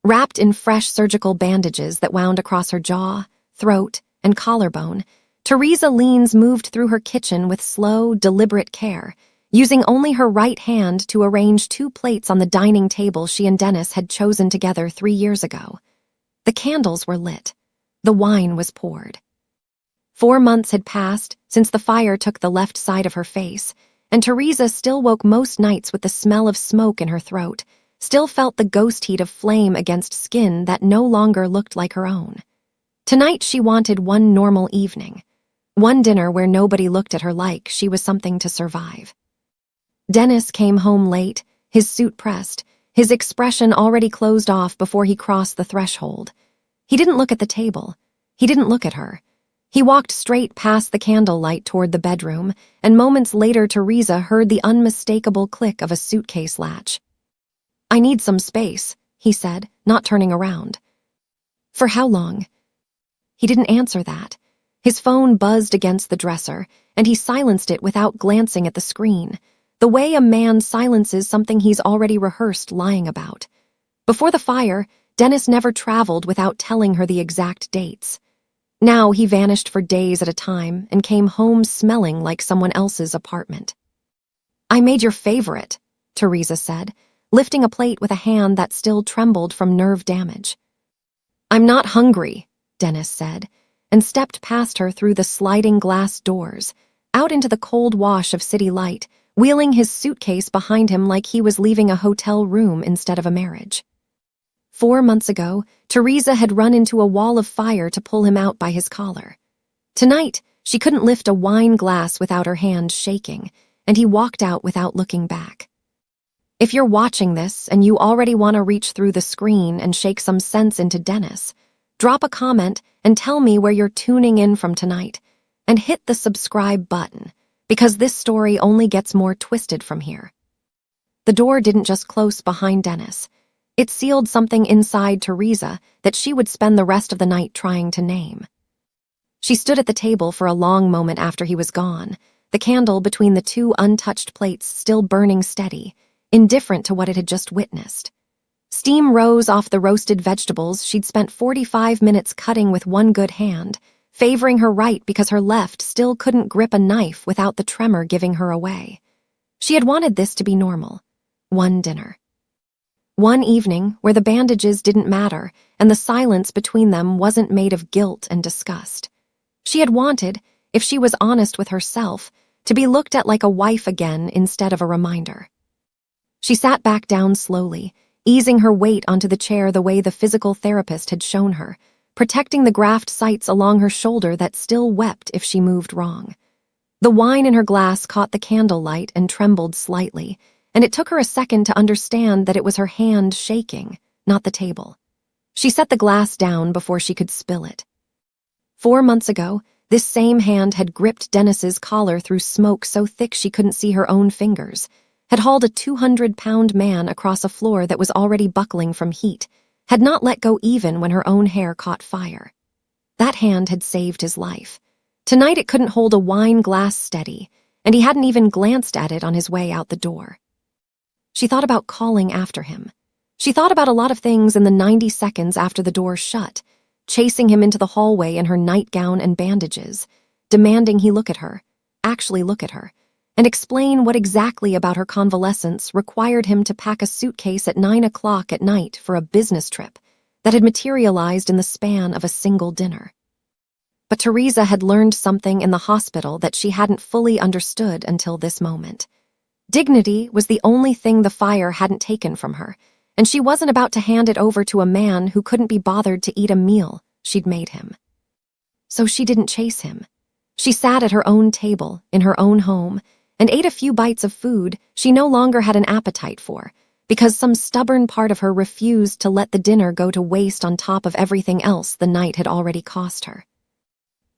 Wrapped in fresh surgical bandages that wound across her jaw, throat, and collarbone, Teresa Leans moved through her kitchen with slow, deliberate care, using only her right hand to arrange 2 plates on the dining table she and Dennis had chosen together 3 years ago. The candles were lit. The wine was poured. 4 months had passed since the fire took the left side of her face, and Teresa still woke most nights with the smell of smoke in her throat, still felt the ghost heat of flame against skin that no longer looked like her own. Tonight she wanted one normal evening, one dinner where nobody looked at her like she was something to survive. Dennis came home late, his suit pressed, his expression already closed off before he crossed the threshold. He didn't look at the table. He didn't look at her. He walked straight past the candlelight toward the bedroom, and moments later Teresa heard the unmistakable click of a suitcase latch. "I need some space," he said, not turning around. "For how long?" He didn't answer that. His phone buzzed against the dresser, and he silenced it without glancing at the screen, the way a man silences something he's already rehearsed lying about. Before the fire, Dennis never traveled without telling her the exact dates. Now he vanished for days at a time and came home smelling like someone else's apartment. "I made your favorite," Teresa said, lifting a plate with a hand that still trembled from nerve damage. "I'm not hungry," Dennis said, and stepped past her through the sliding glass doors, out into the cold wash of city light, wheeling his suitcase behind him like he was leaving a hotel room instead of a marriage. 4 months ago, Teresa had run into a wall of fire to pull him out by his collar. Tonight, she couldn't lift a wine glass without her hand shaking, and he walked out without looking back. If you're watching this and you already want to reach through the screen and shake some sense into Dennis, drop a comment and tell me where you're tuning in from tonight, and hit the subscribe button, because this story only gets more twisted from here. The door didn't just close behind Dennis. It sealed something inside Teresa that she would spend the rest of the night trying to name. She stood at the table for a long moment after he was gone, the candle between the 2 untouched plates still burning steady, indifferent to what it had just witnessed. Steam rose off the roasted vegetables she'd spent 45 minutes cutting with one good hand, favoring her right because her left still couldn't grip a knife without the tremor giving her away. She had wanted this to be normal. One dinner. One evening where the bandages didn't matter and the silence between them wasn't made of guilt and disgust. She had wanted, if she was honest with herself, to be looked at like a wife again instead of a reminder. She sat back down slowly, easing her weight onto the chair the way the physical therapist had shown her, protecting the graft sites along her shoulder that still wept if she moved wrong. The wine in her glass caught the candlelight and trembled slightly, and it took her a second to understand that it was her hand shaking, not the table. She set the glass down before she could spill it. 4 months ago, this same hand had gripped Dennis's collar through smoke so thick she couldn't see her own fingers, had hauled a 200-pound man across a floor that was already buckling from heat, had not let go even when her own hair caught fire. That hand had saved his life. Tonight it couldn't hold a wine glass steady, and he hadn't even glanced at it on his way out the door. She thought about calling after him. She thought about a lot of things in the 90 seconds after the door shut, chasing him into the hallway in her nightgown and bandages, demanding he look at her, actually look at her, and explain what exactly about her convalescence required him to pack a suitcase at 9 o'clock at night for a business trip that had materialized in the span of a single dinner. But Teresa had learned something in the hospital that she hadn't fully understood until this moment. Dignity was the only thing the fire hadn't taken from her, and she wasn't about to hand it over to a man who couldn't be bothered to eat a meal she'd made him. So she didn't chase him. She sat at her own table, in her own home, and ate a few bites of food she no longer had an appetite for, because some stubborn part of her refused to let the dinner go to waste on top of everything else the night had already cost her.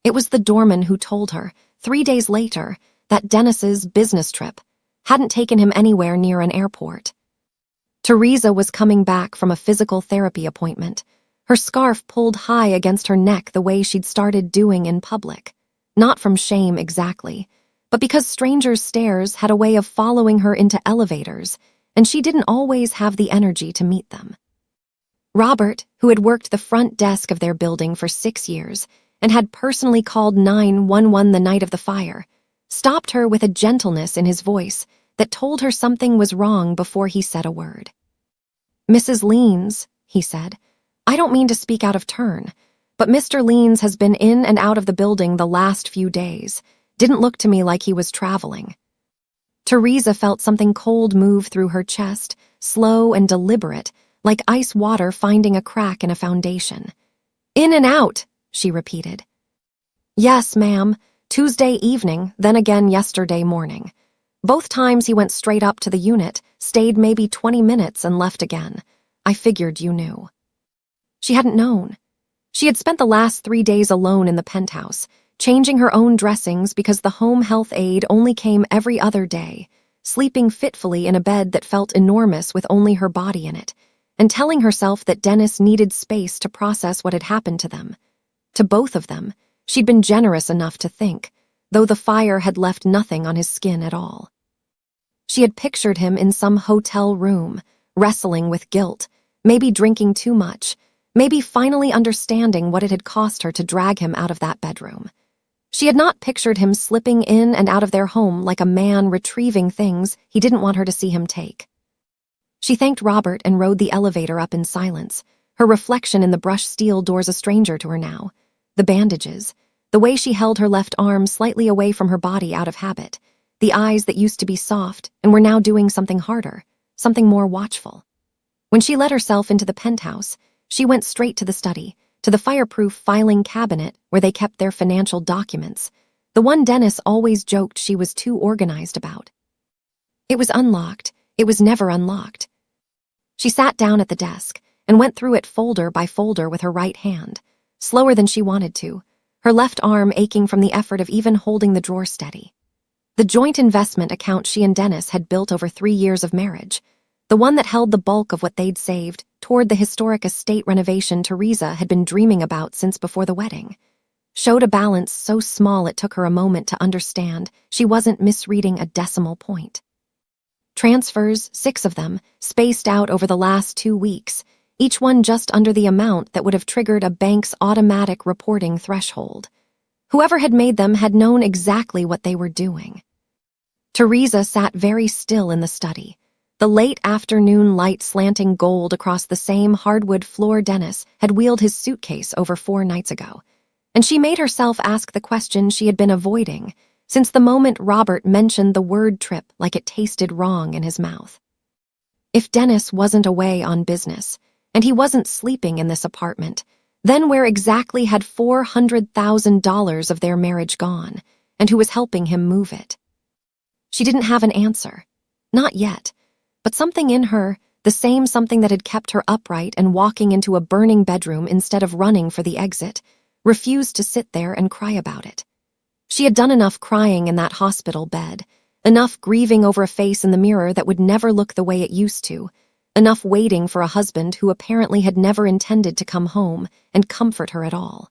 It was the doorman who told her, 3 days later, that Dennis's business trip hadn't taken him anywhere near an airport. Teresa was coming back from a physical therapy appointment, her scarf pulled high against her neck the way she'd started doing in public. Not from shame exactly, but because strangers' stares had a way of following her into elevators, and she didn't always have the energy to meet them. Robert, who had worked the front desk of their building for 6 years and had personally called 911 the night of the fire, stopped her with a gentleness in his voice that told her something was wrong before he said a word. "Mrs. Leans," he said, "I don't mean to speak out of turn, but Mr. Leans has been in and out of the building the last few days. Didn't look to me like he was traveling." Teresa felt something cold move through her chest, slow and deliberate, like ice water finding a crack in a foundation. "In and out," she repeated. "Yes, ma'am. Tuesday evening, then again yesterday morning. Both times he went straight up to the unit, stayed maybe 20 minutes and left again. I figured you knew." She hadn't known. She had spent the last 3 days alone in the penthouse, changing her own dressings because the home health aide only came every other day, sleeping fitfully in a bed that felt enormous with only her body in it, and telling herself that Dennis needed space to process what had happened to them. To both of them, she'd been generous enough to think, though the fire had left nothing on his skin at all. She had pictured him in some hotel room, wrestling with guilt, maybe drinking too much, maybe finally understanding what it had cost her to drag him out of that bedroom. She had not pictured him slipping in and out of their home like a man retrieving things he didn't want her to see him take. She thanked Robert and rode the elevator up in silence, her reflection in the brushed steel doors a stranger to her now. The bandages, the way she held her left arm slightly away from her body out of habit, the eyes that used to be soft and were now doing something harder, something more watchful. When she let herself into the penthouse, she went straight to the study, to the fireproof filing cabinet where they kept their financial documents, the one Dennis always joked she was too organized about. It was unlocked. It was never unlocked. She sat down at the desk and went through it folder by folder with her right hand, slower than she wanted to, her left arm aching from the effort of even holding the drawer steady. The joint investment account she and Dennis had built over 3 years of marriage, the one that held the bulk of what they'd saved toward the historic estate renovation Teresa had been dreaming about since before the wedding, showed a balance so small it took her a moment to understand she wasn't misreading a decimal point. Transfers, 6 of them, spaced out over the last 2 weeks, each one just under the amount that would have triggered a bank's automatic reporting threshold. Whoever had made them had known exactly what they were doing. Teresa sat very still in the study, the late afternoon light slanting gold across the same hardwood floor Dennis had wheeled his suitcase over 4 nights ago, and she made herself ask the question she had been avoiding since the moment Robert mentioned the word trip like it tasted wrong in his mouth. If Dennis wasn't away on business, and he wasn't sleeping in this apartment, then where exactly had $400,000 of their marriage gone, and who was helping him move it? She didn't have an answer. Not yet. But something in her, the same something that had kept her upright and walking into a burning bedroom instead of running for the exit, refused to sit there and cry about it. She had done enough crying in that hospital bed, enough grieving over a face in the mirror that would never look the way it used to, enough waiting for a husband who apparently had never intended to come home and comfort her at all.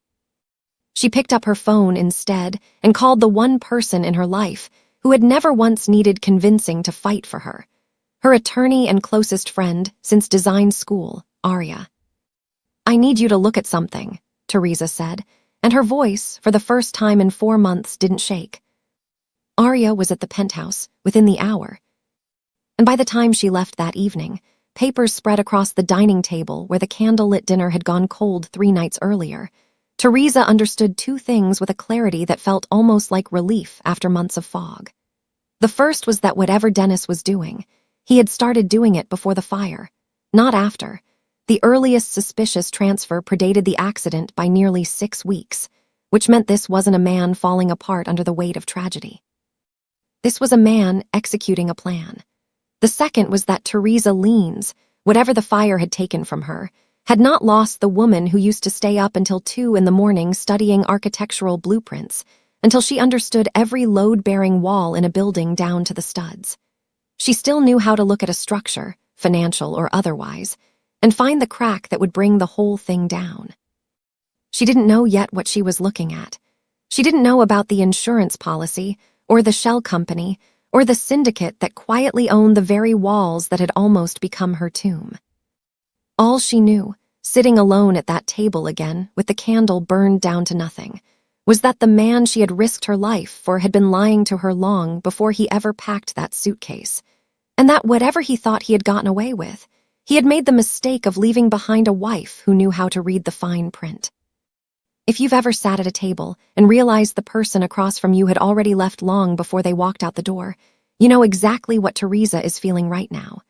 She picked up her phone instead and called the one person in her life who had never once needed convincing to fight for her, her attorney and closest friend since design school, Arya. "I need you to look at something," Teresa said, and her voice, for the first time in 4 months, didn't shake. Arya was at the penthouse within the hour, and by the time she left that evening, papers spread across the dining table where the candlelit dinner had gone cold 3 nights earlier. Teresa understood 2 things with a clarity that felt almost like relief after months of fog. The first was that whatever Dennis was doing, he had started doing it before the fire, not after. The earliest suspicious transfer predated the accident by nearly 6 weeks, which meant this wasn't a man falling apart under the weight of tragedy. This was a man executing a plan. The second was that Teresa Leans, whatever the fire had taken from her, had not lost the woman who used to stay up until 2 in the morning studying architectural blueprints until she understood every load-bearing wall in a building down to the studs. She still knew how to look at a structure, financial or otherwise, and find the crack that would bring the whole thing down. She didn't know yet what she was looking at. She didn't know about the insurance policy, or the shell company, or the syndicate that quietly owned the very walls that had almost become her tomb. All she knew, sitting alone at that table again, with the candle burned down to nothing, was that the man she had risked her life for had been lying to her long before he ever packed that suitcase, and that whatever he thought he had gotten away with, he had made the mistake of leaving behind a wife who knew how to read the fine print. If you've ever sat at a table and realized the person across from you had already left long before they walked out the door, you know exactly what Teresa is feeling right now.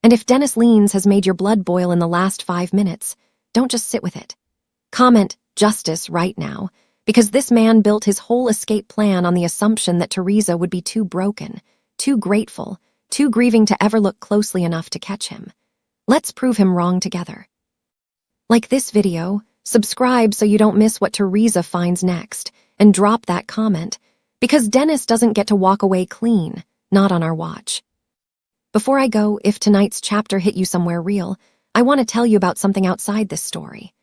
And if Dennis Leans has made your blood boil in the last 5 minutes, don't just sit with it. Comment "justice" right now, because this man built his whole escape plan on the assumption that Teresa would be too broken, too grateful, too grieving to ever look closely enough to catch him. Let's prove him wrong together. Like this video, subscribe so you don't miss what Teresa finds next, and drop that comment, because Dennis doesn't get to walk away clean, not on our watch. Before I go, if tonight's chapter hit you somewhere real, I want to tell you about something outside this story.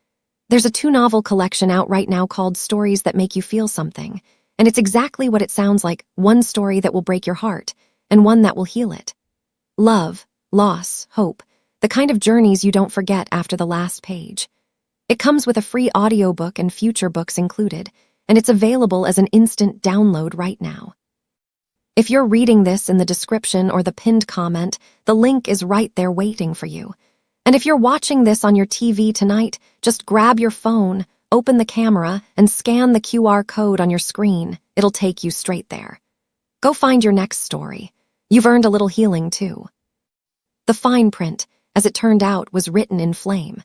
There's a 2-novel collection out right now called Stories That Make You Feel Something, and it's exactly what it sounds like, one story that will break your heart, and one that will heal it. Love, loss, hope, the kind of journeys you don't forget after the last page. It comes with a free audiobook and future books included, and it's available as an instant download right now. If you're reading this in the description or the pinned comment, the link is right there waiting for you. And if you're watching this on your TV tonight, just grab your phone, open the camera, and scan the QR code on your screen. It'll take you straight there. Go find your next story. You've earned a little healing, too. The fine print, as it turned out, was written in flame.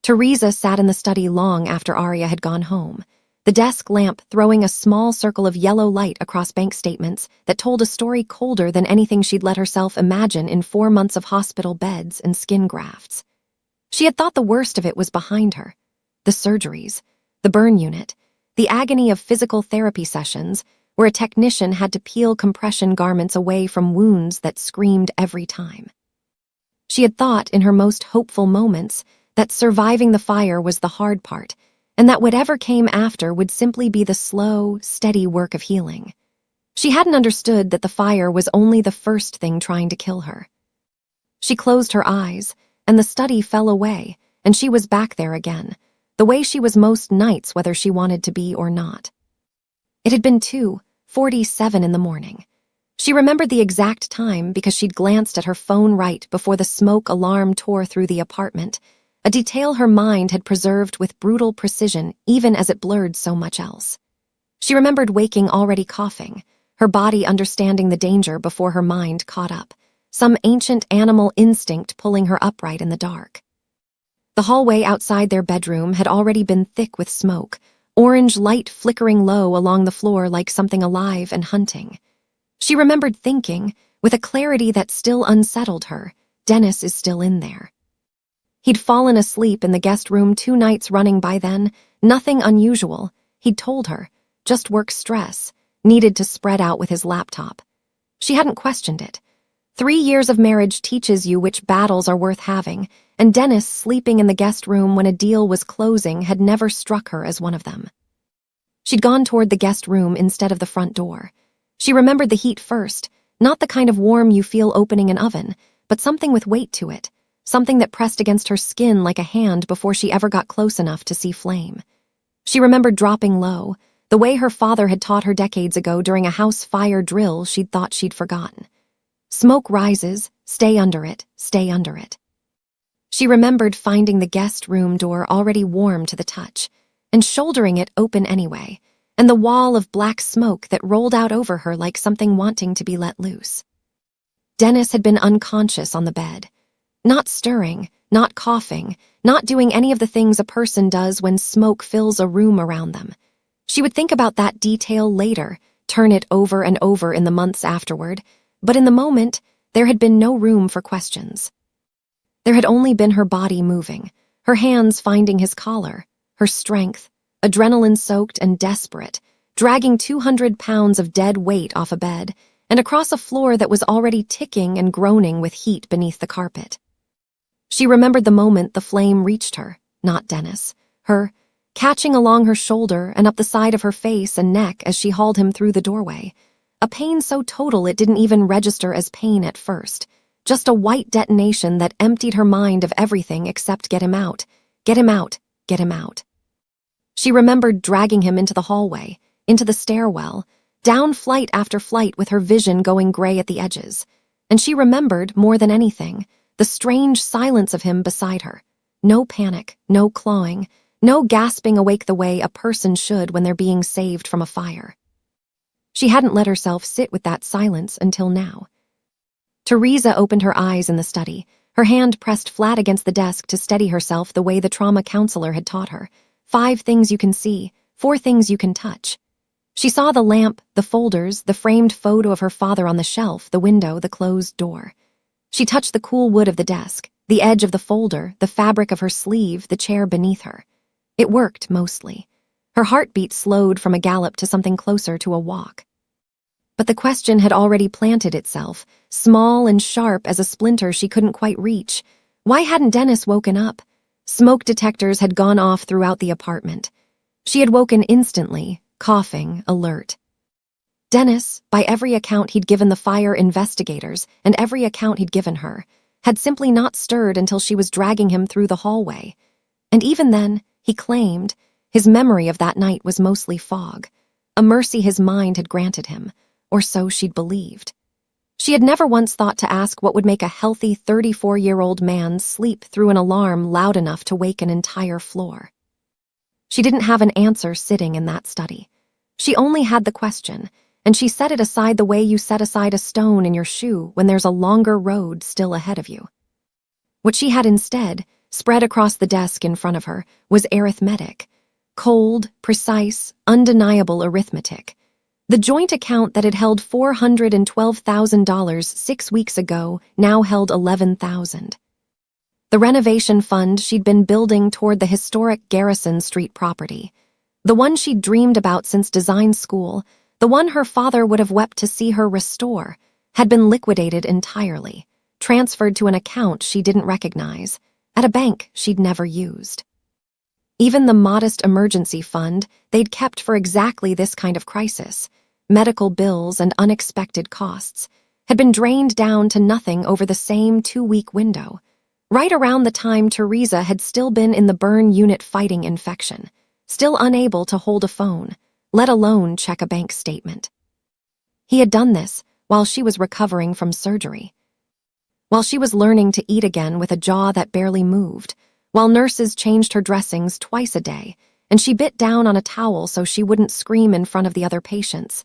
Teresa sat in the study long after Arya had gone home, the desk lamp throwing a small circle of yellow light across bank statements that told a story colder than anything she'd let herself imagine in 4 months of hospital beds and skin grafts. She had thought the worst of it was behind her. The surgeries, the burn unit, the agony of physical therapy sessions, where a technician had to peel compression garments away from wounds that screamed every time. She had thought in her most hopeful moments that surviving the fire was the hard part, and that whatever came after would simply be the slow, steady work of healing. She hadn't understood that the fire was only the first thing trying to kill her. She closed her eyes, and the study fell away, and she was back there again, the way she was most nights whether she wanted to be or not. It had been 2:47 in the morning. She remembered the exact time because she'd glanced at her phone right before the smoke alarm tore through the apartment, a detail her mind had preserved with brutal precision even as it blurred so much else. She remembered waking already coughing, her body understanding the danger before her mind caught up, some ancient animal instinct pulling her upright in the dark. The hallway outside their bedroom had already been thick with smoke, orange light flickering low along the floor like something alive and hunting. She remembered thinking, with a clarity that still unsettled her, Dennis is still in there. He'd fallen asleep in the guest room 2 nights running by then, nothing unusual, he'd told her, just work stress, needed to spread out with his laptop. She hadn't questioned it. 3 years of marriage teaches you which battles are worth having, and Dennis sleeping in the guest room when a deal was closing had never struck her as one of them. She'd gone toward the guest room instead of the front door. She remembered the heat first, not the kind of warm you feel opening an oven, but something with weight to it, something that pressed against her skin like a hand before she ever got close enough to see flame. She remembered dropping low, the way her father had taught her decades ago during a house fire drill she'd thought she'd forgotten. Smoke rises, stay under it, stay under it. She remembered finding the guest room door already warm to the touch, and shouldering it open anyway, and the wall of black smoke that rolled out over her like something wanting to be let loose. Dennis had been unconscious on the bed, not stirring, not coughing, not doing any of the things a person does when smoke fills a room around them. She would think about that detail later, turn it over and over in the months afterward, but in the moment, there had been no room for questions. There had only been her body moving, her hands finding his collar, her strength, adrenaline-soaked and desperate, dragging 200 pounds of dead weight off a bed and across a floor that was already ticking and groaning with heat beneath the carpet. She remembered the moment the flame reached her, not Dennis, her, catching along her shoulder and up the side of her face and neck as she hauled him through the doorway, a pain so total it didn't even register as pain at first, just a white detonation that emptied her mind of everything except get him out, Get him out, get him out. She remembered dragging him into the hallway, into the stairwell, down flight after flight with her vision going gray at the edges. And she remembered, more than anything, the strange silence of him beside her. No panic, no clawing, no gasping awake the way a person should when they're being saved from a fire. She hadn't let herself sit with that silence until now. Teresa opened her eyes in the study, her hand pressed flat against the desk to steady herself the way the trauma counselor had taught her. 5 things you can see, 4 things you can touch. She saw the lamp, the folders, the framed photo of her father on the shelf, the window, the closed door. She touched the cool wood of the desk, the edge of the folder, the fabric of her sleeve, the chair beneath her. It worked, mostly. Her heartbeat slowed from a gallop to something closer to a walk. But the question had already planted itself, small and sharp as a splinter she couldn't quite reach. Why hadn't Dennis woken up? Smoke detectors had gone off throughout the apartment. She had woken instantly, coughing, alert. Dennis, by every account he'd given the fire investigators and every account he'd given her, had simply not stirred until she was dragging him through the hallway. And even then, he claimed, his memory of that night was mostly fog, a mercy his mind had granted him, or so she'd believed. She had never once thought to ask what would make a healthy 34-year-old man sleep through an alarm loud enough to wake an entire floor. She didn't have an answer sitting in that study. She only had the question, and she set it aside the way you set aside a stone in your shoe when there's a longer road still ahead of you. What she had instead, spread across the desk in front of her, was arithmetic. Cold, precise, undeniable arithmetic. The joint account that had held $412,000 6 weeks ago now held $11,000. The renovation fund she'd been building toward the historic Garrison Street property. The one she'd dreamed about since design school, the one her father would have wept to see her restore, had been liquidated entirely, transferred to an account she didn't recognize, at a bank she'd never used. Even the modest emergency fund they'd kept for exactly this kind of crisis, medical bills and unexpected costs, had been drained down to nothing over the same 2-week window, right around the time Teresa had still been in the burn unit fighting infection, still unable to hold a phone, let alone check a bank statement. He had done this while she was recovering from surgery, while she was learning to eat again with a jaw that barely moved, while nurses changed her dressings twice a day, and she bit down on a towel so she wouldn't scream in front of the other patients.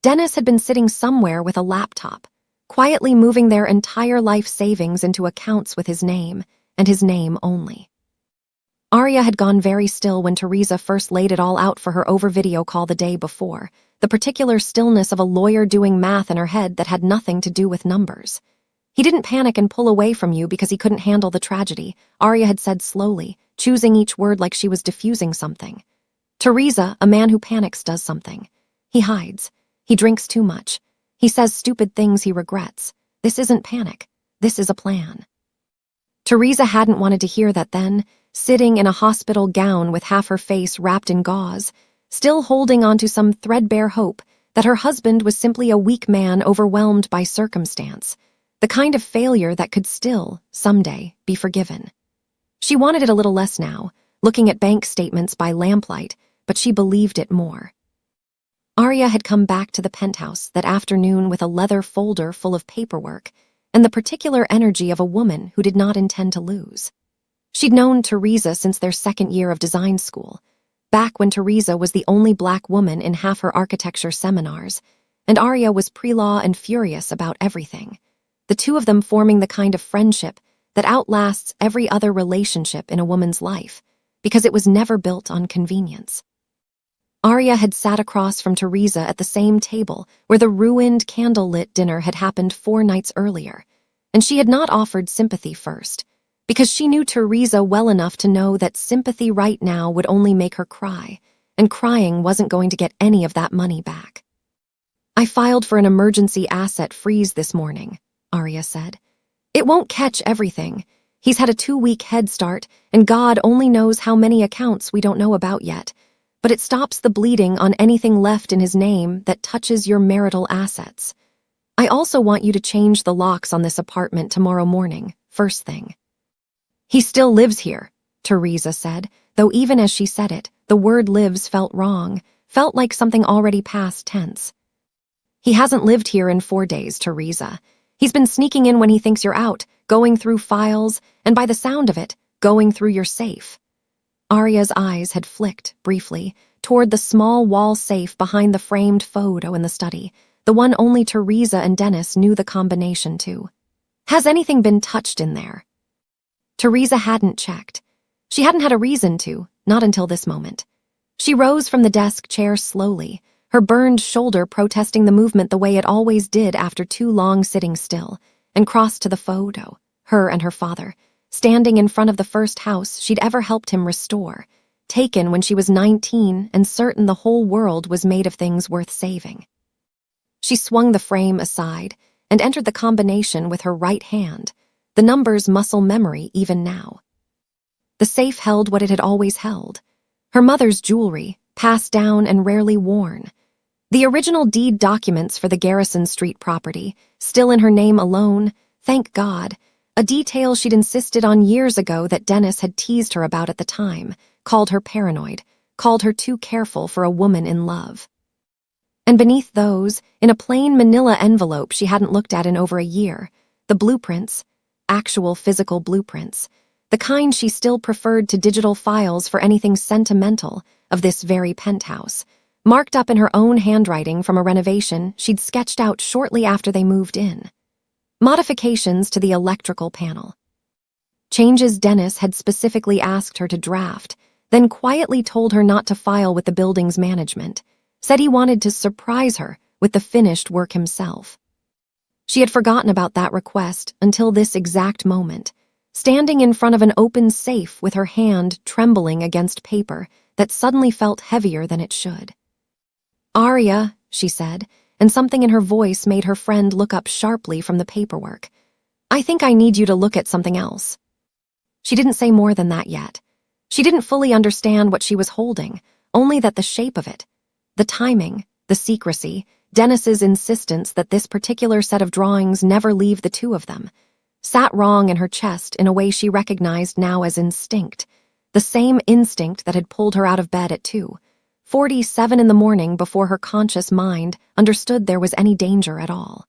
Dennis had been sitting somewhere with a laptop, quietly moving their entire life savings into accounts with his name, and his name only. Arya had gone very still when Teresa first laid it all out for her over video call the day before, the particular stillness of a lawyer doing math in her head that had nothing to do with numbers. He didn't panic and pull away from you because he couldn't handle the tragedy, Arya had said slowly, choosing each word like she was diffusing something. Teresa, a man who panics, does something. He hides. He drinks too much. He says stupid things he regrets. This isn't panic. This is a plan. Teresa hadn't wanted to hear that then, sitting in a hospital gown with half her face wrapped in gauze, still holding onto some threadbare hope that her husband was simply a weak man overwhelmed by circumstance, the kind of failure that could still, someday, be forgiven. She wanted it a little less now, looking at bank statements by lamplight, but she believed it more. Arya had come back to the penthouse that afternoon with a leather folder full of paperwork and the particular energy of a woman who did not intend to lose. She'd known Teresa since their 2nd year of design school, back when Teresa was the only black woman in half her architecture seminars, and Arya was pre-law and furious about everything, the two of them forming the kind of friendship that outlasts every other relationship in a woman's life, because it was never built on convenience. Arya had sat across from Teresa at the same table where the ruined candlelit dinner had happened 4 nights earlier, and she had not offered sympathy first, because she knew Teresa well enough to know that sympathy right now would only make her cry, and crying wasn't going to get any of that money back. "I filed for an emergency asset freeze this morning," Arya said. "It won't catch everything. He's had a 2-week head start, and God only knows how many accounts we don't know about yet. But it stops the bleeding on anything left in his name that touches your marital assets. I also want you to change the locks on this apartment tomorrow morning, first thing." "He still lives here," Teresa said, though even as she said it, the word lives felt wrong, felt like something already past tense. He hasn't lived here in 4 days, Teresa. He's been sneaking in when he thinks you're out, going through files, and by the sound of it, going through your safe. Arya's eyes had flicked, briefly, toward the small wall safe behind the framed photo in the study, the one only Teresa and Dennis knew the combination to. Has anything been touched in there? Teresa hadn't checked. She hadn't had a reason to, not until this moment. She rose from the desk chair slowly, her burned shoulder protesting the movement the way it always did after too long sitting still, and crossed to the photo, her and her father, standing in front of the first house she'd ever helped him restore, taken when she was 19 and certain the whole world was made of things worth saving. She swung the frame aside and entered the combination with her right hand, the numbers muscle memory even now. The safe held what it had always held, her mother's jewelry, passed down and rarely worn. The original deed documents for the Garrison Street property, still in her name alone, thank God, a detail she'd insisted on years ago that Dennis had teased her about at the time, called her paranoid, called her too careful for a woman in love. And beneath those, in a plain manila envelope she hadn't looked at in over a year, the blueprints, actual physical blueprints, the kind she still preferred to digital files for anything sentimental of this very penthouse, marked up in her own handwriting from a renovation she'd sketched out shortly after they moved in. Modifications to the electrical panel. Changes Dennis had specifically asked her to draft, then quietly told her not to file with the building's management, said he wanted to surprise her with the finished work himself. She had forgotten about that request until this exact moment, standing in front of an open safe with her hand trembling against paper that suddenly felt heavier than it should. "Arya," she said, and something in her voice made her friend look up sharply from the paperwork. "I think I need you to look at something else." She didn't say more than that yet. She didn't fully understand what she was holding, only that the shape of it, the timing, the secrecy, Dennis's insistence that this particular set of drawings never leave the two of them, sat wrong in her chest in a way she recognized now as instinct, the same instinct that had pulled her out of bed at 2:47 in the morning before her conscious mind understood there was any danger at all.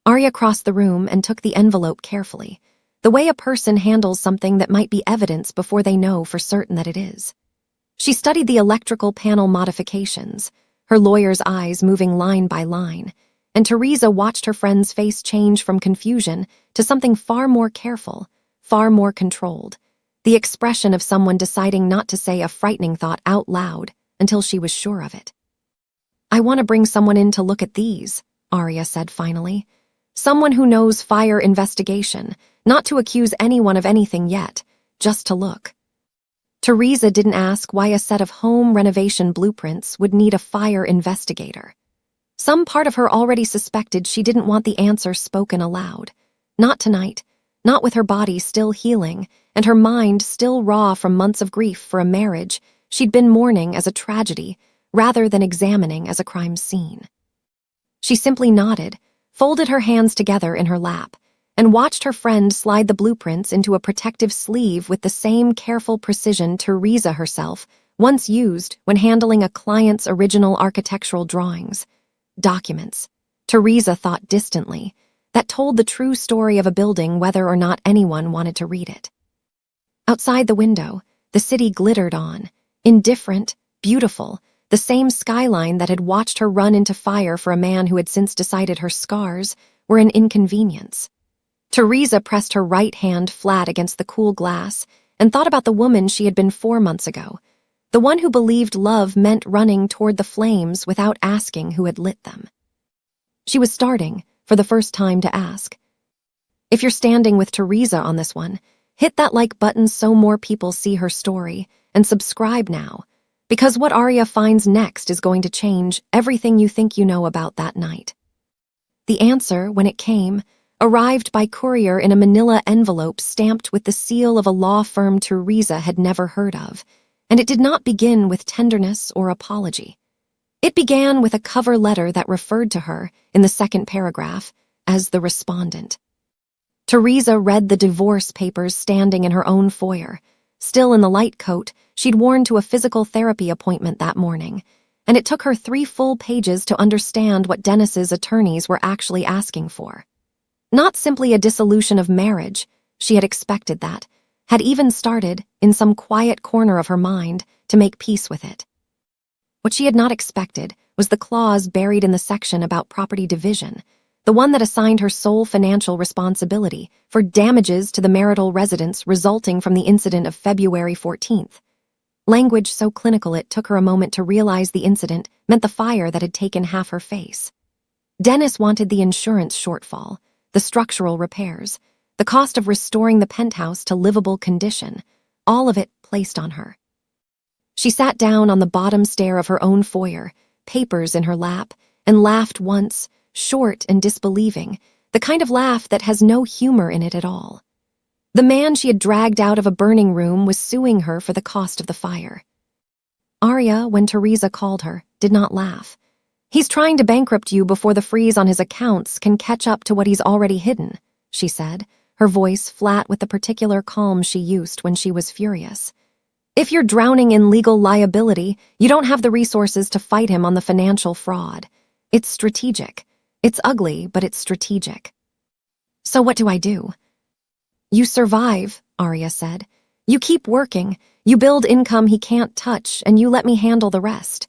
Arya crossed the room and took the envelope carefully, the way a person handles something that might be evidence before they know for certain that it is. She studied the electrical panel modifications, her lawyer's eyes moving line by line, and Teresa watched her friend's face change from confusion to something far more careful, far more controlled, the expression of someone deciding not to say a frightening thought out loud until she was sure of it. "I want to bring someone in to look at these," Arya said finally. "Someone who knows fire investigation, not to accuse anyone of anything yet, just to look." Teresa didn't ask why a set of home renovation blueprints would need a fire investigator. Some part of her already suspected she didn't want the answer spoken aloud. Not tonight, not with her body still healing and her mind still raw from months of grief for a marriage she'd been mourning as a tragedy rather than examining as a crime scene. She simply nodded, folded her hands together in her lap, and watched her friend slide the blueprints into a protective sleeve with the same careful precision Teresa herself once used when handling a client's original architectural drawings. Documents, Teresa thought distantly, that told the true story of a building whether or not anyone wanted to read it. Outside the window, the city glittered on, indifferent, beautiful, the same skyline that had watched her run into fire for a man who had since decided her scars were an inconvenience. Teresa pressed her right hand flat against the cool glass and thought about the woman she had been 4 months ago, the one who believed love meant running toward the flames without asking who had lit them. She was starting, for the first time, to ask. If you're standing with Teresa on this one, hit that like button so more people see her story, and subscribe now, because what Arya finds next is going to change everything you think you know about that night. The answer, when it came, arrived by courier in a manila envelope stamped with the seal of a law firm Teresa had never heard of, and it did not begin with tenderness or apology. It began with a cover letter that referred to her, in the second paragraph, as the respondent. Teresa read the divorce papers standing in her own foyer, Still in the light coat she'd worn to a physical therapy appointment that morning, and it took her 3 full pages to understand what Dennis's attorneys were actually asking for. Not simply a dissolution of marriage, she had expected that, had even started, in some quiet corner of her mind, to make peace with it. What she had not expected was the clause buried in the section about property division, the one that assigned her sole financial responsibility for damages to the marital residence resulting from the incident of February 14th. Language so clinical it took her a moment to realize the incident meant the fire that had taken half her face. Dennis wanted the insurance shortfall, the structural repairs, the cost of restoring the penthouse to livable condition, all of it placed on her. She sat down on the bottom stair of her own foyer, papers in her lap, and laughed once, short and disbelieving, the kind of laugh that has no humor in it at all. The man she had dragged out of a burning room was suing her for the cost of the fire. Arya, when Teresa called her, did not laugh. "He's trying to bankrupt you before the freeze on his accounts can catch up to what he's already hidden," she said, her voice flat with the particular calm she used when she was furious. "If you're drowning in legal liability, you don't have the resources to fight him on the financial fraud. It's strategic. It's ugly, but it's strategic." "So what do I do?" "You survive," Arya said. "You keep working, you build income he can't touch, and you let me handle the rest."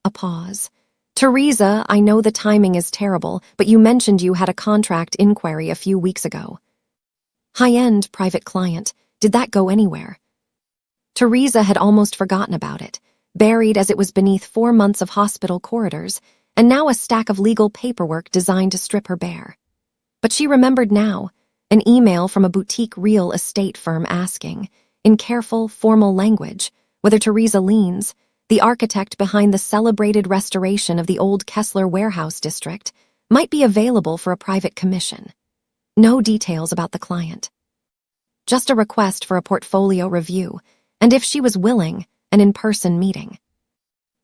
A pause. "Teresa, I know the timing is terrible, but you mentioned you had a contract inquiry a few weeks ago." "High-end private client. Did that go anywhere?" Teresa had almost forgotten about it, buried as it was beneath 4 months of hospital corridors, and now a stack of legal paperwork designed to strip her bare. But she remembered now, an email from a boutique real estate firm asking, in careful, formal language, whether Teresa Leans, the architect behind the celebrated restoration of the old Kessler warehouse district, might be available for a private commission. No details about the client. Just a request for a portfolio review, and if she was willing, an in-person meeting.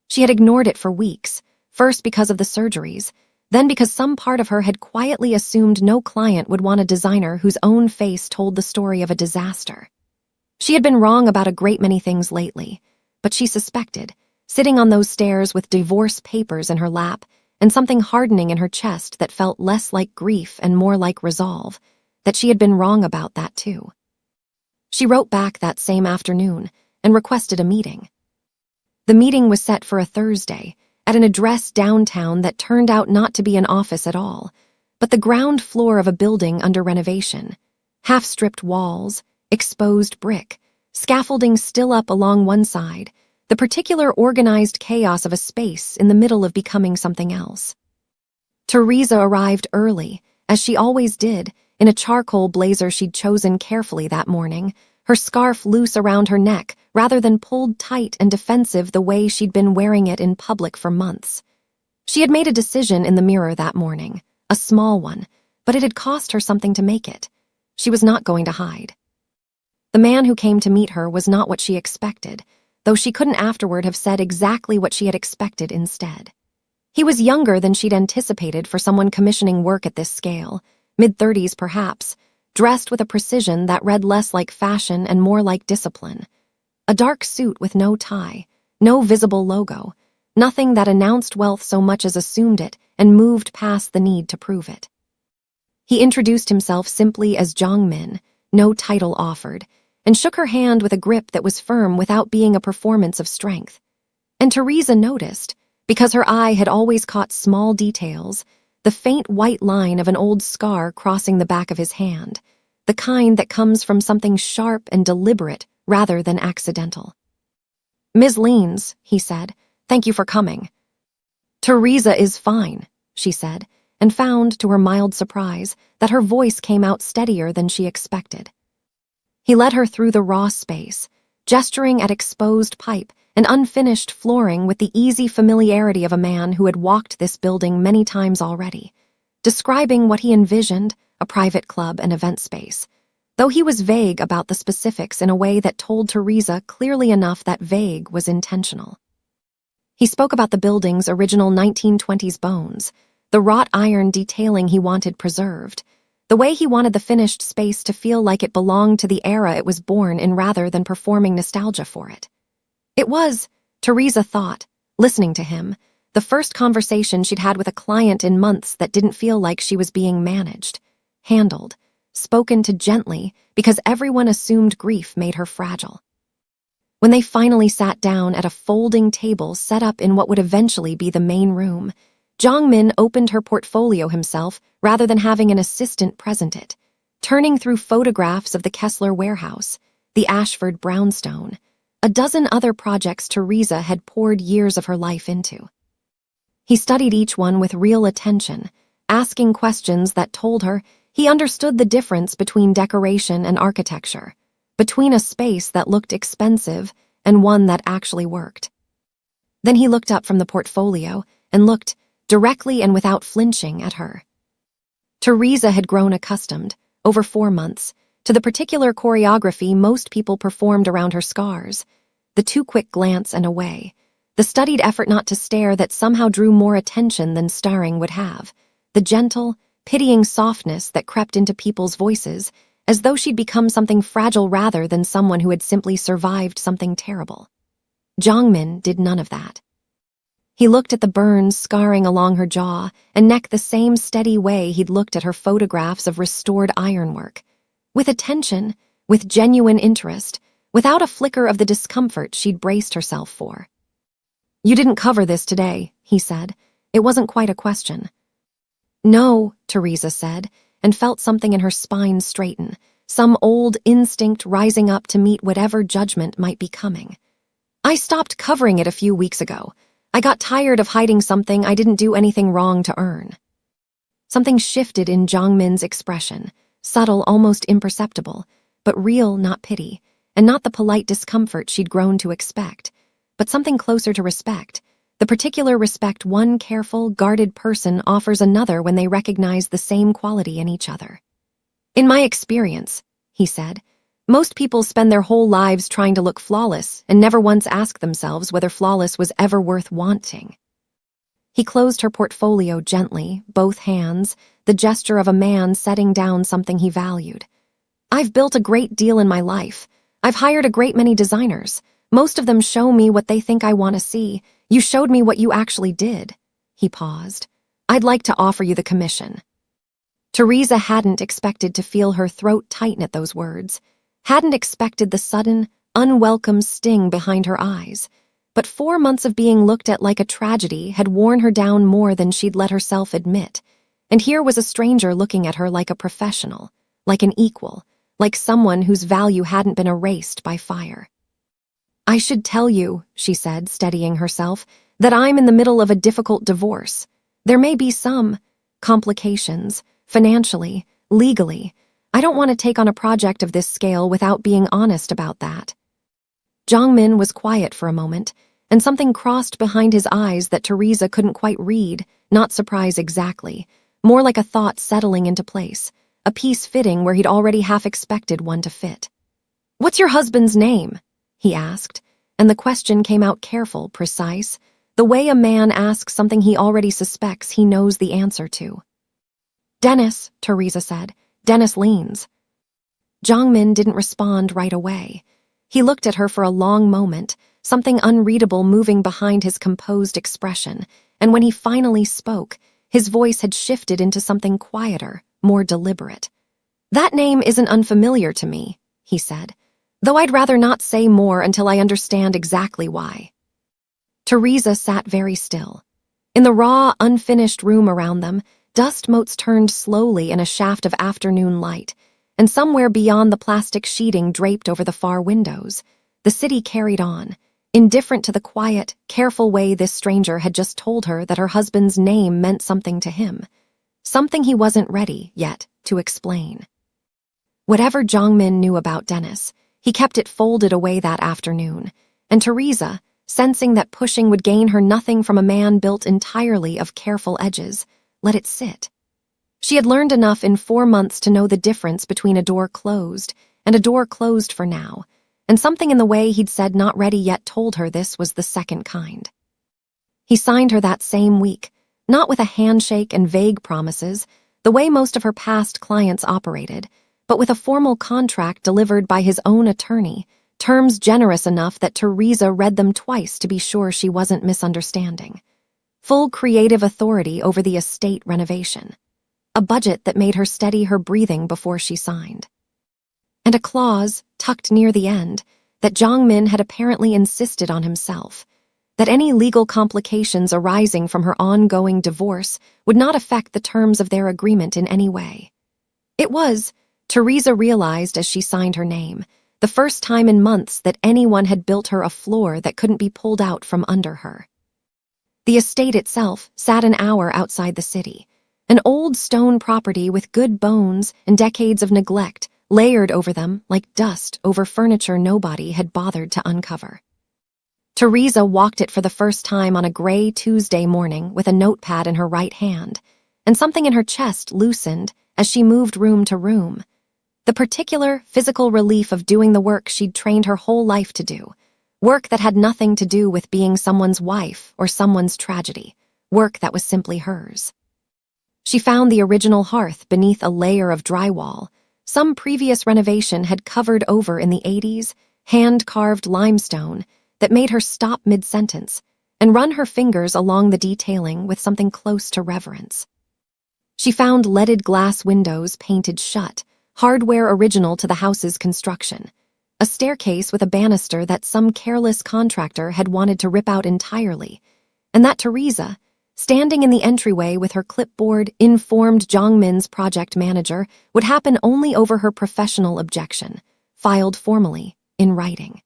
She had ignored it for weeks, first because of the surgeries, then because some part of her had quietly assumed no client would want a designer whose own face told the story of a disaster. She had been wrong about a great many things lately, but she suspected, sitting on those stairs with divorce papers in her lap and something hardening in her chest that felt less like grief and more like resolve, that she had been wrong about that too. She wrote back that same afternoon and requested a meeting. The meeting was set for a Thursday at an address downtown that turned out not to be an office at all, but the ground floor of a building under renovation. Half-stripped walls, exposed brick, scaffolding still up along one side, the particular organized chaos of a space in the middle of becoming something else. Teresa arrived early, as she always did, in a charcoal blazer she'd chosen carefully that morning, her scarf loose around her neck rather than pulled tight and defensive the way she'd been wearing it in public for months. She had made a decision in the mirror that morning, a small one, but it had cost her something to make it. She was not going to hide. The man who came to meet her was not what she expected, though she couldn't afterward have said exactly what she had expected instead. He was younger than she'd anticipated for someone commissioning work at this scale, mid-30s perhaps, dressed with a precision that read less like fashion and more like discipline. A dark suit with no tie, no visible logo, nothing that announced wealth so much as assumed it and moved past the need to prove it. He introduced himself simply as Jongmin, no title offered, and shook her hand with a grip that was firm without being a performance of strength. And Teresa noticed, because her eye had always caught small details, the faint white line of an old scar crossing the back of his hand, the kind that comes from something sharp and deliberate rather than accidental. "Ms. Leans," he said, "thank you for coming." "Teresa is fine," she said, and found, to her mild surprise, that her voice came out steadier than she expected. He led her through the raw space, gesturing at exposed pipe and unfinished flooring with the easy familiarity of a man who had walked this building many times already, describing what he envisioned, a private club and event space, though he was vague about the specifics in a way that told Teresa clearly enough that vague was intentional. He spoke about the building's original 1920s bones, the wrought iron detailing he wanted preserved, the way he wanted the finished space to feel like it belonged to the era it was born in rather than performing nostalgia for it. It was, Teresa thought, listening to him, the first conversation she'd had with a client in months that didn't feel like she was being managed, handled, spoken to gently because everyone assumed grief made her fragile. When they finally sat down at a folding table set up in what would eventually be the main room, Jong-min opened her portfolio himself rather than having an assistant present it, turning through photographs of the Kessler warehouse, the Ashford brownstone, a dozen other projects Teresa had poured years of her life into. He studied each one with real attention, asking questions that told her he understood the difference between decoration and architecture, between a space that looked expensive and one that actually worked. Then he looked up from the portfolio and looked, directly and without flinching, at her. Teresa had grown accustomed, over 4 months, to the particular choreography most people performed around her scars, the too quick glance and away, the studied effort not to stare that somehow drew more attention than starring would have, the gentle, pitying softness that crept into people's voices, as though she'd become something fragile rather than someone who had simply survived something terrible. Jong-min did none of that. He looked at the burns scarring along her jaw and neck the same steady way he'd looked at her photographs of restored ironwork, with attention, with genuine interest, without a flicker of the discomfort she'd braced herself for. "You didn't cover this today," he said. It wasn't quite a question. "No," Teresa said, and felt something in her spine straighten, some old instinct rising up to meet whatever judgment might be coming. "I stopped covering it a few weeks ago. I got tired of hiding something I didn't do anything wrong to earn." Something shifted in Jong-min's expression, subtle, almost imperceptible, but real, not pity, and not the polite discomfort she'd grown to expect, but something closer to respect, the particular respect one careful, guarded person offers another when they recognize the same quality in each other. "In my experience," he said, "most people spend their whole lives trying to look flawless and never once ask themselves whether flawless was ever worth wanting." He closed her portfolio gently, both hands, the gesture of a man setting down something he valued. "I've built a great deal in my life. I've hired a great many designers. Most of them show me what they think I want to see. You showed me what you actually did." He paused. "I'd like to offer you the commission." Teresa hadn't expected to feel her throat tighten at those words, hadn't expected the sudden, unwelcome sting behind her eyes, but 4 months of being looked at like a tragedy had worn her down more than she'd let herself admit, and here was a stranger looking at her like a professional, like an equal, like someone whose value hadn't been erased by fire. "I should tell you," she said, steadying herself, "that I'm in the middle of a difficult divorce. There may be some complications, financially, legally. I don't want to take on a project of this scale without being honest about that." Jong-min was quiet for a moment, and something crossed behind his eyes that Teresa couldn't quite read, not surprise exactly, more like a thought settling into place, a piece fitting where he'd already half expected one to fit. "What's your husband's name?" he asked, and the question came out careful, precise, the way a man asks something he already suspects he knows the answer to. "Dennis," Teresa said. "Dennis Leans." Jong-min didn't respond right away. He looked at her for a long moment, something unreadable moving behind his composed expression, and when he finally spoke, his voice had shifted into something quieter, more deliberate. "That name isn't unfamiliar to me," he said, "though I'd rather not say more until I understand exactly why." Teresa sat very still. In the raw, unfinished room around them, dust motes turned slowly in a shaft of afternoon light, and somewhere beyond the plastic sheeting draped over the far windows, the city carried on, indifferent to the quiet, careful way this stranger had just told her that her husband's name meant something to him, something he wasn't ready, yet, to explain. Whatever Jong-min knew about Dennis, he kept it folded away that afternoon, and Teresa, sensing that pushing would gain her nothing from a man built entirely of careful edges, let it sit. She had learned enough in 4 months to know the difference between a door closed and a door closed for now, and something in the way he'd said not ready yet told her this was the second kind. He signed her that same week, not with a handshake and vague promises, the way most of her past clients operated, but with a formal contract delivered by his own attorney, terms generous enough that Teresa read them twice to be sure she wasn't misunderstanding. Full creative authority over the estate renovation. A budget that made her steady her breathing before she signed. And a clause, tucked near the end, that Jong-min had apparently insisted on himself, that any legal complications arising from her ongoing divorce would not affect the terms of their agreement in any way. It was, Teresa realized as she signed her name, the first time in months that anyone had built her a floor that couldn't be pulled out from under her. The estate itself sat an hour outside the city, an old stone property with good bones and decades of neglect layered over them like dust over furniture nobody had bothered to uncover. Teresa walked it for the first time on a gray Tuesday morning with a notepad in her right hand, and something in her chest loosened as she moved room to room. The particular physical relief of doing the work she'd trained her whole life to do, work that had nothing to do with being someone's wife or someone's tragedy, work that was simply hers. She found the original hearth beneath a layer of drywall some previous renovation had covered over in the 80s, hand-carved limestone that made her stop mid-sentence and run her fingers along the detailing with something close to reverence. She found leaded glass windows painted shut, hardware original to the house's construction, a staircase with a banister that some careless contractor had wanted to rip out entirely, and that Teresa, standing in the entryway with her clipboard, informed Jong-min's project manager would happen only over her professional objection, filed formally, in writing.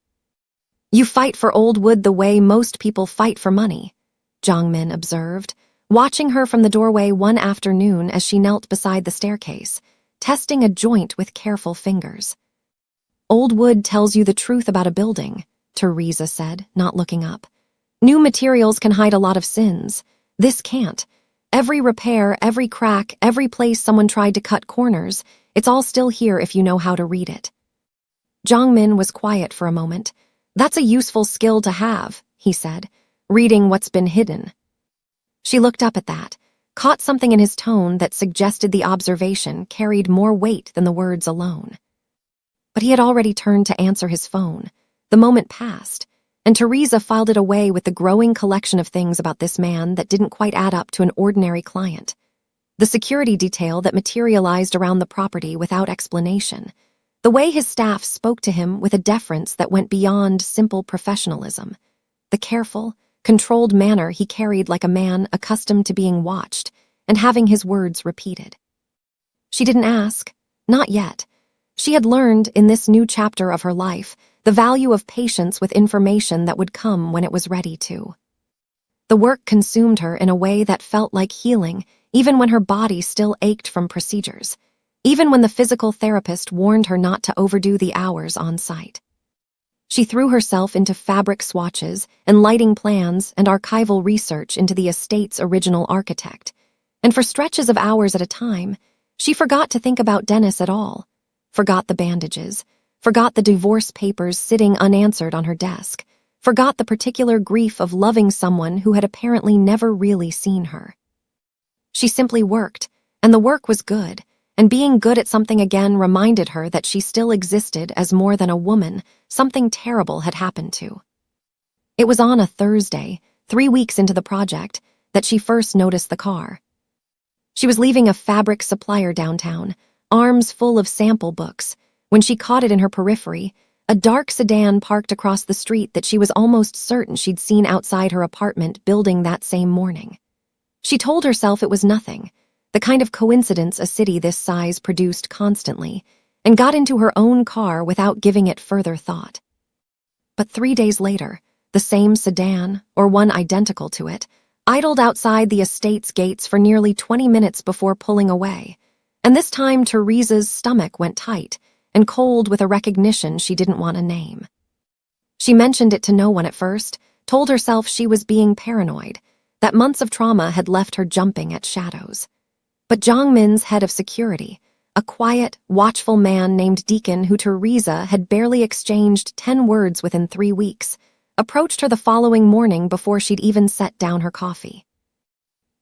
"You fight for old wood the way most people fight for money," Jong-min observed, watching her from the doorway one afternoon as she knelt beside the staircase, testing a joint with careful fingers. "Old wood tells you the truth about a building," Teresa said, not looking up. "New materials can hide a lot of sins. This can't. Every repair, every crack, every place someone tried to cut corners, it's all still here if you know how to read it." Jong-min was quiet for a moment. "That's a useful skill to have," he said, "reading what's been hidden." She looked up at that, caught something in his tone that suggested the observation carried more weight than the words alone. But he had already turned to answer his phone. The moment passed, and Teresa filed it away with the growing collection of things about this man that didn't quite add up to an ordinary client. The security detail that materialized around the property without explanation. The way his staff spoke to him with a deference that went beyond simple professionalism. The careful, controlled manner he carried like a man accustomed to being watched and having his words repeated. She didn't ask, not yet. She had learned in this new chapter of her life the value of patience with information that would come when it was ready to. The work consumed her in a way that felt like healing, even when her body still ached from procedures, even when the physical therapist warned her not to overdo the hours on site. She threw herself into fabric swatches and lighting plans and archival research into the estate's original architect, and for stretches of hours at a time, she forgot to think about Dennis at all, forgot the bandages, forgot the divorce papers sitting unanswered on her desk, forgot the particular grief of loving someone who had apparently never really seen her. She simply worked, and the work was good, and being good at something again reminded her that she still existed as more than a woman something terrible had happened to. It was on a Thursday, 3 weeks into the project, that she first noticed the car. She was leaving a fabric supplier downtown, arms full of sample books, when she caught it in her periphery, a dark sedan parked across the street that she was almost certain she'd seen outside her apartment building that same morning. She told herself it was nothing, the kind of coincidence a city this size produced constantly, and got into her own car without giving it further thought. But 3 days later, the same sedan, or one identical to it, idled outside the estate's gates for nearly 20 minutes before pulling away, and this time Teresa's stomach went tight and cold with a recognition she didn't want to name. She mentioned it to no one at first, told herself she was being paranoid, that months of trauma had left her jumping at shadows. But Jong-min's head of security, a quiet, watchful man named Deacon who Teresa had barely exchanged 10 words within 3 weeks, approached her the following morning before she'd even set down her coffee.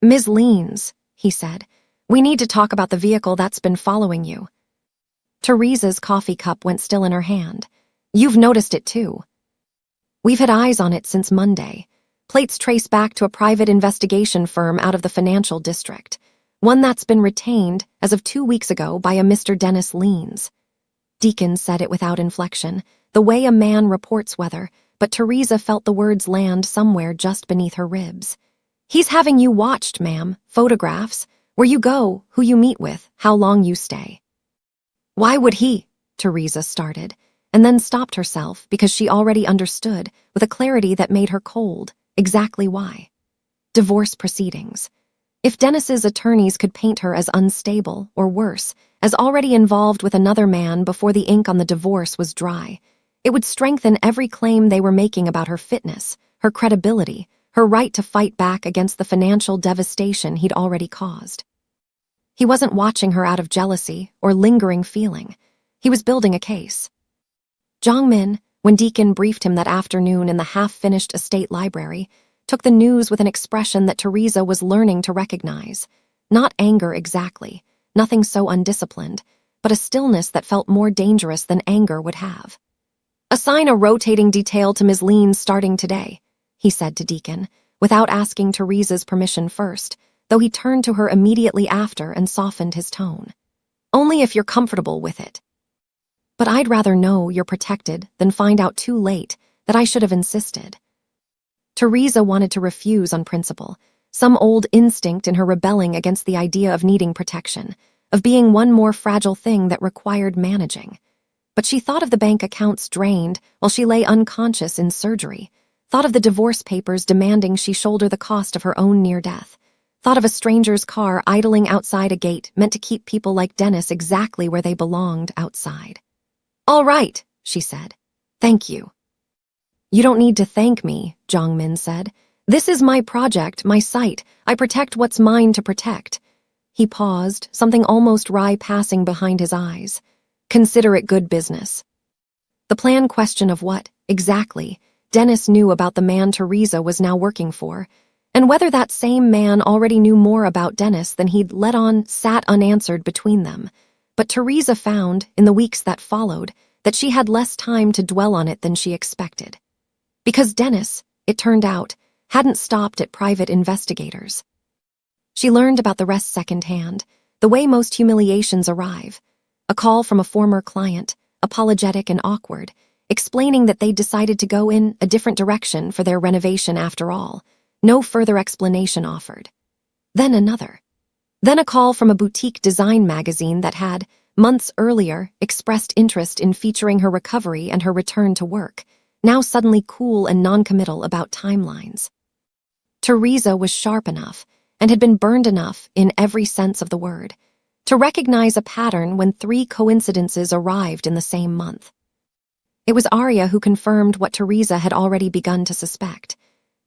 "Ms. Leans," he said, We need to talk about the vehicle that's been following you. Teresa's coffee cup went still in her hand. You've noticed it too. We've had eyes on it since Monday. Plates trace back to a private investigation firm out of the financial district. One that's been retained as of 2 weeks ago by a Mr. Dennis Leans. Deacon said it without inflection, the way a man reports weather, but Teresa felt the words land somewhere just beneath her ribs. He's having you watched, ma'am. Photographs. Where you go, who you meet with, how long you stay. Why would he? Teresa started, and then stopped herself because she already understood, with a clarity that made her cold, exactly why. Divorce proceedings. If Dennis's attorneys could paint her as unstable, or worse, as already involved with another man before the ink on the divorce was dry, it would strengthen every claim they were making about her fitness, her credibility, her right to fight back against the financial devastation he'd already caused. He wasn't watching her out of jealousy or lingering feeling. He was building a case. Jong-min, when Deacon briefed him that afternoon in the half-finished estate library, took the news with an expression that Teresa was learning to recognize. Not anger exactly, nothing so undisciplined, but a stillness that felt more dangerous than anger would have. Assign a rotating detail to Ms. Leans starting today, he said to Deacon, without asking Teresa's permission first, though he turned to her immediately after and softened his tone. Only if you're comfortable with it. But I'd rather know you're protected than find out too late that I should have insisted. Teresa wanted to refuse on principle, some old instinct in her rebelling against the idea of needing protection, of being one more fragile thing that required managing. But she thought of the bank accounts drained while she lay unconscious in surgery, thought of the divorce papers demanding she shoulder the cost of her own near death, thought of a stranger's car idling outside a gate meant to keep people like Dennis exactly where they belonged outside. All right, she said. Thank you. You don't need to thank me, Jong-min said. This is my project, my site. I protect what's mine to protect. He paused, something almost wry passing behind his eyes. Consider it good business. The plan question of what, exactly, Dennis knew about the man Teresa was now working for, and whether that same man already knew more about Dennis than he'd let on sat unanswered between them. But Teresa found, in the weeks that followed, that she had less time to dwell on it than she expected. Because Dennis, it turned out, hadn't stopped at private investigators. She learned about the rest secondhand, the way most humiliations arrive. A call from a former client, apologetic and awkward, explaining that they'd decided to go in a different direction for their renovation after all. No further explanation offered. Then another. Then a call from a boutique design magazine that had, months earlier, expressed interest in featuring her recovery and her return to work, now suddenly cool and noncommittal about timelines. Teresa was sharp enough, and had been burned enough, in every sense of the word, to recognize a pattern when 3 coincidences arrived in the same month. It was Arya who confirmed what Teresa had already begun to suspect.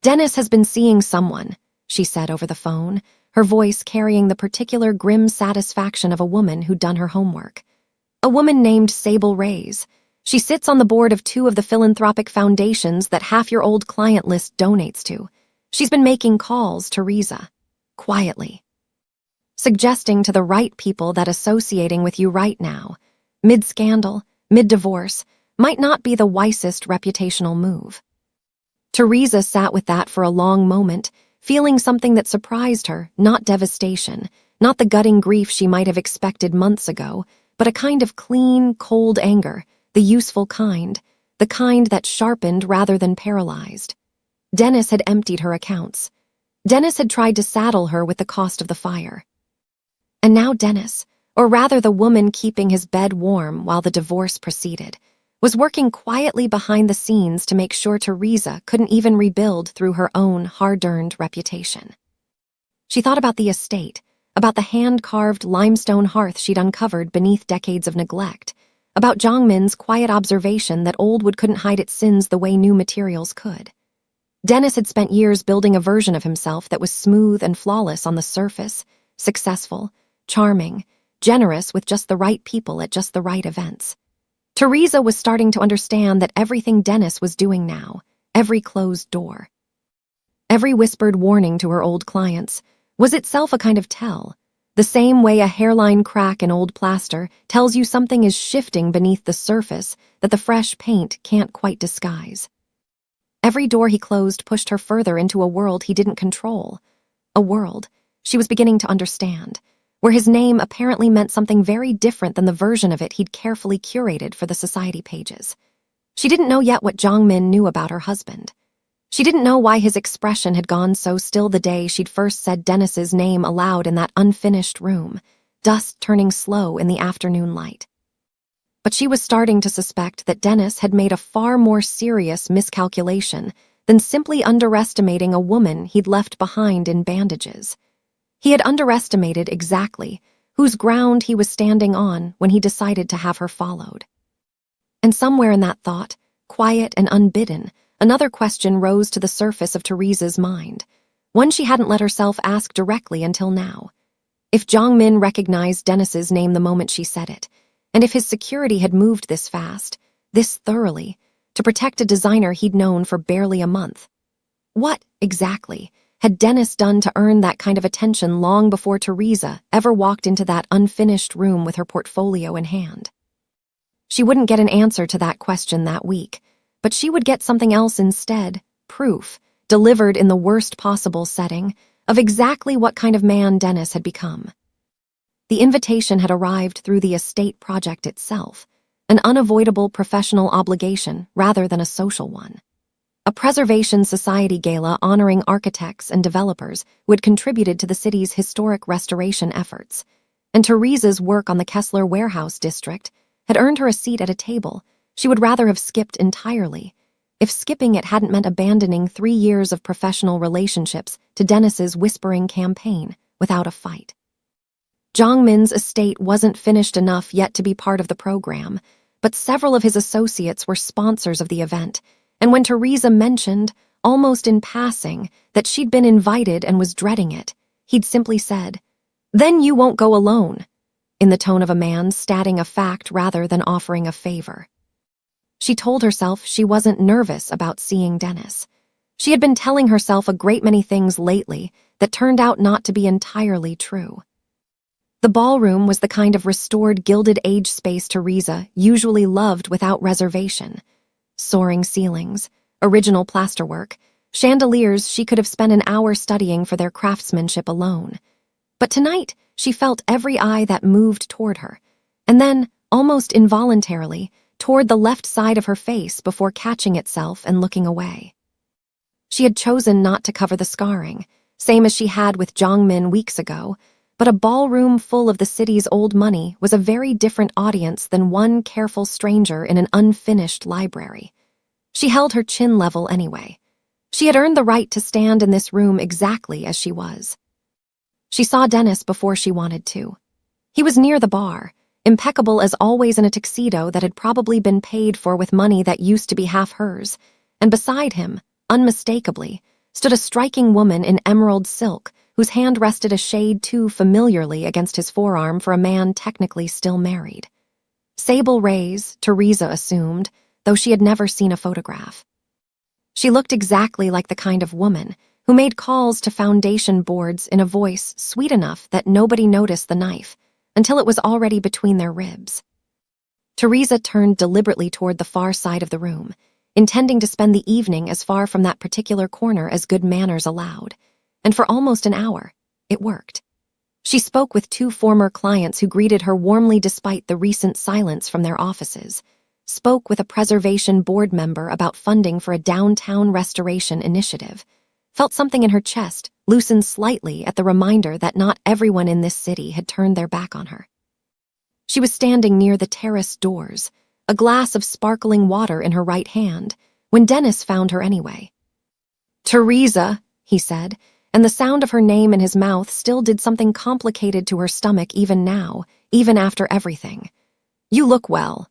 Dennis has been seeing someone, she said over the phone, her voice carrying the particular grim satisfaction of a woman who'd done her homework. A woman named Sable Reyes. She sits on the board of 2 of the philanthropic foundations that half your old client list donates to. She's been making calls, Teresa, quietly, suggesting to the right people that associating with you right now, mid-scandal, mid-divorce, might not be the wisest reputational move. Teresa sat with that for a long moment, feeling something that surprised her, not devastation, not the gutting grief she might have expected months ago, but a kind of clean, cold anger, the useful kind, the kind that sharpened rather than paralyzed. Dennis had emptied her accounts. Dennis had tried to saddle her with the cost of the fire. And now Dennis, or rather the woman keeping his bed warm while the divorce proceeded, was working quietly behind the scenes to make sure Teresa couldn't even rebuild through her own hard-earned reputation. She thought about the estate, about the hand-carved limestone hearth she'd uncovered beneath decades of neglect, about Jong-min's quiet observation that old wood couldn't hide its sins the way new materials could. Dennis had spent years building a version of himself that was smooth and flawless on the surface, successful, charming, generous with just the right people at just the right events. Teresa was starting to understand that everything Dennis was doing now, every closed door, every whispered warning to her old clients, was itself a kind of tell, The same way a hairline crack in old plaster tells you something is shifting beneath the surface that the fresh paint can't quite disguise. Every door he closed pushed her further into a world he didn't control. A world she was beginning to understand, where his name apparently meant something very different than the version of it he'd carefully curated for the society pages. She didn't know yet what Jong-min knew about her husband. She didn't know why his expression had gone so still the day she'd first said Dennis's name aloud in that unfinished room, dust turning slow in the afternoon light. But she was starting to suspect that Dennis had made a far more serious miscalculation than simply underestimating a woman he'd left behind in bandages. He had underestimated exactly whose ground he was standing on when he decided to have her followed. And somewhere in that thought, quiet and unbidden, another question rose to the surface of Teresa's mind, one she hadn't let herself ask directly until now. If Jong-min recognized Dennis's name the moment she said it, and if his security had moved this fast, this thoroughly, to protect a designer he'd known for barely a month, what, exactly, had Dennis done to earn that kind of attention long before Teresa ever walked into that unfinished room with her portfolio in hand? She wouldn't get an answer to that question that week, but she would get something else instead, proof, delivered in the worst possible setting, of exactly what kind of man Dennis had become. The invitation had arrived through the estate project itself, an unavoidable professional obligation rather than a social one. A Preservation Society gala honoring architects and developers who had contributed to the city's historic restoration efforts, and Teresa's work on the Kessler Warehouse district had earned her a seat at a table she would rather have skipped entirely, if skipping it hadn't meant abandoning 3 years of professional relationships to Dennis's whispering campaign without a fight. Jong-min's estate wasn't finished enough yet to be part of the program, but several of his associates were sponsors of the event, and when Teresa mentioned, almost in passing, that she'd been invited and was dreading it, he'd simply said, "Then you won't go alone," in the tone of a man stating a fact rather than offering a favor. She told herself she wasn't nervous about seeing Dennis. She had been telling herself a great many things lately that turned out not to be entirely true. The ballroom was the kind of restored Gilded Age space Teresa usually loved without reservation. Soaring ceilings, original plasterwork, chandeliers she could have spent an hour studying for their craftsmanship alone. But tonight, she felt every eye that moved toward her, and then, almost involuntarily, toward the left side of her face before catching itself and looking away. She had chosen not to cover the scarring, same as she had with Jong-min weeks ago, but a ballroom full of the city's old money was a very different audience than one careful stranger in an unfinished library. She held her chin level anyway. She had earned the right to stand in this room exactly as she was. She saw Dennis before she wanted to. He was near the bar, impeccable as always in a tuxedo that had probably been paid for with money that used to be half hers, and beside him, unmistakably, stood a striking woman in emerald silk whose hand rested a shade too familiarly against his forearm for a man technically still married. Sable Ray's, Teresa assumed, though she had never seen a photograph. She looked exactly like the kind of woman who made calls to foundation boards in a voice sweet enough that nobody noticed the knife until it was already between their ribs. Teresa turned deliberately toward the far side of the room, intending to spend the evening as far from that particular corner as good manners allowed, and for almost an hour, it worked. She spoke with 2 former clients who greeted her warmly despite the recent silence from their offices, spoke with a preservation board member about funding for a downtown restoration initiative, felt something in her chest loosen slightly at the reminder that not everyone in this city had turned their back on her. She was standing near the terrace doors, a glass of sparkling water in her right hand, when Dennis found her anyway. "Teresa," he said, and the sound of her name in his mouth still did something complicated to her stomach even now, even after everything. "You look well."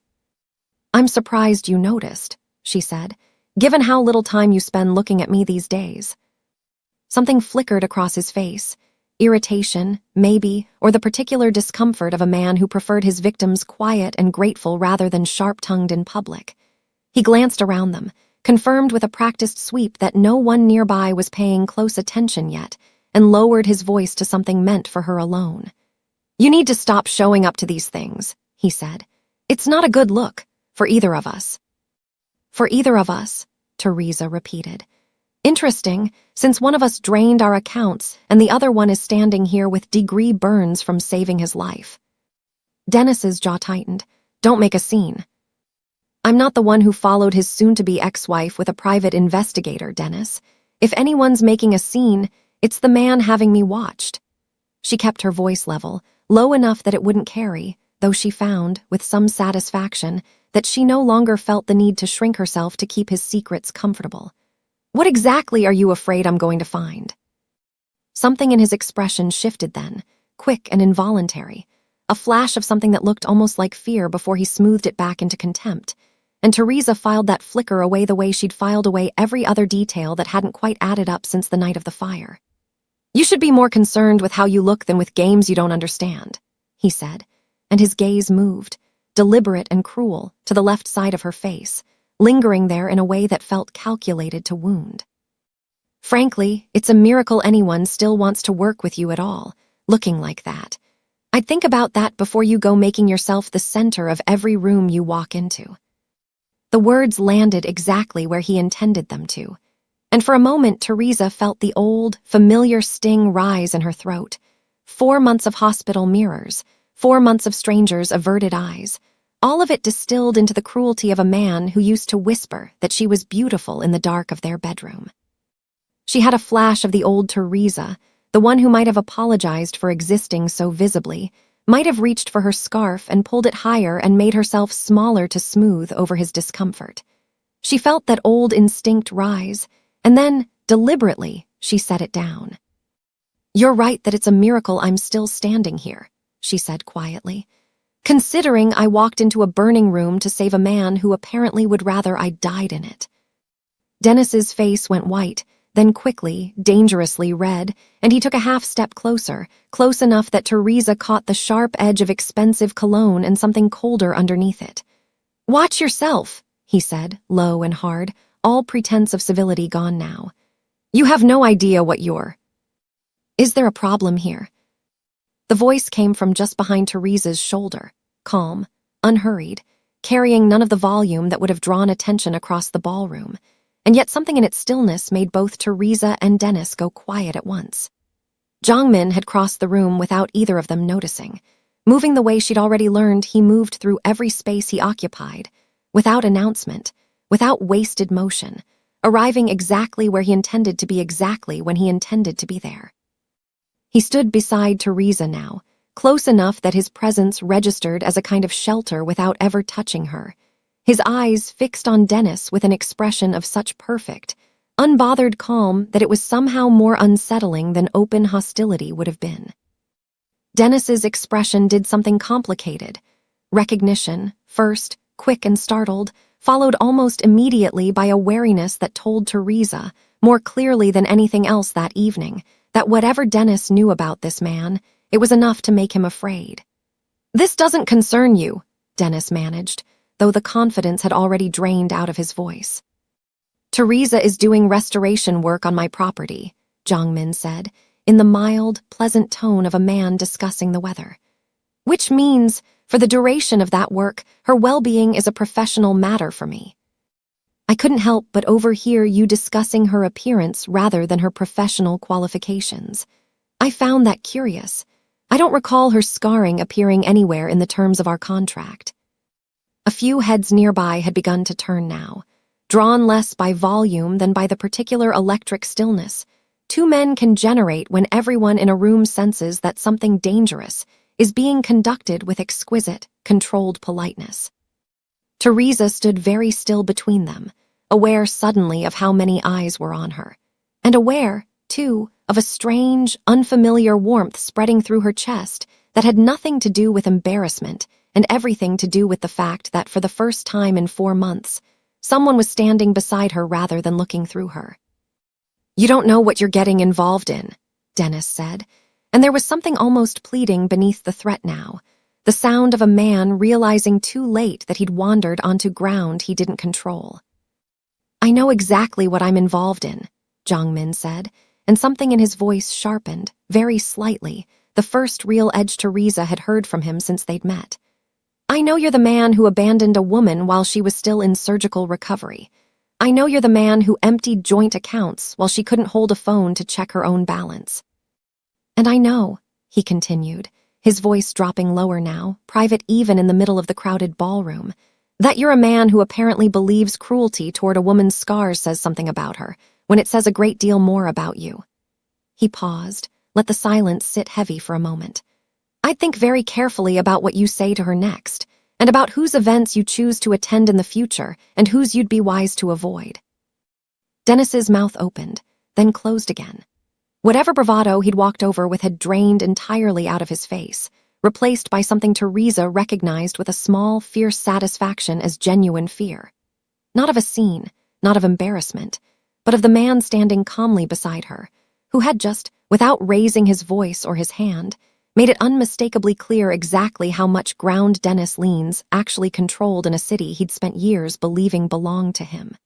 "I'm surprised you noticed," she said, "given how little time you spend looking at me these days." Something flickered across his face, irritation, maybe, or the particular discomfort of a man who preferred his victims quiet and grateful rather than sharp-tongued in public. He glanced around them, confirmed with a practiced sweep that no one nearby was paying close attention yet, and lowered his voice to something meant for her alone. "You need to stop showing up to these things," he said. "It's not a good look for either of us." "For either of us," Teresa repeated. "Interesting, since one of us drained our accounts and the other one is standing here with degree burns from saving his life." Dennis's jaw tightened. "Don't make a scene." "I'm not the one who followed his soon-to-be ex-wife with a private investigator, Dennis. If anyone's making a scene, it's the man having me watched." She kept her voice level, low enough that it wouldn't carry, though she found, with some satisfaction, that she no longer felt the need to shrink herself to keep his secrets comfortable. "What exactly are you afraid I'm going to find?" Something in his expression shifted then, quick and involuntary, a flash of something that looked almost like fear before he smoothed it back into contempt, and Teresa filed that flicker away the way she'd filed away every other detail that hadn't quite added up since the night of the fire. "You should be more concerned with how you look than with games you don't understand," he said, and his gaze moved, deliberate and cruel, to the left side of her face, lingering there in a way that felt calculated to wound. "Frankly, it's a miracle anyone still wants to work with you at all, looking like that. I'd think about that before you go making yourself the center of every room you walk into." The words landed exactly where he intended them to, and for a moment Teresa felt the old, familiar sting rise in her throat. 4 months of hospital mirrors, 4 months of strangers' averted eyes, all of it distilled into the cruelty of a man who used to whisper that she was beautiful in the dark of their bedroom. She had a flash of the old Teresa, the one who might have apologized for existing so visibly, might have reached for her scarf and pulled it higher and made herself smaller to smooth over his discomfort. She felt that old instinct rise, and then, deliberately, she set it down. "You're right that it's a miracle I'm still standing here," she said quietly, "considering I walked into a burning room to save a man who apparently would rather I died in it." Dennis's face went white, then quickly, dangerously red, and he took a half step closer, close enough that Teresa caught the sharp edge of expensive cologne and something colder underneath it. "Watch yourself," he said, low and hard, all pretense of civility gone now. "You have no idea what you're—" "Is there a problem here?" The voice came from just behind Teresa's shoulder, calm, unhurried, carrying none of the volume that would have drawn attention across the ballroom, and yet something in its stillness made both Teresa and Dennis go quiet at once. Jongmin had crossed the room without either of them noticing. Moving the way she'd already learned, he moved through every space he occupied, without announcement, without wasted motion, arriving exactly where he intended to be exactly when he intended to be there. He stood beside Teresa now, close enough that his presence registered as a kind of shelter without ever touching her, his eyes fixed on Dennis with an expression of such perfect, unbothered calm that it was somehow more unsettling than open hostility would have been. Dennis's expression did something complicated. Recognition, first, quick and startled, followed almost immediately by a wariness that told Teresa, more clearly than anything else that evening, that whatever Dennis knew about this man, it was enough to make him afraid. "This doesn't concern you," Dennis managed, though the confidence had already drained out of his voice. "Teresa is doing restoration work on my property," Jongmin said, in the mild, pleasant tone of a man discussing the weather. "Which means, for the duration of that work, her well-being is a professional matter for me. I couldn't help but overhear you discussing her appearance rather than her professional qualifications. I found that curious. I don't recall her scarring appearing anywhere in the terms of our contract." A few heads nearby had begun to turn now, drawn less by volume than by the particular electric stillness. Two men can generate when everyone in a room senses that something dangerous is being conducted with exquisite, controlled politeness. Teresa stood very still between them, aware suddenly of how many eyes were on her, and aware, too, of a strange, unfamiliar warmth spreading through her chest that had nothing to do with embarrassment and everything to do with the fact that for the first time in 4 months, someone was standing beside her rather than looking through her. "You don't know what you're getting involved in," Dennis said, and there was something almost pleading beneath the threat now, the sound of a man realizing too late that he'd wandered onto ground he didn't control. "I know exactly what I'm involved in," Jongmin said, and something in his voice sharpened, very slightly, the first real edge Teresa had heard from him since they'd met. I know you're the man who abandoned a woman while she was still in surgical recovery. I know you're the man who emptied joint accounts while she couldn't hold a phone to check her own balance. And I know, he continued, his voice dropping lower now, private even in the middle of the crowded ballroom, that you're a man who apparently believes cruelty toward a woman's scars says something about her, when it says a great deal more about you. He paused, let the silence sit heavy for a moment. I'd think very carefully about what you say to her next, and about whose events you choose to attend in the future and whose you'd be wise to avoid. Dennis's mouth opened, then closed again. Whatever bravado he'd walked over with had drained entirely out of his face, replaced by something Teresa recognized with a small, fierce satisfaction as genuine fear. Not of a scene, not of embarrassment, but of the man standing calmly beside her, who had just, without raising his voice or his hand, made it unmistakably clear exactly how much ground Dennis Leans actually controlled in a city he'd spent years believing belonged to him.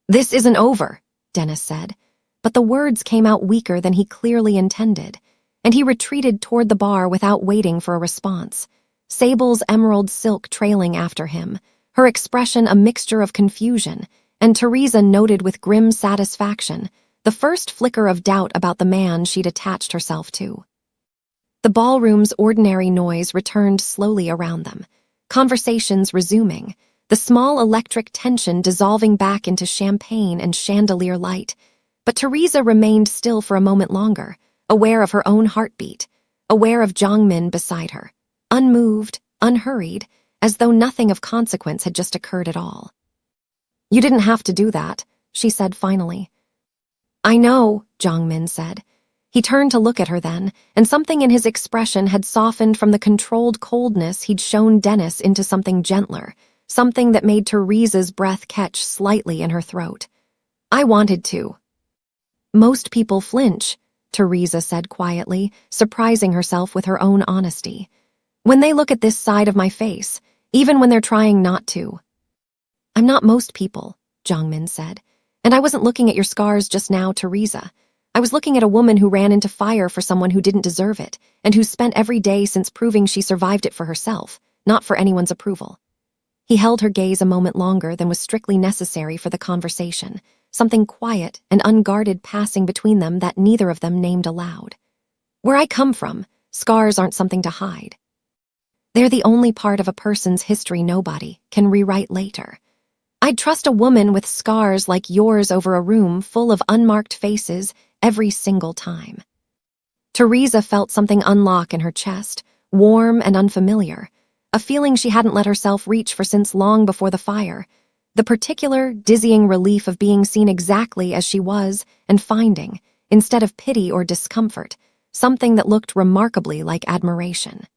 "This isn't over," Dennis said, but the words came out weaker than he clearly intended, and he retreated toward the bar without waiting for a response, Sable's emerald silk trailing after him, her expression a mixture of confusion, and Teresa noted with grim satisfaction the first flicker of doubt about the man she'd attached herself to. The ballroom's ordinary noise returned slowly around them, conversations resuming, the small electric tension dissolving back into champagne and chandelier light. But Teresa remained still for a moment longer, aware of her own heartbeat, aware of Jongmin beside her, unmoved, unhurried, as though nothing of consequence had just occurred at all. "You didn't have to do that," she said finally. "I know," Jongmin said. He turned to look at her then, and something in his expression had softened from the controlled coldness he'd shown Dennis into something gentler, something that made Teresa's breath catch slightly in her throat. "I wanted to." "Most people flinch," Teresa said quietly, surprising herself with her own honesty. "When they look at this side of my face, even when they're trying not to." "I'm not most people," Jongmin said. "And I wasn't looking at your scars just now, Teresa. I was looking at a woman who ran into fire for someone who didn't deserve it, and who spent every day since proving she survived it for herself, not for anyone's approval." He held her gaze a moment longer than was strictly necessary for the conversation, something quiet and unguarded passing between them that neither of them named aloud. "Where I come from, scars aren't something to hide. They're the only part of a person's history nobody can rewrite later. I'd trust a woman with scars like yours over a room full of unmarked faces every single time." Teresa felt something unlock in her chest, warm and unfamiliar, a feeling she hadn't let herself reach for since long before the fire, the particular, dizzying relief of being seen exactly as she was and finding, instead of pity or discomfort, something that looked remarkably like admiration.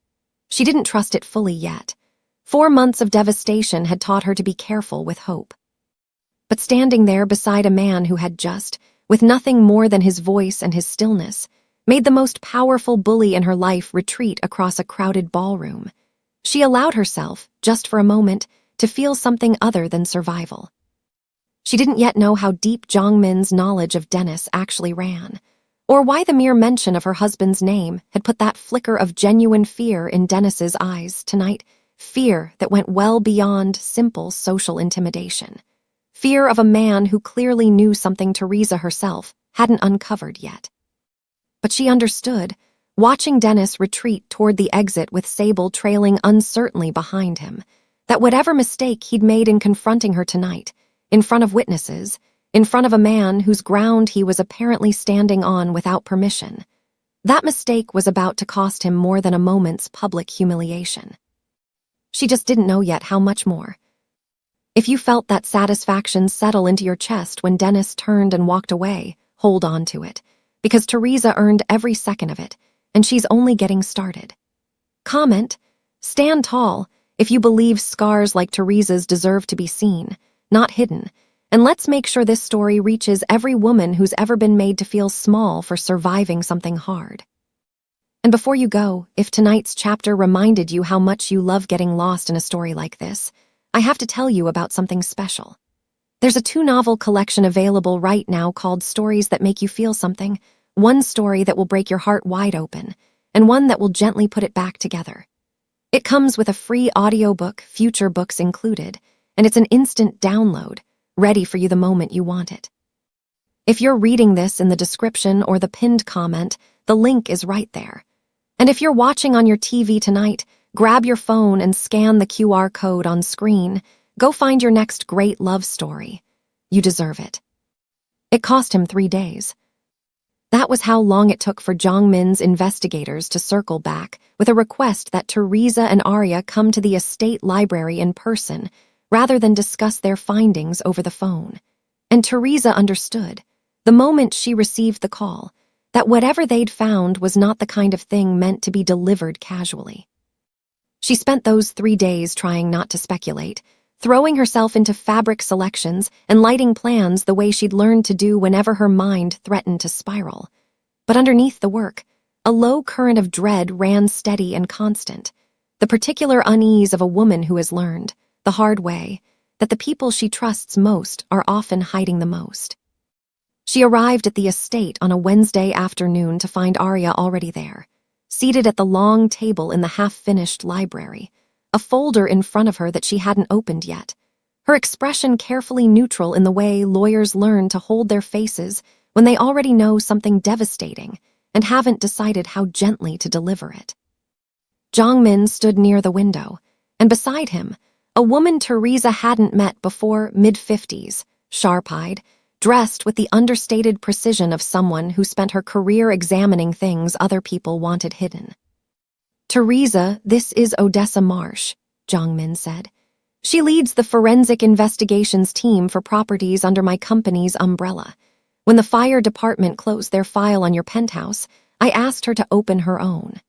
She didn't trust it fully yet. 4 months of devastation had taught her to be careful with hope. But standing there beside a man who had just, with nothing more than his voice and his stillness, made the most powerful bully in her life retreat across a crowded ballroom, she allowed herself, just for a moment, to feel something other than survival. She didn't yet know how deep Jongmin's knowledge of Dennis actually ran, or why the mere mention of her husband's name had put that flicker of genuine fear in Dennis's eyes tonight, fear that went well beyond simple social intimidation. Fear of a man who clearly knew something Teresa herself hadn't uncovered yet. But she understood, watching Dennis retreat toward the exit with Sable trailing uncertainly behind him, that whatever mistake he'd made in confronting her tonight, in front of witnesses, in front of a man whose ground he was apparently standing on without permission, that mistake was about to cost him more than a moment's public humiliation. She just didn't know yet how much more. If you felt that satisfaction settle into your chest when Dennis turned and walked away, hold on to it, because Teresa earned every second of it, and she's only getting started. Comment, stand tall, if you believe scars like Teresa's deserve to be seen, not hidden, and let's make sure this story reaches every woman who's ever been made to feel small for surviving something hard. And before you go, if tonight's chapter reminded you how much you love getting lost in a story like this, I have to tell you about something special. There's a 2-novel collection available right now called Stories That Make You Feel Something, one story that will break your heart wide open, and one that will gently put it back together. It comes with a free audiobook, future books included, and it's an instant download, ready for you the moment you want it. If you're reading this in the description or the pinned comment, the link is right there. And if you're watching on your TV tonight, grab your phone and scan the QR code on screen. Go find your next great love story. You deserve it. It cost him 3 days. That was how long it took for Jongmin's investigators to circle back with a request that Teresa and Arya come to the estate library in person rather than discuss their findings over the phone. And Teresa understood, the moment she received the call, that whatever they'd found was not the kind of thing meant to be delivered casually. She spent those 3 days trying not to speculate, throwing herself into fabric selections and lighting plans the way she'd learned to do whenever her mind threatened to spiral. But underneath the work, a low current of dread ran steady and constant, the particular unease of a woman who has learned, the hard way, that the people she trusts most are often hiding the most. She arrived at the estate on a Wednesday afternoon to find Arya already there, seated at the long table in the half-finished library, a folder in front of her that she hadn't opened yet, her expression carefully neutral in the way lawyers learn to hold their faces when they already know something devastating and haven't decided how gently to deliver it. Jongmin stood near the window, and beside him, a woman Teresa hadn't met before, mid-50s, sharp-eyed, dressed with the understated precision of someone who spent her career examining things other people wanted hidden. "Teresa, this is Odessa Marsh," Jongmin said. "She leads the forensic investigations team for properties under my company's umbrella. When the fire department closed their file on your penthouse, I asked her to open her own."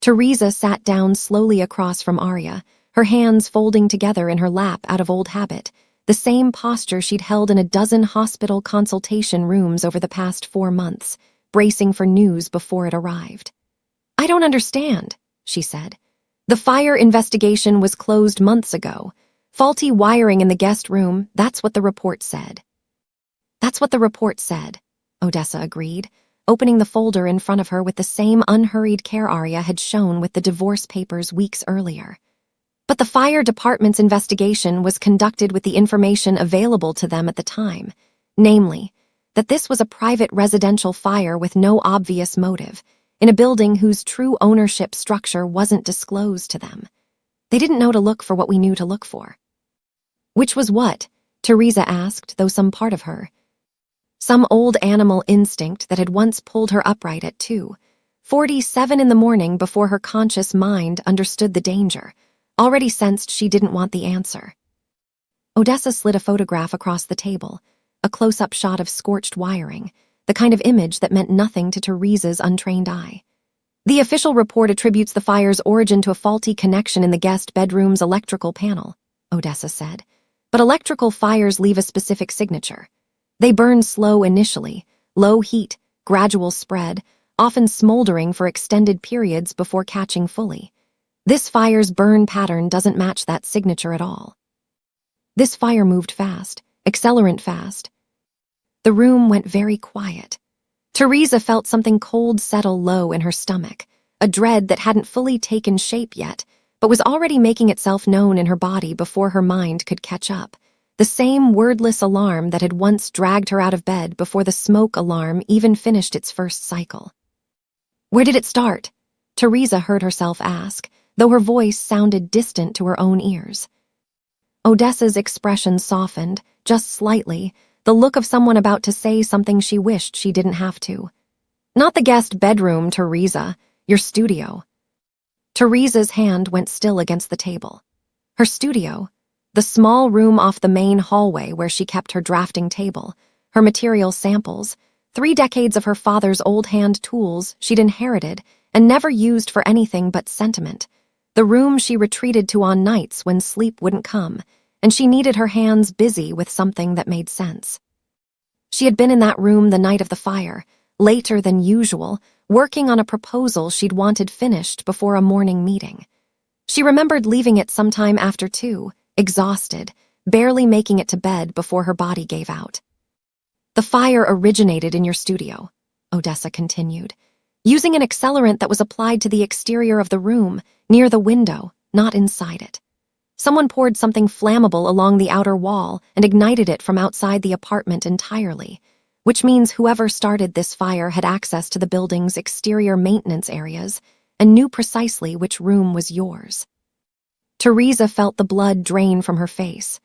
Teresa sat down slowly across from Arya, her hands folding together in her lap out of old habit, the same posture she'd held in a dozen hospital consultation rooms over the past 4 months, bracing for news before it arrived. "I don't understand," she said. "The fire investigation was closed months ago. Faulty wiring in the guest room, that's what the report said." "That's what the report said," Odessa agreed, opening the folder in front of her with the same unhurried care Arya had shown with the divorce papers weeks earlier. "But the fire department's investigation was conducted with the information available to them at the time, namely, that this was a private residential fire with no obvious motive, in a building whose true ownership structure wasn't disclosed to them. They didn't know to look for what we knew to look for." "Which was what?" Teresa asked, though some part of her. Some old animal instinct that had once pulled her upright at 2:47 in the morning before her conscious mind understood the danger, already sensed she didn't want the answer. Odessa slid a photograph across the table, a close-up shot of scorched wiring, the kind of image that meant nothing to Teresa's untrained eye. "The official report attributes the fire's origin to a faulty connection in the guest bedroom's electrical panel," Odessa said. "But electrical fires leave a specific signature. They burn slow initially, low heat, gradual spread, often smoldering for extended periods before catching fully. This fire's burn pattern doesn't match that signature at all." This fire moved fast, accelerant fast. The room went very quiet. Teresa felt something cold settle low in her stomach, a dread that hadn't fully taken shape yet, but was already making itself known in her body before her mind could catch up. The same wordless alarm that had once dragged her out of bed before the smoke alarm even finished its first cycle. "Where did it start?" Teresa heard herself ask, though her voice sounded distant to her own ears. Odessa's expression softened, just slightly, the look of someone about to say something she wished she didn't have to. "Not the guest bedroom, Teresa. Your studio." Teresa's hand went still against the table. Her studio, the small room off the main hallway where she kept her drafting table, her material samples, 3 decades of her father's old hand tools she'd inherited and never used for anything but sentiment, the room she retreated to on nights when sleep wouldn't come, and she needed her hands busy with something that made sense. She had been in that room the night of the fire, later than usual, working on a proposal she'd wanted finished before a morning meeting. She remembered leaving it sometime after 2, exhausted, barely making it to bed before her body gave out. "The fire originated in your studio," Odessa continued. using an accelerant that was applied to the exterior of the room, near the window, not inside it. Someone poured something flammable along the outer wall and ignited it from outside the apartment entirely, which means whoever started this fire had access to the building's exterior maintenance areas and knew precisely which room was yours. Teresa felt the blood drain from her face.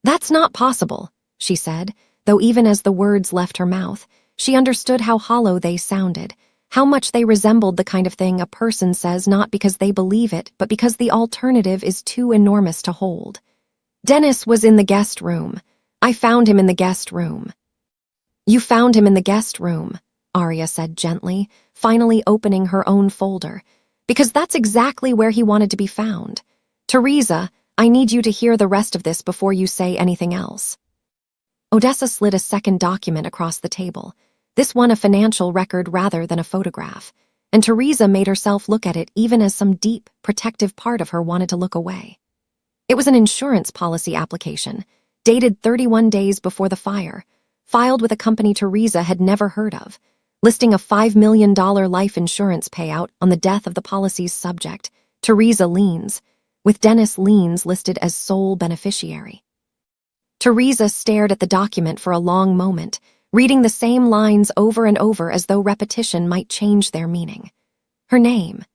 "That's not possible," she said, though even as the words left her mouth, she understood how hollow they sounded, how much they resembled the kind of thing a person says not because they believe it, but because the alternative is too enormous to hold. "Dennis was in the guest room. I found him in the guest room." "You found him in the guest room," Arya said gently, finally opening her own folder, "because that's exactly where he wanted to be found. Teresa, I need you to hear the rest of this before you say anything else." Odessa slid a second document across the table, this one a financial record rather than a photograph, and Teresa made herself look at it even as some deep, protective part of her wanted to look away. It was an insurance policy application, dated 31 days before the fire, filed with a company Teresa had never heard of, listing a $5 million life insurance payout on the death of the policy's subject, Teresa Leans, with Dennis Leans listed as sole beneficiary. Teresa stared at the document for a long moment, reading the same lines over and over as though repetition might change their meaning. Her name,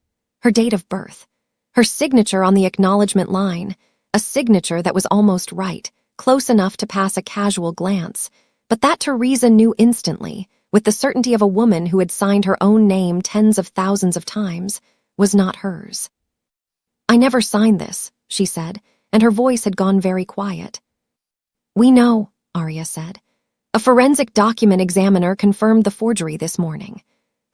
her date of birth, her signature on the acknowledgement line, a signature that was almost right, close enough to pass a casual glance, but that Teresa knew instantly, with the certainty of a woman who had signed her own name tens of thousands of times, was not hers. "I never signed this," she said, and her voice had gone very quiet. "We know," Arya said. "A forensic document examiner confirmed the forgery this morning.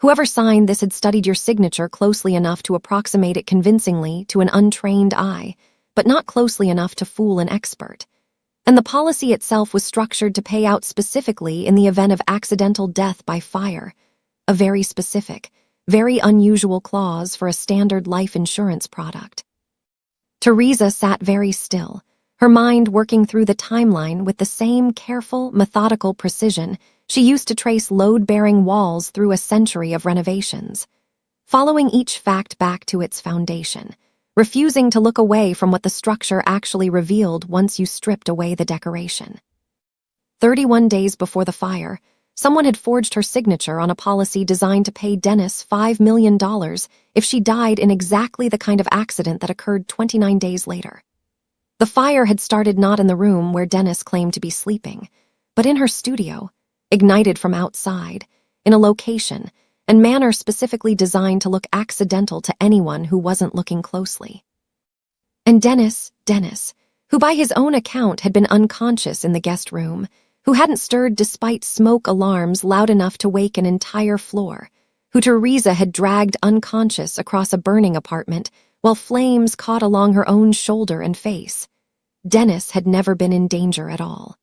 Whoever signed this had studied your signature closely enough to approximate it convincingly to an untrained eye, but not closely enough to fool an expert. And the policy itself was structured to pay out specifically in the event of accidental death by fire, a very specific, very unusual clause for a standard life insurance product." Teresa sat very still, her mind working through the timeline with the same careful, methodical precision she used to trace load-bearing walls through a century of renovations, following each fact back to its foundation, refusing to look away from what the structure actually revealed once you stripped away the decoration. 31 days before the fire, someone had forged her signature on a policy designed to pay Dennis $5 million if she died in exactly the kind of accident that occurred 29 days later. The fire had started not in the room where Dennis claimed to be sleeping, but in her studio, ignited from outside, in a location and manner specifically designed to look accidental to anyone who wasn't looking closely. And Dennis, who by his own account had been unconscious in the guest room, who hadn't stirred despite smoke alarms loud enough to wake an entire floor, who Teresa had dragged unconscious across a burning apartment while flames caught along her own shoulder and face. Dennis had never been in danger at all.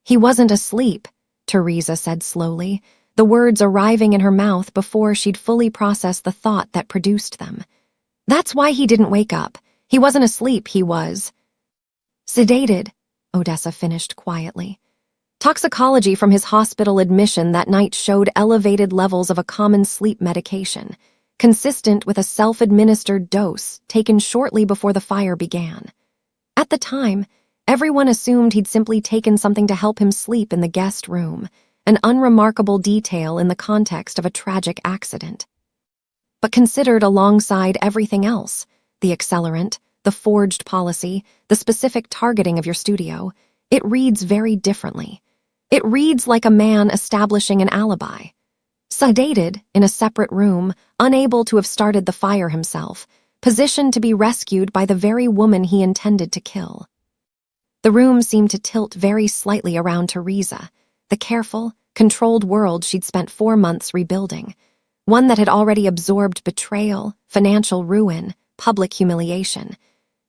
"He wasn't asleep," Teresa said slowly, the words arriving in her mouth before she'd fully processed the thought that produced them. "That's why he didn't wake up. He wasn't asleep, he was sedated," Odessa finished quietly. Toxicology from his hospital admission that night showed elevated levels of a common sleep medication, consistent with a self-administered dose taken shortly before the fire began. At the time, everyone assumed he'd simply taken something to help him sleep in the guest room, an unremarkable detail in the context of a tragic accident. But considered alongside everything else, the accelerant, the forged policy, the specific targeting of your studio, it reads very differently. It reads like a man establishing an alibi. Sedated, in a separate room, unable to have started the fire himself, positioned to be rescued by the very woman he intended to kill. The room seemed to tilt very slightly around Teresa, the careful, controlled world she'd spent 4 months rebuilding, one that had already absorbed betrayal, financial ruin, public humiliation,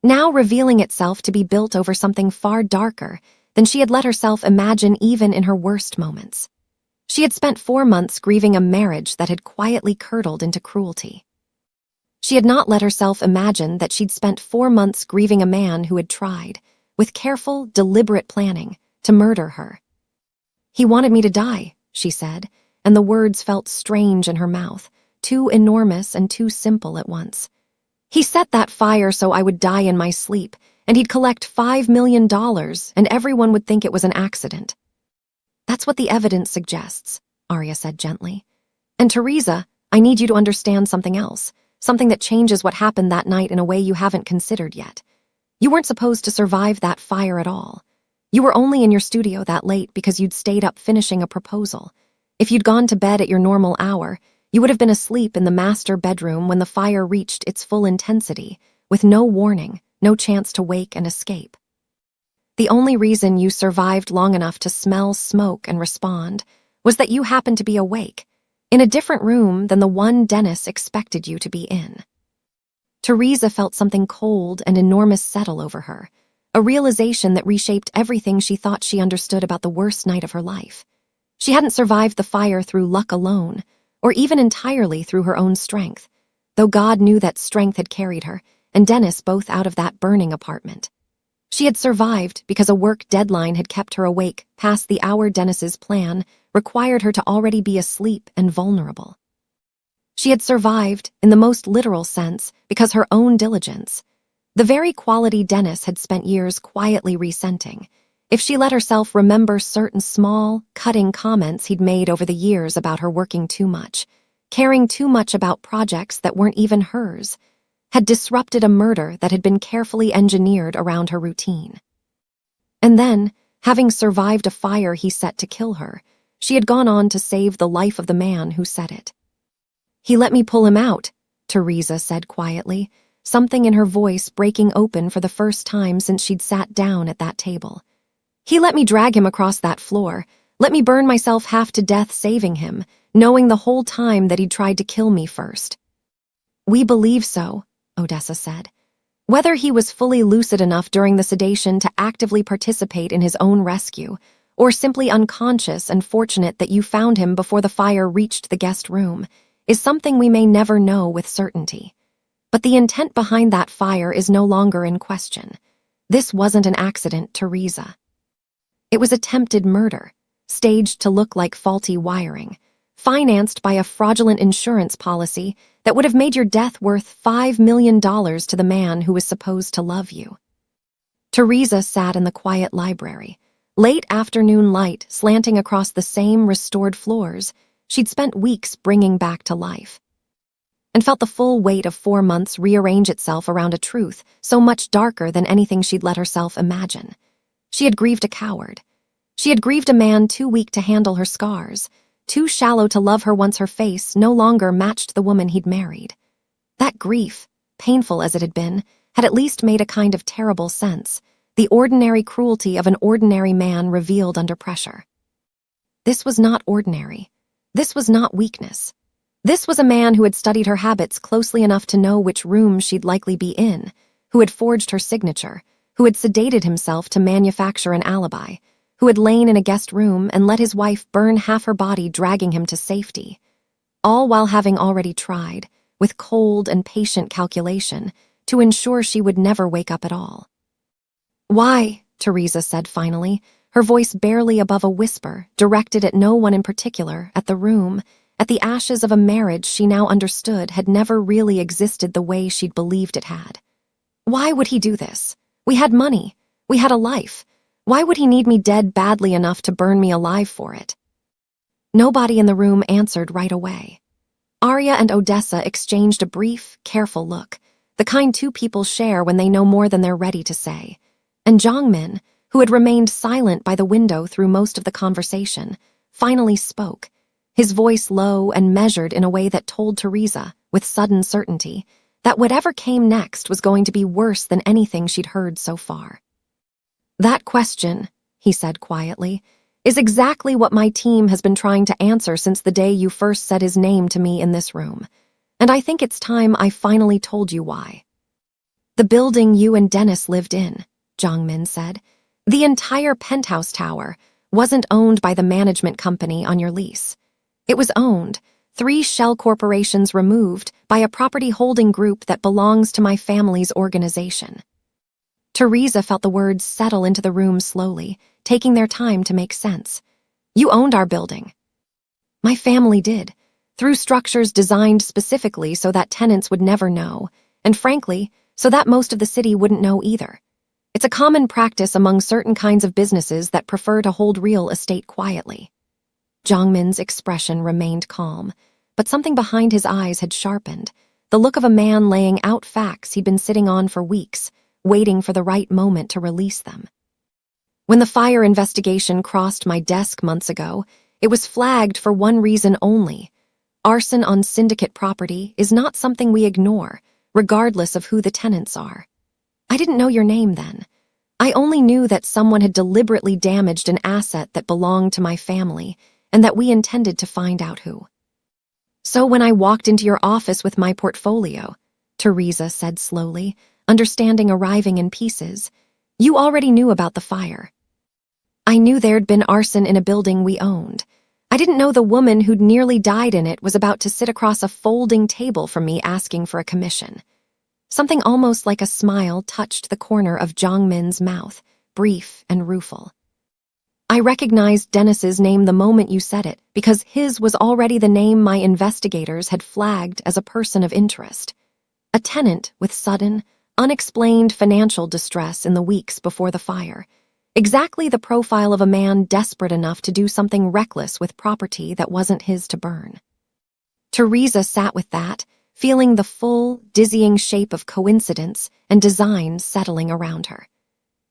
now revealing itself to be built over something far darker than she had let herself imagine even in her worst moments. She had spent 4 months grieving a marriage that had quietly curdled into cruelty. She had not let herself imagine that she'd spent 4 months grieving a man who had tried, with careful, deliberate planning, to murder her. "He wanted me to die," she said, and the words felt strange in her mouth, too enormous and too simple at once. He set that fire so I would die in my sleep, and he'd collect $5 million, and everyone would think it was an accident. That's what the evidence suggests, Arya said gently. And Teresa, I need you to understand something else, something that changes what happened that night in a way you haven't considered yet. You weren't supposed to survive that fire at all. You were only in your studio that late because you'd stayed up finishing a proposal. If you'd gone to bed at your normal hour, you would have been asleep in the master bedroom when the fire reached its full intensity, with no warning, no chance to wake and escape. The only reason you survived long enough to smell smoke and respond was that you happened to be awake, in a different room than the one Dennis expected you to be in. Teresa felt something cold and enormous settle over her, a realization that reshaped everything she thought she understood about the worst night of her life. She hadn't survived the fire through luck alone, or even entirely through her own strength, though God knew that strength had carried her, and Dennis both out of that burning apartment. She had survived because a work deadline had kept her awake past the hour Dennis's plan required her to already be asleep and vulnerable. She had survived, in the most literal sense, because her own diligence, the very quality Dennis had spent years quietly resenting, if she let herself remember certain small, cutting comments he'd made over the years about her working too much, caring too much about projects that weren't even hers, had disrupted a murder that had been carefully engineered around her routine. And then, having survived a fire he set to kill her, she had gone on to save the life of the man who set it. He let me pull him out, Teresa said quietly, something in her voice breaking open for the first time since she'd sat down at that table. He let me drag him across that floor, let me burn myself half to death saving him, knowing the whole time that he'd tried to kill me first. We believe so, Odessa said. Whether he was fully lucid enough during the sedation to actively participate in his own rescue, or simply unconscious and fortunate that you found him before the fire reached the guest room, is something we may never know with certainty. But the intent behind that fire is no longer in question. This wasn't an accident, Teresa. It was attempted murder, staged to look like faulty wiring, financed by a fraudulent insurance policy that would have made your death worth $5 million to the man who was supposed to love you. Teresa sat in the quiet library, late afternoon light slanting across the same restored floors she'd spent weeks bringing back to life, and felt the full weight of 4 months rearrange itself around a truth so much darker than anything she'd let herself imagine. She had grieved a coward. She had grieved a man too weak to handle her scars, too shallow to love her once her face no longer matched the woman he'd married. That grief, painful as it had been, had at least made a kind of terrible sense, the ordinary cruelty of an ordinary man revealed under pressure. This was not ordinary. This was not weakness. This was a man who had studied her habits closely enough to know which room she'd likely be in, who had forged her signature, who had sedated himself to manufacture an alibi, who had lain in a guest room and let his wife burn half her body dragging him to safety, all while having already tried, with cold and patient calculation, to ensure she would never wake up at all. Why, Teresa said finally, her voice barely above a whisper, directed at no one in particular, at the room, at the ashes of a marriage she now understood had never really existed the way she'd believed it had. Why would he do this? We had money. We had a life. Why would he need me dead badly enough to burn me alive for it? Nobody in the room answered right away. Arya and Odessa exchanged a brief, careful look, the kind two people share when they know more than they're ready to say. And Jongmin, who had remained silent by the window through most of the conversation, finally spoke, his voice low and measured in a way that told Teresa, with sudden certainty, that whatever came next was going to be worse than anything she'd heard so far. That question, he said quietly, is exactly what my team has been trying to answer since the day you first said his name to me in this room, and I think it's time I finally told you why. The building you and Dennis lived in, Jongmin said, the entire penthouse tower, wasn't owned by the management company on your lease. It was owned, 3 shell corporations removed, by a property holding group that belongs to my family's organization. Teresa felt the words settle into the room slowly, taking their time to make sense. You owned our building. My family did. through structures designed specifically so that tenants would never know, and frankly, so that most of the city wouldn't know either. It's a common practice among certain kinds of businesses that prefer to hold real estate quietly. Jongmin's expression remained calm, but something behind his eyes had sharpened, the look of a man laying out facts he'd been sitting on for weeks, waiting for the right moment to release them. When the fire investigation crossed my desk months ago, it was flagged for one reason only. Arson on syndicate property is not something we ignore, regardless of who the tenants are. I didn't know your name then. I only knew that someone had deliberately damaged an asset that belonged to my family, and that we intended to find out who. So when I walked into your office with my portfolio, Teresa said slowly, understanding arriving in pieces, you already knew about the fire. I knew there'd been arson in a building we owned. I didn't know the woman who'd nearly died in it was about to sit across a folding table from me asking for a commission. Something almost like a smile touched the corner of Jongmin's mouth, brief and rueful. I recognized Dennis's name the moment you said it, because his was already the name my investigators had flagged as a person of interest. A tenant with sudden, unexplained financial distress in the weeks before the fire. Exactly the profile of a man desperate enough to do something reckless with property that wasn't his to burn. Teresa sat with that, feeling the full, dizzying shape of coincidence and design settling around her.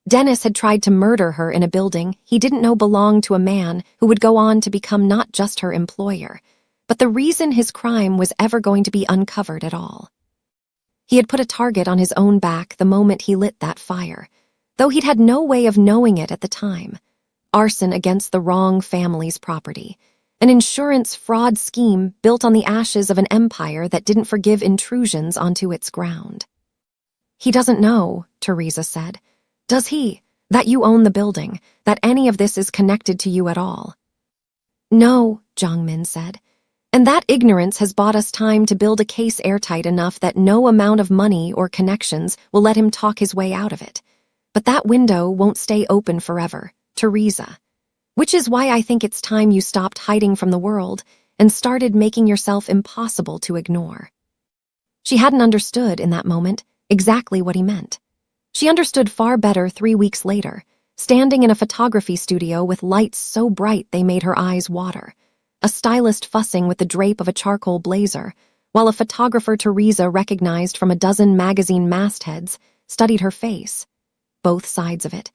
Dennis had tried to murder her in a building he didn't know belonged to a man who would go on to become not just her employer, but the reason his crime was ever going to be uncovered at all. He had put a target on his own back the moment he lit that fire, though he'd had no way of knowing it at the time. Arson against the wrong family's property, an insurance fraud scheme built on the ashes of an empire that didn't forgive intrusions onto its ground. He doesn't know, Teresa said. Does he, that you own the building, that any of this is connected to you at all? No, Jongmin said. And that ignorance has bought us time to build a case airtight enough that no amount of money or connections will let him talk his way out of it. But that window won't stay open forever, Teresa. Which is why I think it's time you stopped hiding from the world and started making yourself impossible to ignore. She hadn't understood in that moment exactly what he meant. She understood far better 3 weeks later, standing in a photography studio with lights so bright they made her eyes water, a stylist fussing with the drape of a charcoal blazer, while a photographer Teresa recognized from a dozen magazine mastheads studied her face, both sides of it,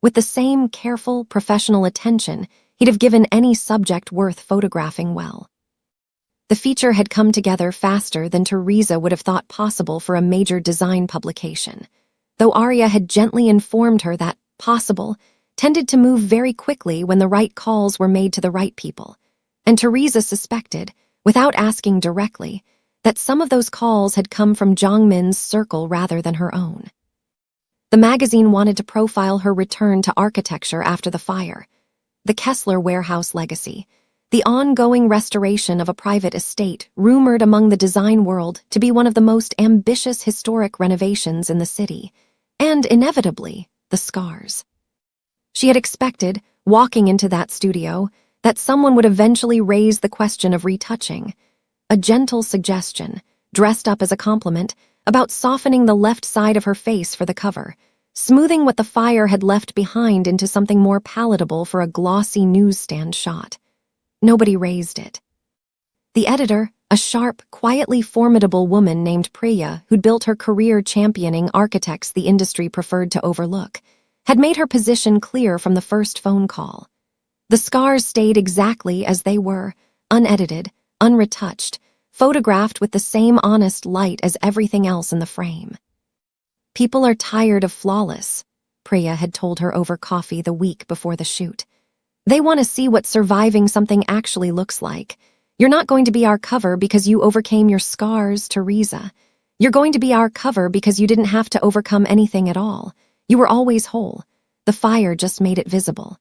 with the same careful, professional attention he'd have given any subject worth photographing well. The feature had come together faster than Teresa would have thought possible for a major design publication, though Arya had gently informed her that possible tended to move very quickly when the right calls were made to the right people, and Teresa suspected, without asking directly, that some of those calls had come from Jongmin's circle rather than her own. The magazine wanted to profile her return to architecture after the fire, the Kessler warehouse legacy, the ongoing restoration of a private estate rumored among the design world to be one of the most ambitious historic renovations in the city, and inevitably, the scars. She had expected, walking into that studio, that someone would eventually raise the question of retouching, a gentle suggestion, dressed up as a compliment, about softening the left side of her face for the cover, smoothing what the fire had left behind into something more palatable for a glossy newsstand shot. Nobody raised it. The editor, a sharp, quietly formidable woman named Priya, who'd built her career championing architects the industry preferred to overlook, had made her position clear from the first phone call. The scars stayed exactly as they were, unedited, unretouched, photographed with the same honest light as everything else in the frame. People are tired of flawless, Priya had told her over coffee the week before the shoot. They want to see what surviving something actually looks like. You're not going to be our cover because you overcame your scars, Teresa. You're going to be our cover because you didn't have to overcome anything at all. You were always whole. The fire just made it visible.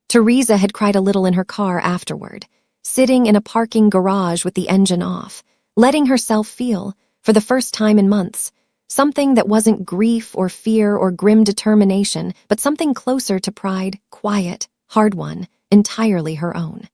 Teresa had cried a little in her car afterward, sitting in a parking garage with the engine off, letting herself feel, for the first time in months, something that wasn't grief or fear or grim determination, but something closer to pride, quiet, hard-won, entirely her own.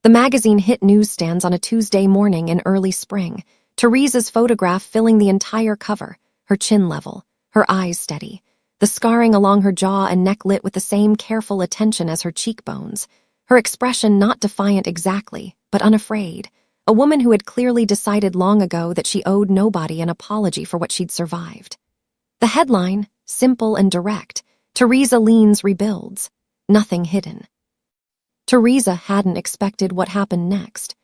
The magazine hit newsstands on a Tuesday morning in early spring, Teresa's photograph filling the entire cover, her chin level, her eyes steady, the scarring along her jaw and neck lit with the same careful attention as her cheekbones, her expression not defiant exactly, but unafraid, a woman who had clearly decided long ago that she owed nobody an apology for what she'd survived. The headline, simple and direct, Teresa Leans rebuilds, nothing hidden. Teresa hadn't expected what happened next.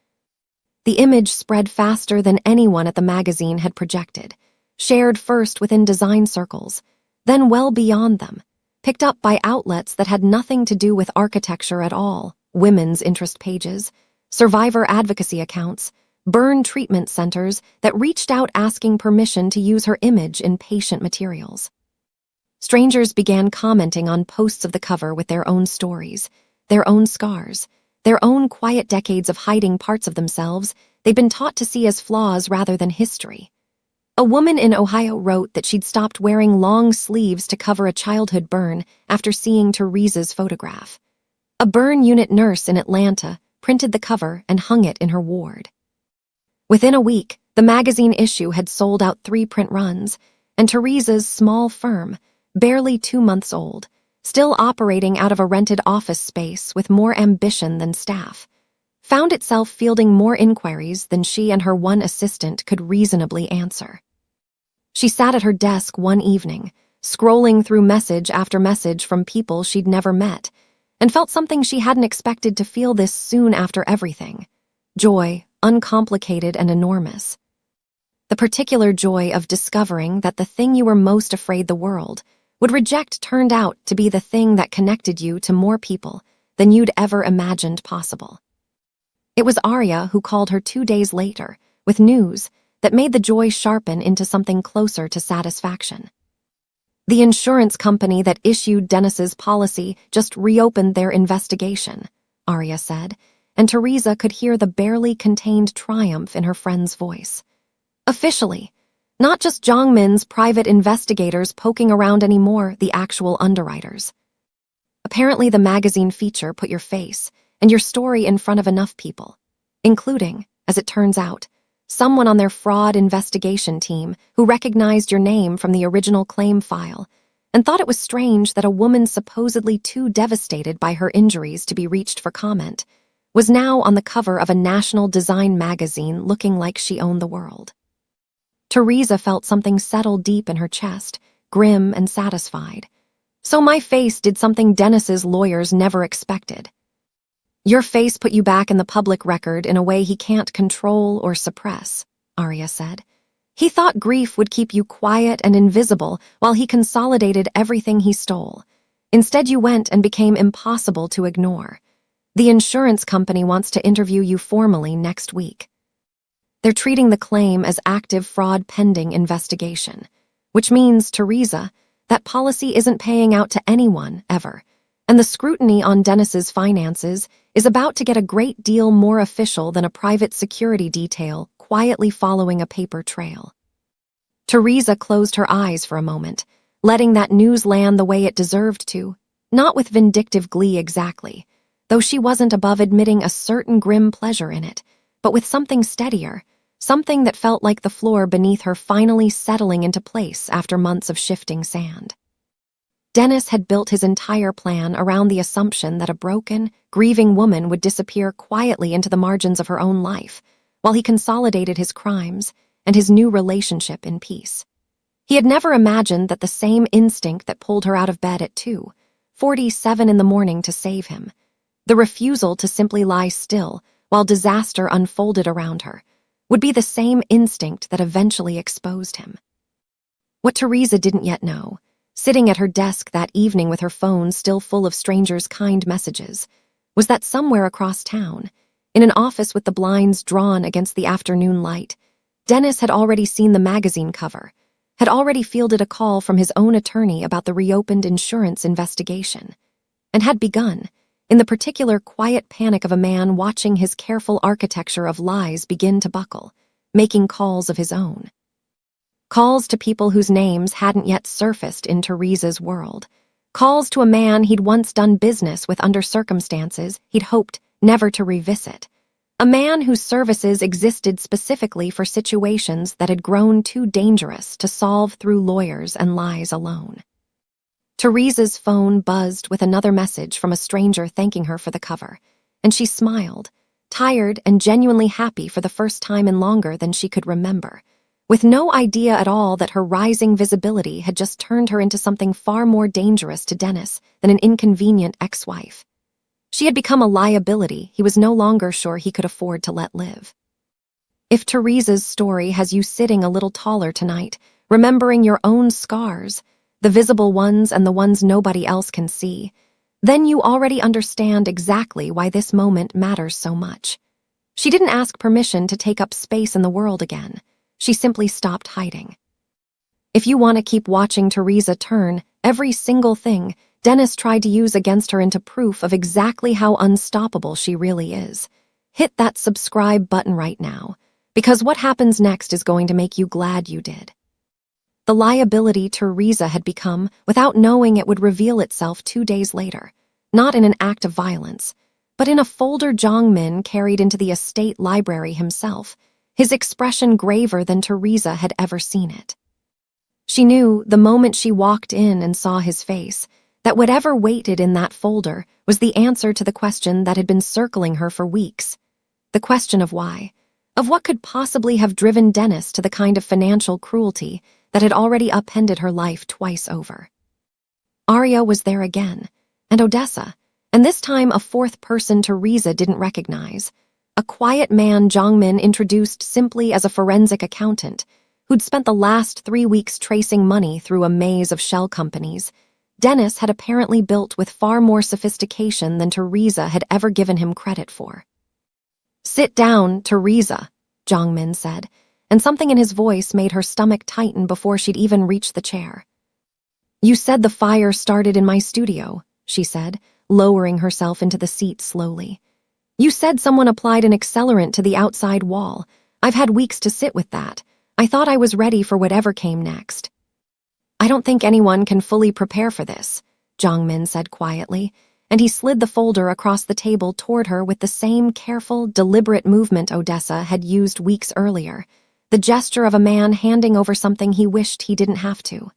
The image spread faster than anyone at the magazine had projected, shared first within design circles, then well beyond them, picked up by outlets that had nothing to do with architecture at all, women's interest pages, survivor advocacy accounts, burn treatment centers that reached out asking permission to use her image in patient materials. Strangers began commenting on posts of the cover with their own stories, their own scars, their own quiet decades of hiding parts of themselves they'd been taught to see as flaws rather than history. A woman in Ohio wrote that she'd stopped wearing long sleeves to cover a childhood burn after seeing Teresa's photograph. A burn unit nurse in Atlanta printed the cover and hung it in her ward. Within a week, the magazine issue had sold out 3 print runs, and Teresa's small firm, barely 2 months old, still operating out of a rented office space with more ambition than staff, found itself fielding more inquiries than she and her one assistant could reasonably answer. She sat at her desk one evening, scrolling through message after message from people she'd never met, and felt something she hadn't expected to feel this soon after everything: joy, uncomplicated and enormous. The particular joy of discovering that the thing you were most afraid the world would reject turned out to be the thing that connected you to more people than you'd ever imagined possible. It was Arya who called her 2 days later with news that made the joy sharpen into something closer to satisfaction. The insurance company that issued Dennis's policy just reopened their investigation, Arya said, and Teresa could hear the barely contained triumph in her friend's voice. Officially, not just Jongmin's private investigators poking around anymore, the actual underwriters. Apparently the magazine feature put your face and your story in front of enough people, including, as it turns out, someone on their fraud investigation team who recognized your name from the original claim file and thought it was strange that a woman supposedly too devastated by her injuries to be reached for comment was now on the cover of a national design magazine looking like she owned the world. Teresa felt something settle deep in her chest, grim and satisfied. So my face did something Dennis's lawyers never expected. Your face put you back in the public record in a way he can't control or suppress, Arya said. He thought grief would keep you quiet and invisible while he consolidated everything he stole. Instead, you went and became impossible to ignore. The insurance company wants to interview you formally next week. They're treating the claim as active fraud pending investigation, which means, Teresa, that policy isn't paying out to anyone, ever, and the scrutiny on Dennis's finances is about to get a great deal more official than a private security detail quietly following a paper trail. Teresa closed her eyes for a moment, letting that news land the way it deserved to, not with vindictive glee exactly, though she wasn't above admitting a certain grim pleasure in it, but with something steadier, something that felt like the floor beneath her finally settling into place after months of shifting sand. Dennis had built his entire plan around the assumption that a broken, grieving woman would disappear quietly into the margins of her own life, while he consolidated his crimes and his new relationship in peace. He had never imagined that the same instinct that pulled her out of bed at 2:47 in the morning to save him, the refusal to simply lie still while disaster unfolded around her, would be the same instinct that eventually exposed him. What Teresa didn't yet know, sitting at her desk that evening with her phone still full of strangers' kind messages, was that somewhere across town, in an office with the blinds drawn against the afternoon light, Dennis had already seen the magazine cover, had already fielded a call from his own attorney about the reopened insurance investigation, and had begun, in the particular quiet panic of a man watching his careful architecture of lies begin to buckle, making calls of his own. Calls to people whose names hadn't yet surfaced in Teresa's world. Calls to a man he'd once done business with under circumstances he'd hoped never to revisit. A man whose services existed specifically for situations that had grown too dangerous to solve through lawyers and lies alone. Teresa's phone buzzed with another message from a stranger thanking her for the cover, and she smiled, tired and genuinely happy for the first time in longer than she could remember, with no idea at all that her rising visibility had just turned her into something far more dangerous to Dennis than an inconvenient ex-wife. She had become a liability he was no longer sure he could afford to let live. If Teresa's story has you sitting a little taller tonight, remembering your own scars, the visible ones and the ones nobody else can see, then you already understand exactly why this moment matters so much. She didn't ask permission to take up space in the world again. She simply stopped hiding. If you want to keep watching Teresa turn every single thing Dennis tried to use against her into proof of exactly how unstoppable she really is, hit that subscribe button right now, because what happens next is going to make you glad you did. The liability Teresa had become, without knowing it would reveal itself 2 days later, not in an act of violence, but in a folder Jong-min carried into the estate library himself, his expression graver than Teresa had ever seen it. She knew, the moment she walked in and saw his face, that whatever waited in that folder was the answer to the question that had been circling her for weeks. The question of why, of what could possibly have driven Dennis to the kind of financial cruelty that had already upended her life twice over. Arya was there again, and Odessa, and this time a fourth person Teresa didn't recognize, a quiet man Jong-min introduced simply as a forensic accountant who'd spent the last 3 weeks tracing money through a maze of shell companies. Dennis had apparently built with far more sophistication than Teresa had ever given him credit for. "Sit down, Teresa," Jong-min said, and something in his voice made her stomach tighten before she'd even reached the chair. "You said the fire started in my studio," she said, lowering herself into the seat slowly. "You said someone applied an accelerant to the outside wall. I've had weeks to sit with that. I thought I was ready for whatever came next." "I don't think anyone can fully prepare for this," Jong-min said quietly, and he slid the folder across the table toward her with the same careful, deliberate movement Odessa had used weeks earlier, the gesture of a man handing over something he wished he didn't have to.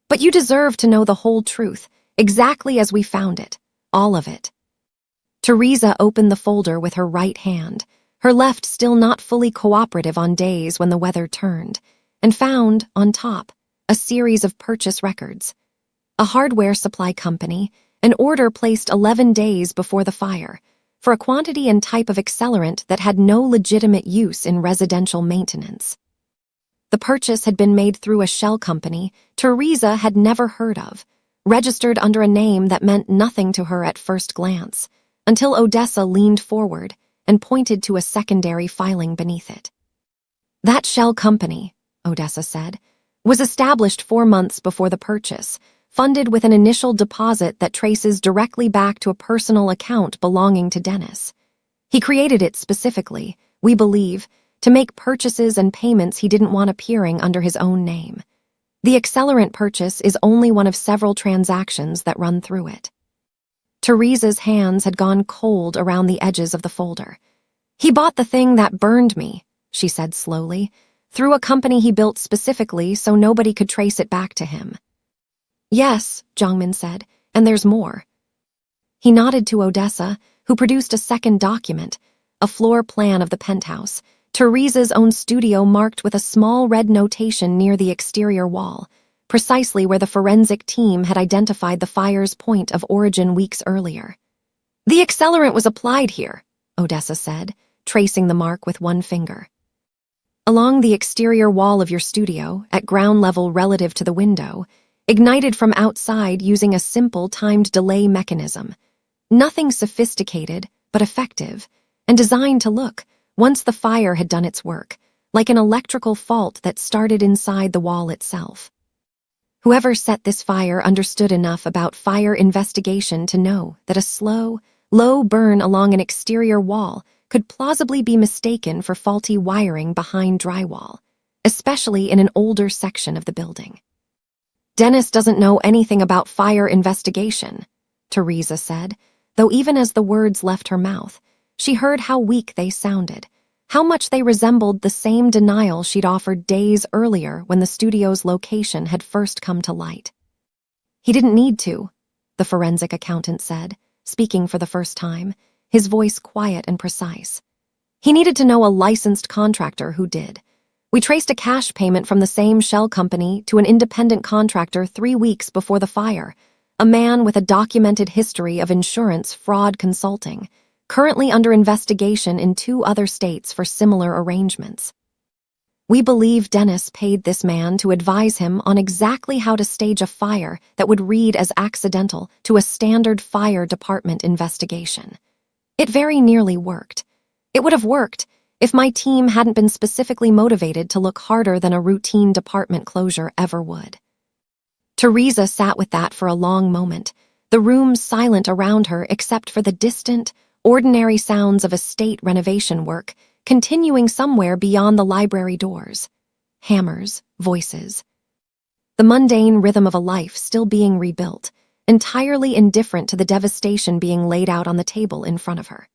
"But you deserve to know the whole truth, exactly as we found it, all of it." Teresa opened the folder with her right hand, her left still not fully cooperative on days when the weather turned, and found, on top, a series of purchase records. A hardware supply company, an order placed 11 days before the fire, for a quantity and type of accelerant that had no legitimate use in residential maintenance. The purchase had been made through a shell company Teresa had never heard of, registered under a name that meant nothing to her at first glance, until Odessa leaned forward and pointed to a secondary filing beneath it. "That shell company," Odessa said, "was established 4 months before the purchase, funded with an initial deposit that traces directly back to a personal account belonging to Dennis. He created it specifically, we believe, to make purchases and payments he didn't want appearing under his own name. The accelerant purchase is only one of several transactions that run through it." Teresa's hands had gone cold around the edges of the folder. "He bought the thing that burned me," she said slowly, "through a company he built specifically so nobody could trace it back to him." "Yes," Jong-min said, "and there's more." He nodded to Odessa, who produced a second document, a floor plan of the penthouse, Teresa's own studio marked with a small red notation near the exterior wall, precisely where the forensic team had identified the fire's point of origin weeks earlier. "The accelerant was applied here," Odessa said, tracing the mark with one finger. "Along the exterior wall of your studio, at ground level relative to the window, ignited from outside using a simple timed delay mechanism. Nothing sophisticated, but effective, and designed to look, once the fire had done its work, like an electrical fault that started inside the wall itself. Whoever set this fire understood enough about fire investigation to know that a slow, low burn along an exterior wall could plausibly be mistaken for faulty wiring behind drywall, especially in an older section of the building. "Dennis doesn't know anything about fire investigation," Teresa said, though even as the words left her mouth, She heard how weak they sounded, how much they resembled the same denial she'd offered days earlier when the studio's location had first come to light. "He didn't need to," the forensic accountant said, speaking for the first time, his voice quiet and precise. "He needed to know a licensed contractor who did. We traced a cash payment from the same shell company to an independent contractor 3 weeks before the fire, a man with a documented history of insurance fraud consulting, currently under investigation in 2 other states for similar arrangements. We believe Dennis paid this man to advise him on exactly how to stage a fire that would read as accidental to a standard fire department investigation. It very nearly worked. It would have worked if my team hadn't been specifically motivated to look harder than a routine department closure ever would." Teresa sat with that for a long moment, the room silent around her except for the distant, ordinary sounds of estate renovation work continuing somewhere beyond the library doors. Hammers, voices. The mundane rhythm of a life still being rebuilt, entirely indifferent to the devastation being laid out on the table in front of her.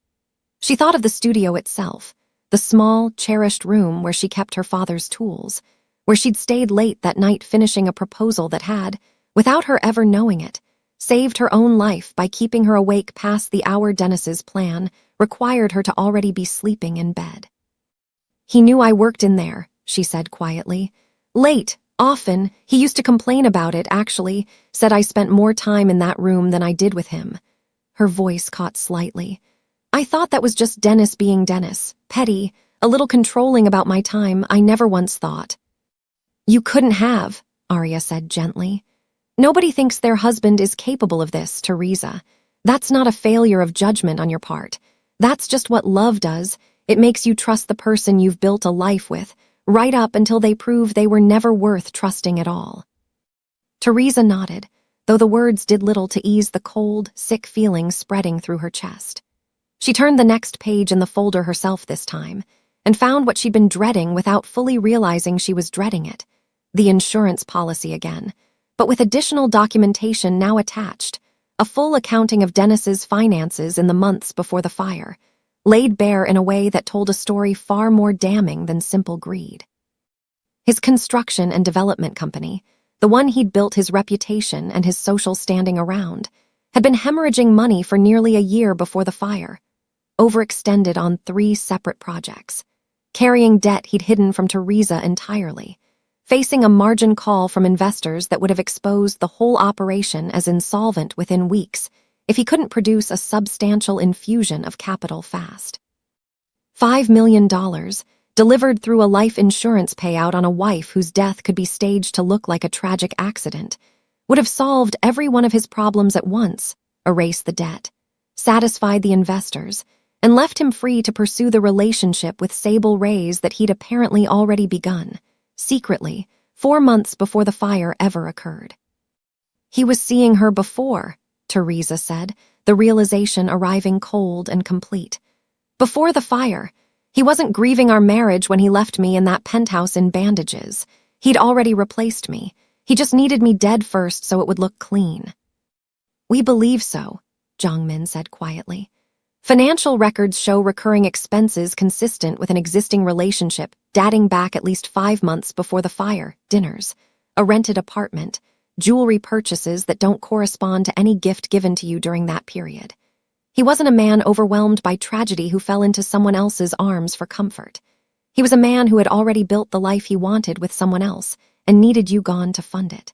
She thought of the studio itself, the small, cherished room where she kept her father's tools, where she'd stayed late that night finishing a proposal that had, without her ever knowing it, saved her own life by keeping her awake past the hour Dennis's plan required her to already be sleeping in bed. "He knew I worked in there," she said quietly. "Late, often. He used to complain about it, actually, said I spent more time in that room than I did with him." Her voice caught slightly. "I thought that was just Dennis being Dennis, petty, a little controlling about my time. I never once thought." "You couldn't have," Arya said gently. "Nobody thinks their husband is capable of this, Teresa. That's not a failure of judgment on your part. That's just what love does. It makes you trust the person you've built a life with, right up until they prove they were never worth trusting at all." Teresa nodded, though the words did little to ease the cold, sick feeling spreading through her chest. She turned the next page in the folder herself this time, and found what she'd been dreading without fully realizing she was dreading it. The insurance policy again, but with additional documentation now attached, a full accounting of Dennis's finances in the months before the fire, laid bare in a way that told a story far more damning than simple greed. His construction and development company, the one he'd built his reputation and his social standing around, had been hemorrhaging money for nearly a year before the fire, overextended on 3 separate projects, carrying debt he'd hidden from Teresa entirely, facing a margin call from investors that would have exposed the whole operation as insolvent within weeks if he couldn't produce a substantial infusion of capital fast. $5 million, delivered through a life insurance payout on a wife whose death could be staged to look like a tragic accident, would have solved every one of his problems at once, erased the debt, satisfied the investors, and left him free to pursue the relationship with Sable Rays that he'd apparently already begun, secretly, 4 months before the fire ever occurred. "He was seeing her before," Teresa said, the realization arriving cold and complete. "Before the fire. He wasn't grieving our marriage when he left me in that penthouse in bandages. He'd already replaced me. He just needed me dead first so it would look clean." "We believe so," Jongmin said quietly. "Financial records show recurring expenses consistent with an existing relationship dating back at least 5 months before the fire, dinners, a rented apartment, jewelry purchases that don't correspond to any gift given to you during that period. He wasn't a man overwhelmed by tragedy who fell into someone else's arms for comfort. He was a man who had already built the life he wanted with someone else and needed you gone to fund it."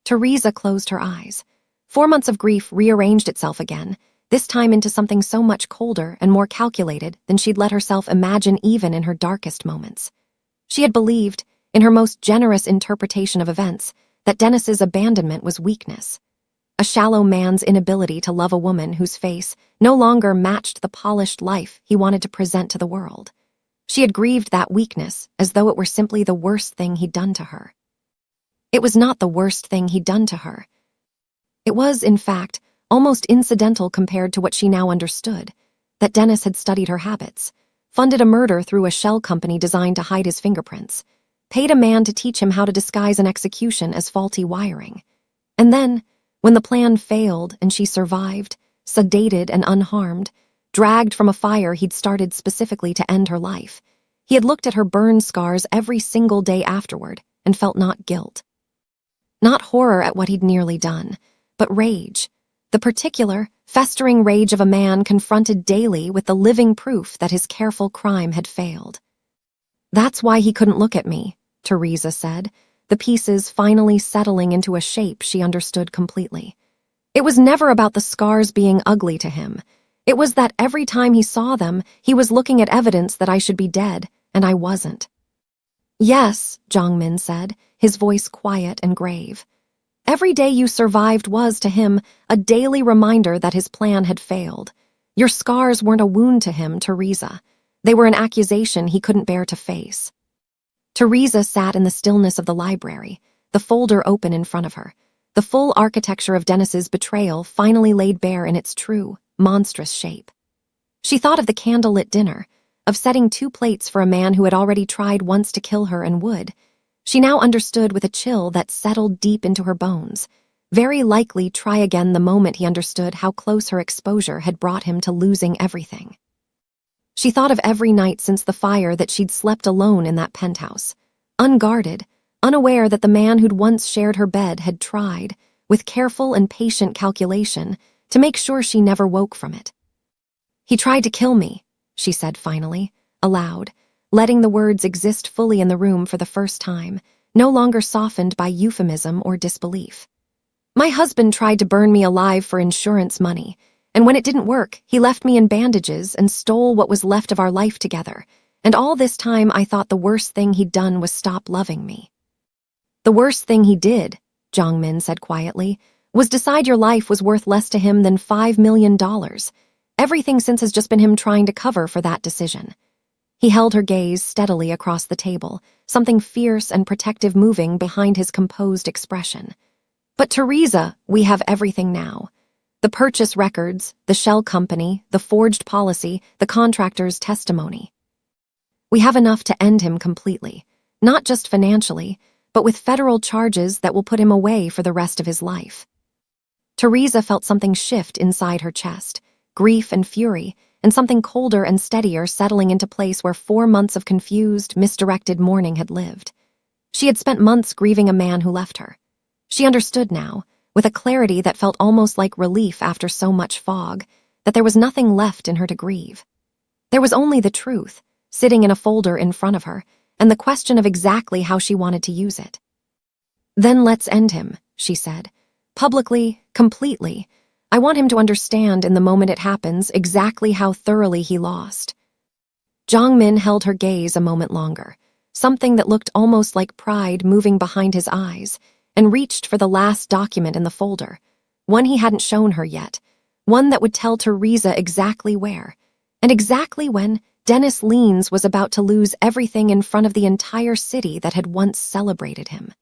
Teresa closed her eyes. 4 months of grief rearranged itself again, this time into something so much colder and more calculated than she'd let herself imagine even in her darkest moments. She had believed, in her most generous interpretation of events, that Dennis's abandonment was weakness. A shallow man's inability to love a woman whose face no longer matched the polished life he wanted to present to the world. She had grieved that weakness as though it were simply the worst thing he'd done to her. It was not the worst thing he'd done to her. It was, in fact, almost incidental compared to what she now understood, that Dennis had studied her habits, funded a murder through a shell company designed to hide his fingerprints, paid a man to teach him how to disguise an execution as faulty wiring. And then, when the plan failed and she survived, sedated and unharmed, dragged from a fire he'd started specifically to end her life. He had looked at her burn scars every single day afterward and felt not guilt. Not horror at what he'd nearly done, but rage. The particular, festering rage of a man confronted daily with the living proof that his careful crime had failed. "That's why he couldn't look at me," Teresa said, the pieces finally settling into a shape she understood completely. It was never about the scars being ugly to him. It was that every time he saw them, he was looking at evidence that I should be dead, and I wasn't. "Yes," Jong-min said, his voice quiet and grave. Every day you survived was, to him, a daily reminder that his plan had failed. Your scars weren't a wound to him, Teresa. They were an accusation he couldn't bear to face. Teresa sat in the stillness of the library, the folder open in front of her. The full architecture of Dennis's betrayal finally laid bare in its true, monstrous shape. She thought of the candlelit dinner, of setting 2 plates for a man who had already tried once to kill her and would. She now understood with a chill that settled deep into her bones. Very likely try again the moment he understood how close her exposure had brought him to losing everything. She thought of every night since the fire that she'd slept alone in that penthouse, unguarded, unaware that the man who'd once shared her bed had tried, with careful and patient calculation, to make sure she never woke from it. "He tried to kill me," she said finally, aloud, letting the words exist fully in the room for the first time, no longer softened by euphemism or disbelief. "My husband tried to burn me alive for insurance money, and when it didn't work, he left me in bandages and stole what was left of our life together, and all this time I thought the worst thing he'd done was stop loving me." "The worst thing he did," Jong-min said quietly, "was decide your life was worth less to him than $5 million. Everything since has just been him trying to cover for that decision." He held her gaze steadily across the table, something fierce and protective moving behind his composed expression. "But Teresa, we have everything now. The purchase records, the shell company, the forged policy, the contractor's testimony. We have enough to end him completely, not just financially, but with federal charges that will put him away for the rest of his life." Teresa felt something shift inside her chest, grief and fury, and something colder and steadier settling into place where 4 months of confused, misdirected mourning had lived. She had spent months grieving a man who left her. She understood now, with a clarity that felt almost like relief after so much fog, that there was nothing left in her to grieve. There was only the truth, sitting in a folder in front of her, and the question of exactly how she wanted to use it. "Then let's end him," she said. "Publicly, completely. I want him to understand in the moment it happens exactly how thoroughly he lost." Jong-min held her gaze a moment longer, something that looked almost like pride moving behind his eyes, and reached for the last document in the folder, one he hadn't shown her yet, one that would tell Teresa exactly where, and exactly when Dennis Leans was about to lose everything in front of the entire city that had once celebrated him.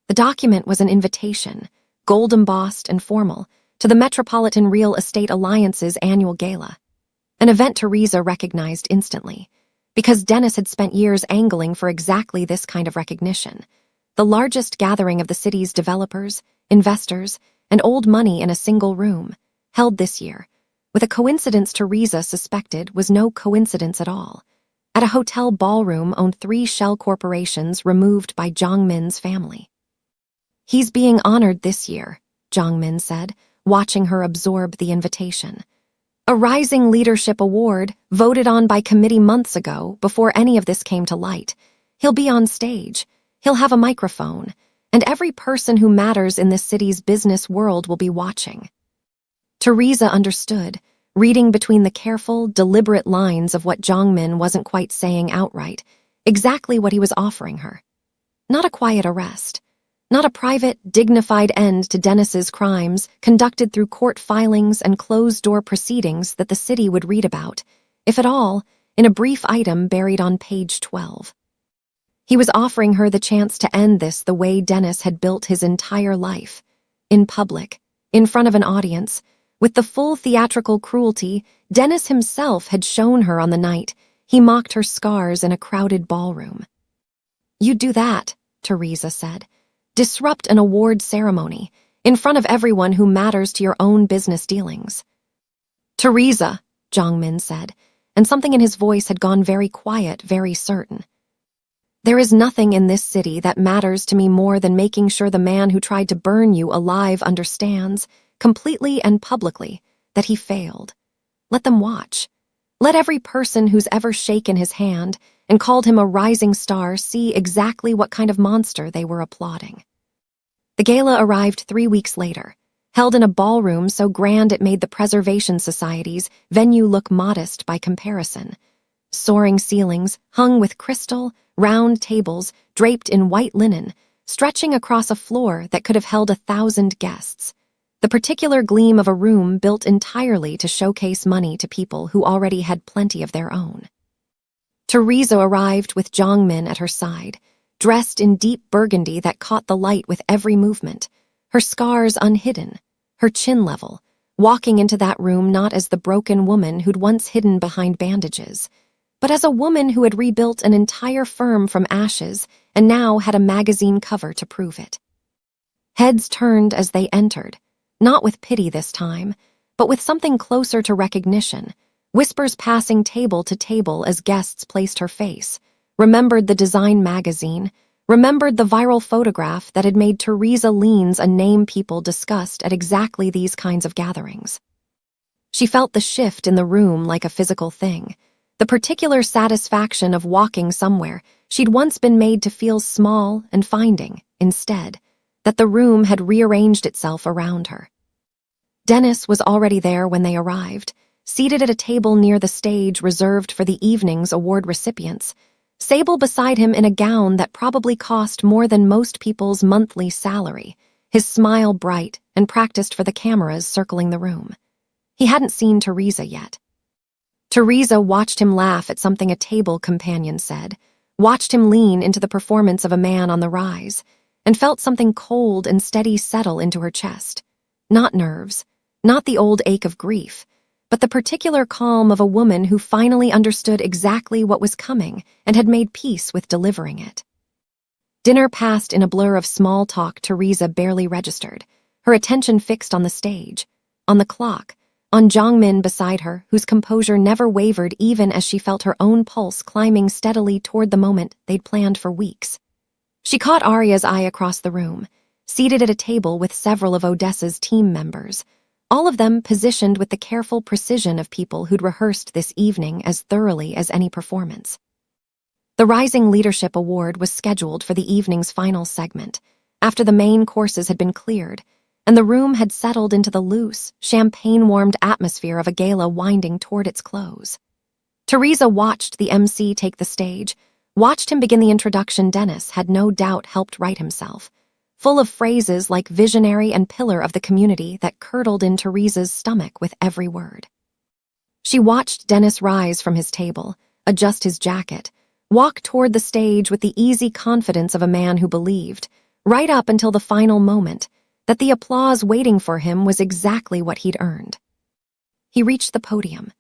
The document was an invitation, gold-embossed and formal, to the Metropolitan Real Estate Alliance's annual gala, an event Teresa recognized instantly, because Dennis had spent years angling for exactly this kind of recognition, the largest gathering of the city's developers, investors, and old money in a single room, held this year, with a coincidence Teresa suspected was no coincidence at all, at a hotel ballroom owned 3 shell corporations removed by Jong-min's family. "He's being honored this year," Jong-min said, watching her absorb the invitation. "A Rising Leadership Award, voted on by committee months ago, before any of this came to light. He'll be on stage, he'll have a microphone, and every person who matters in this city's business world will be watching." Teresa understood, reading between the careful, deliberate lines of what Jong-min wasn't quite saying outright, exactly what he was offering her. Not a quiet arrest. Not a private, dignified end to Dennis's crimes conducted through court filings and closed-door proceedings that the city would read about, if at all, in a brief item buried on page 12. He was offering her the chance to end this the way Dennis had built his entire life, in public, in front of an audience, with the full theatrical cruelty Dennis himself had shown her on the night he mocked her scars in a crowded ballroom. "You'd do that," Teresa said. "Disrupt an award ceremony, in front of everyone who matters to your own business dealings." "Teresa," Jongmin said, and something in his voice had gone very quiet, very certain. There is nothing in this city that matters to me more than making sure the man who tried to burn you alive understands, completely and publicly, that he failed. Let them watch. Let every person who's ever shaken his hand and called him a rising star see exactly what kind of monster they were applauding. The gala arrived 3 weeks later, held in a ballroom so grand it made the Preservation Society's venue look modest by comparison. Soaring ceilings, hung with crystal, round tables draped in white linen, stretching across a floor that could have held 1,000 guests. The particular gleam of a room built entirely to showcase money to people who already had plenty of their own. Teresa arrived with Jongmin at her side, dressed in deep burgundy that caught the light with every movement, her scars unhidden, her chin level, walking into that room not as the broken woman who'd once hidden behind bandages, but as a woman who had rebuilt an entire firm from ashes and now had a magazine cover to prove it. Heads turned as they entered, not with pity this time, but with something closer to recognition, whispers passing table to table as guests placed her face, remembered the design magazine, remembered the viral photograph that had made Teresa Leans a name people discussed at exactly these kinds of gatherings. She felt the shift in the room like a physical thing, the particular satisfaction of walking somewhere she'd once been made to feel small and finding, instead, that the room had rearranged itself around her. Dennis was already there when they arrived, seated at a table near the stage reserved for the evening's award recipients, Sable beside him in a gown that probably cost more than most people's monthly salary, his smile bright and practiced for the cameras circling the room. He hadn't seen Teresa yet. Teresa watched him laugh at something a table companion said, watched him lean into the performance of a man on the rise, and felt something cold and steady settle into her chest. Not nerves, not the old ache of grief, but the particular calm of a woman who finally understood exactly what was coming and had made peace with delivering it. Dinner passed in a blur of small talk Teresa barely registered, her attention fixed on the stage, on the clock, on Jongmin beside her, whose composure never wavered even as she felt her own pulse climbing steadily toward the moment they'd planned for weeks. She caught Arya's eye across the room, seated at a table with several of Odessa's team members, all of them positioned with the careful precision of people who'd rehearsed this evening as thoroughly as any performance. The Rising Leadership Award was scheduled for the evening's final segment, after the main courses had been cleared, and the room had settled into the loose, champagne-warmed atmosphere of a gala winding toward its close. Teresa watched the MC take the stage, watched him begin the introduction Dennis had no doubt helped write himself, full of phrases like visionary and pillar of the community that curdled in Teresa's stomach with every word. She watched Dennis rise from his table, adjust his jacket, walk toward the stage with the easy confidence of a man who believed, right up until the final moment, that the applause waiting for him was exactly what he'd earned. He reached the podium.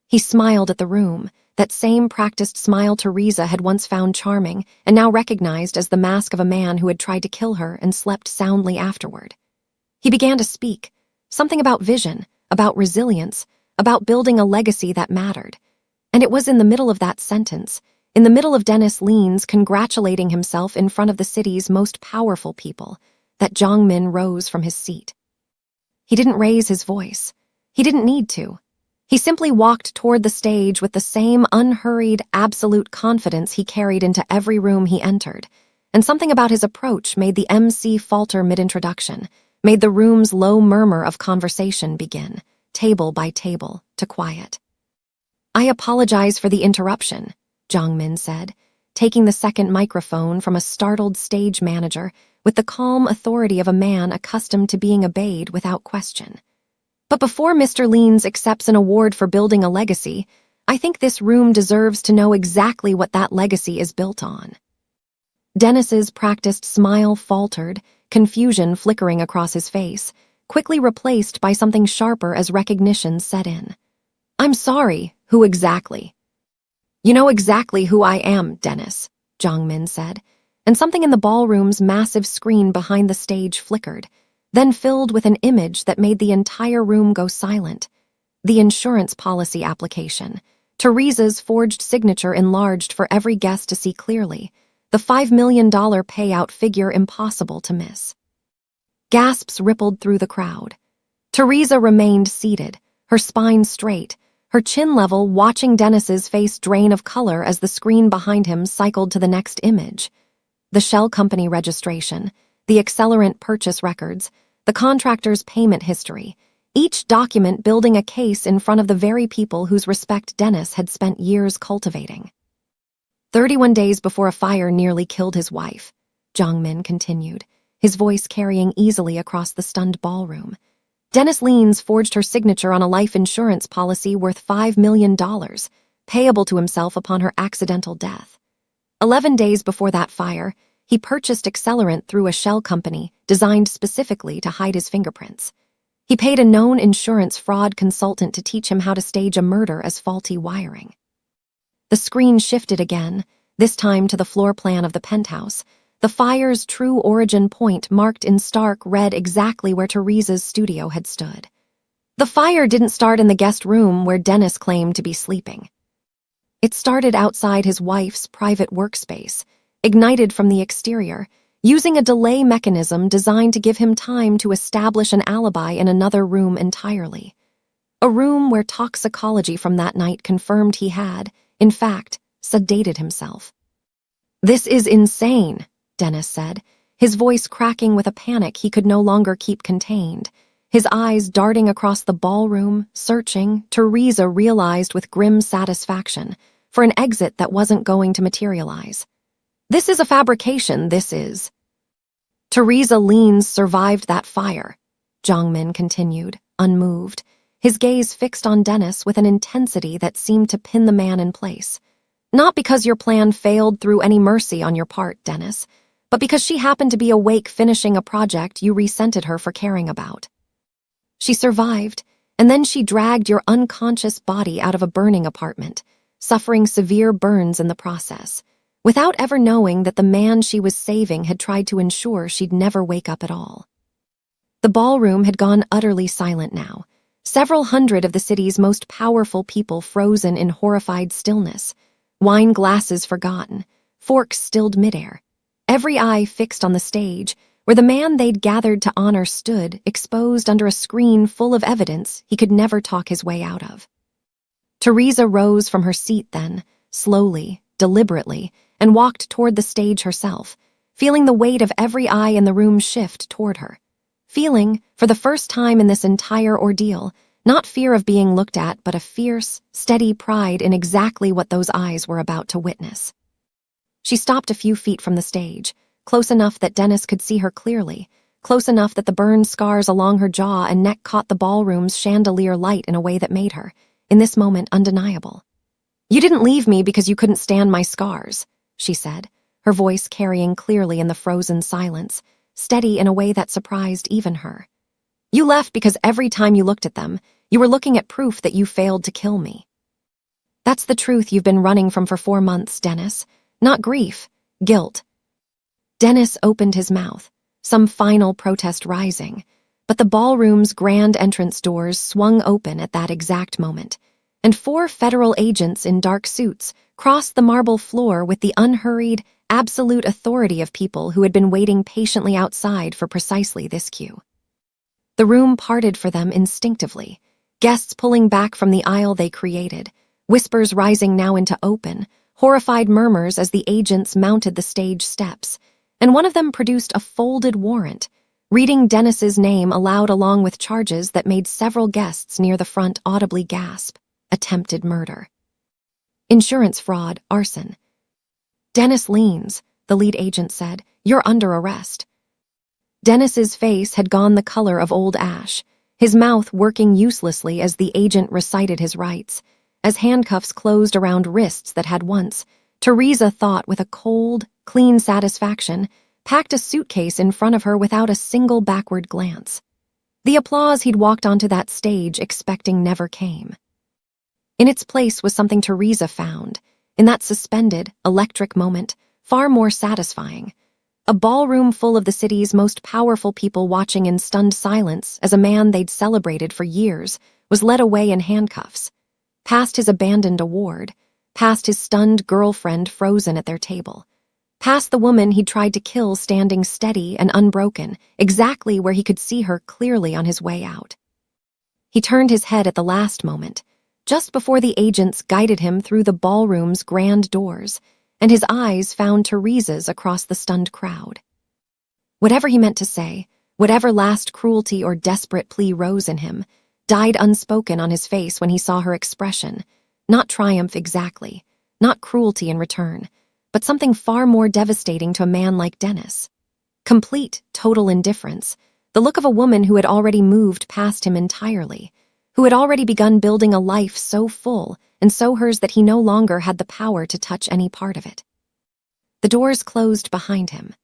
He smiled at the room, that same practiced smile Teresa had once found charming and now recognized as the mask of a man who had tried to kill her and slept soundly afterward. He began to speak, something about vision, about resilience, about building a legacy that mattered. And it was in the middle of that sentence, in the middle of Dennis Leans congratulating himself in front of the city's most powerful people, that Jongmin rose from his seat. He didn't raise his voice. He didn't need to. He simply walked toward the stage with the same unhurried, absolute confidence he carried into every room he entered, and something about his approach made the MC falter mid-introduction, made the room's low murmur of conversation begin, table by table, to quiet. "I apologize for the interruption," Jongmin said, taking the second microphone from a startled stage manager with the calm authority of a man accustomed to being obeyed without question. "But before Mr. Leans accepts an award for building a legacy, I think this room deserves to know exactly what that legacy is built on." Dennis's practiced smile faltered, confusion flickering across his face, quickly replaced by something sharper as recognition set in. "I'm sorry, who exactly?" "You know exactly who I am, Dennis," Jongmin said, and something in the ballroom's massive screen behind the stage flickered, then filled with an image that made the entire room go silent. The insurance policy application. Teresa's forged signature enlarged for every guest to see clearly. The $5 million payout figure impossible to miss. Gasps rippled through the crowd. Teresa remained seated, her spine straight, her chin level, watching Dennis's face drain of color as the screen behind him cycled to the next image. The shell company registration, the accelerant purchase records, the contractor's payment history, each document building a case in front of the very people whose respect Dennis had spent years cultivating. 31 days before a fire nearly killed his wife, Jong-min continued, his voice carrying easily across the stunned ballroom. Dennis Leans forged her signature on a life insurance policy worth $5 million, payable to himself upon her accidental death. 11 days before that fire, he purchased accelerant through a shell company designed specifically to hide his fingerprints. He paid a known insurance fraud consultant to teach him how to stage a murder as faulty wiring. The screen shifted again, this time to the floor plan of the penthouse. The fire's true origin point marked in stark red exactly where Teresa's studio had stood. The fire didn't start in the guest room where Dennis claimed to be sleeping. It started outside his wife's private workspace, ignited from the exterior, using a delay mechanism designed to give him time to establish an alibi in another room entirely. A room where toxicology from that night confirmed he had, in fact, sedated himself. "This is insane," Dennis said, his voice cracking with a panic he could no longer keep contained. His eyes darting across the ballroom, searching, Teresa realized with grim satisfaction, for an exit that wasn't going to materialize. "This is a fabrication, this is." "Teresa Leans survived that fire," Jong-min continued, unmoved, his gaze fixed on Dennis with an intensity that seemed to pin the man in place. "Not because your plan failed through any mercy on your part, Dennis, but because she happened to be awake finishing a project you resented her for caring about. She survived, and then she dragged your unconscious body out of a burning apartment, suffering severe burns in the process, without ever knowing that the man she was saving had tried to ensure she'd never wake up at all." The ballroom had gone utterly silent now, several hundred of the city's most powerful people frozen in horrified stillness, wine glasses forgotten, forks stilled midair, every eye fixed on the stage, where the man they'd gathered to honor stood, exposed under a screen full of evidence he could never talk his way out of. Teresa rose from her seat then, slowly, deliberately, and walked toward the stage herself, feeling the weight of every eye in the room shift toward her. Feeling, for the first time in this entire ordeal, not fear of being looked at, but a fierce, steady pride in exactly what those eyes were about to witness. She stopped a few feet from the stage, close enough that Dennis could see her clearly, close enough that the burned scars along her jaw and neck caught the ballroom's chandelier light in a way that made her, in this moment, undeniable. "You didn't leave me because you couldn't stand my scars," she said, her voice carrying clearly in the frozen silence, steady in a way that surprised even her. "You left because every time you looked at them, you were looking at proof that you failed to kill me. That's the truth you've been running from for 4 months, Dennis. Not grief, guilt." Dennis opened his mouth, some final protest rising, but the ballroom's grand entrance doors swung open at that exact moment, and 4 federal agents in dark suits crossed the marble floor with the unhurried, absolute authority of people who had been waiting patiently outside for precisely this cue. The room parted for them instinctively, guests pulling back from the aisle they created, whispers rising now into open, horrified murmurs as the agents mounted the stage steps, and one of them produced a folded warrant, reading Dennis's name aloud along with charges that made several guests near the front audibly gasp: attempted murder, insurance fraud, arson. "Dennis Leans," the lead agent said, "you're under arrest." Dennis's face had gone the color of old ash, his mouth working uselessly as the agent recited his rights, as handcuffs closed around wrists that had once, Teresa thought with a cold, clean satisfaction, packed a suitcase in front of her without a single backward glance. The applause he'd walked onto that stage expecting never came. In its place was something Teresa found, in that suspended, electric moment, far more satisfying. A ballroom full of the city's most powerful people watching in stunned silence as a man they'd celebrated for years was led away in handcuffs, past his abandoned award, past his stunned girlfriend frozen at their table, past the woman he'd tried to kill standing steady and unbroken, exactly where he could see her clearly on his way out. He turned his head at the last moment, just before the agents guided him through the ballroom's grand doors, and his eyes found Teresa's across the stunned crowd. Whatever he meant to say, whatever last cruelty or desperate plea rose in him, died unspoken on his face when he saw her expression, not triumph exactly, not cruelty in return, but something far more devastating to a man like Dennis. Complete, total indifference, the look of a woman who had already moved past him entirely, who had already begun building a life so full and so hers that he no longer had the power to touch any part of it. The doors closed behind him.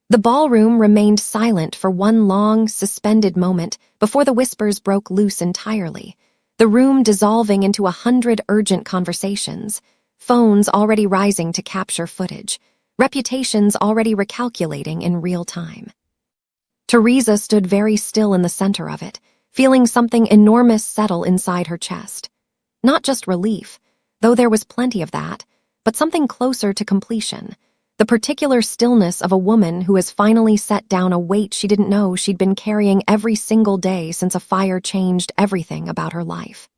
The ballroom remained silent for one long, suspended moment before the whispers broke loose entirely, the room dissolving into 100 urgent conversations, phones already rising to capture footage, reputations already recalculating in real time. Teresa stood very still in the center of it, feeling something enormous settle inside her chest. Not just relief, though there was plenty of that, but something closer to completion, the particular stillness of a woman who has finally set down a weight she didn't know she'd been carrying every single day since a fire changed everything about her life.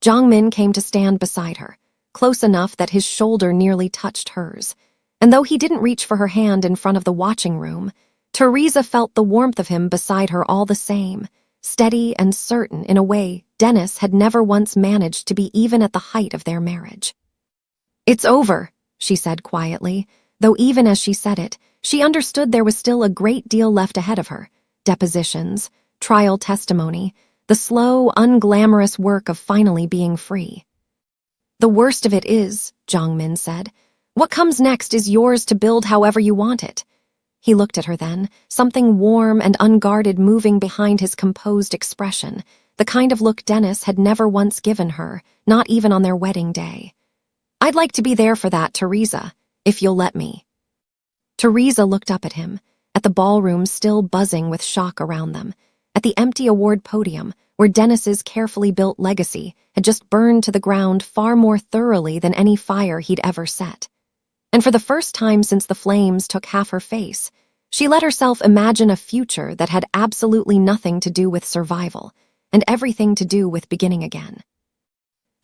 Jongmin came to stand beside her, close enough that his shoulder nearly touched hers, and though he didn't reach for her hand in front of the watching room, Teresa felt the warmth of him beside her all the same, steady and certain in a way Dennis had never once managed to be even at the height of their marriage. "It's over," she said quietly, though even as she said it, she understood there was still a great deal left ahead of her: depositions, trial testimony, the slow, unglamorous work of finally being free. "The worst of it is," Jongmin said, "what comes next is yours to build however you want it." He looked at her then, something warm and unguarded moving behind his composed expression, the kind of look Dennis had never once given her, not even on their wedding day. "I'd like to be there for that, Teresa, if you'll let me." Teresa looked up at him, at the ballroom still buzzing with shock around them, at the empty award podium where Dennis's carefully built legacy had just burned to the ground far more thoroughly than any fire he'd ever set. And for the first time since the flames took half her face, she let herself imagine a future that had absolutely nothing to do with survival and everything to do with beginning again.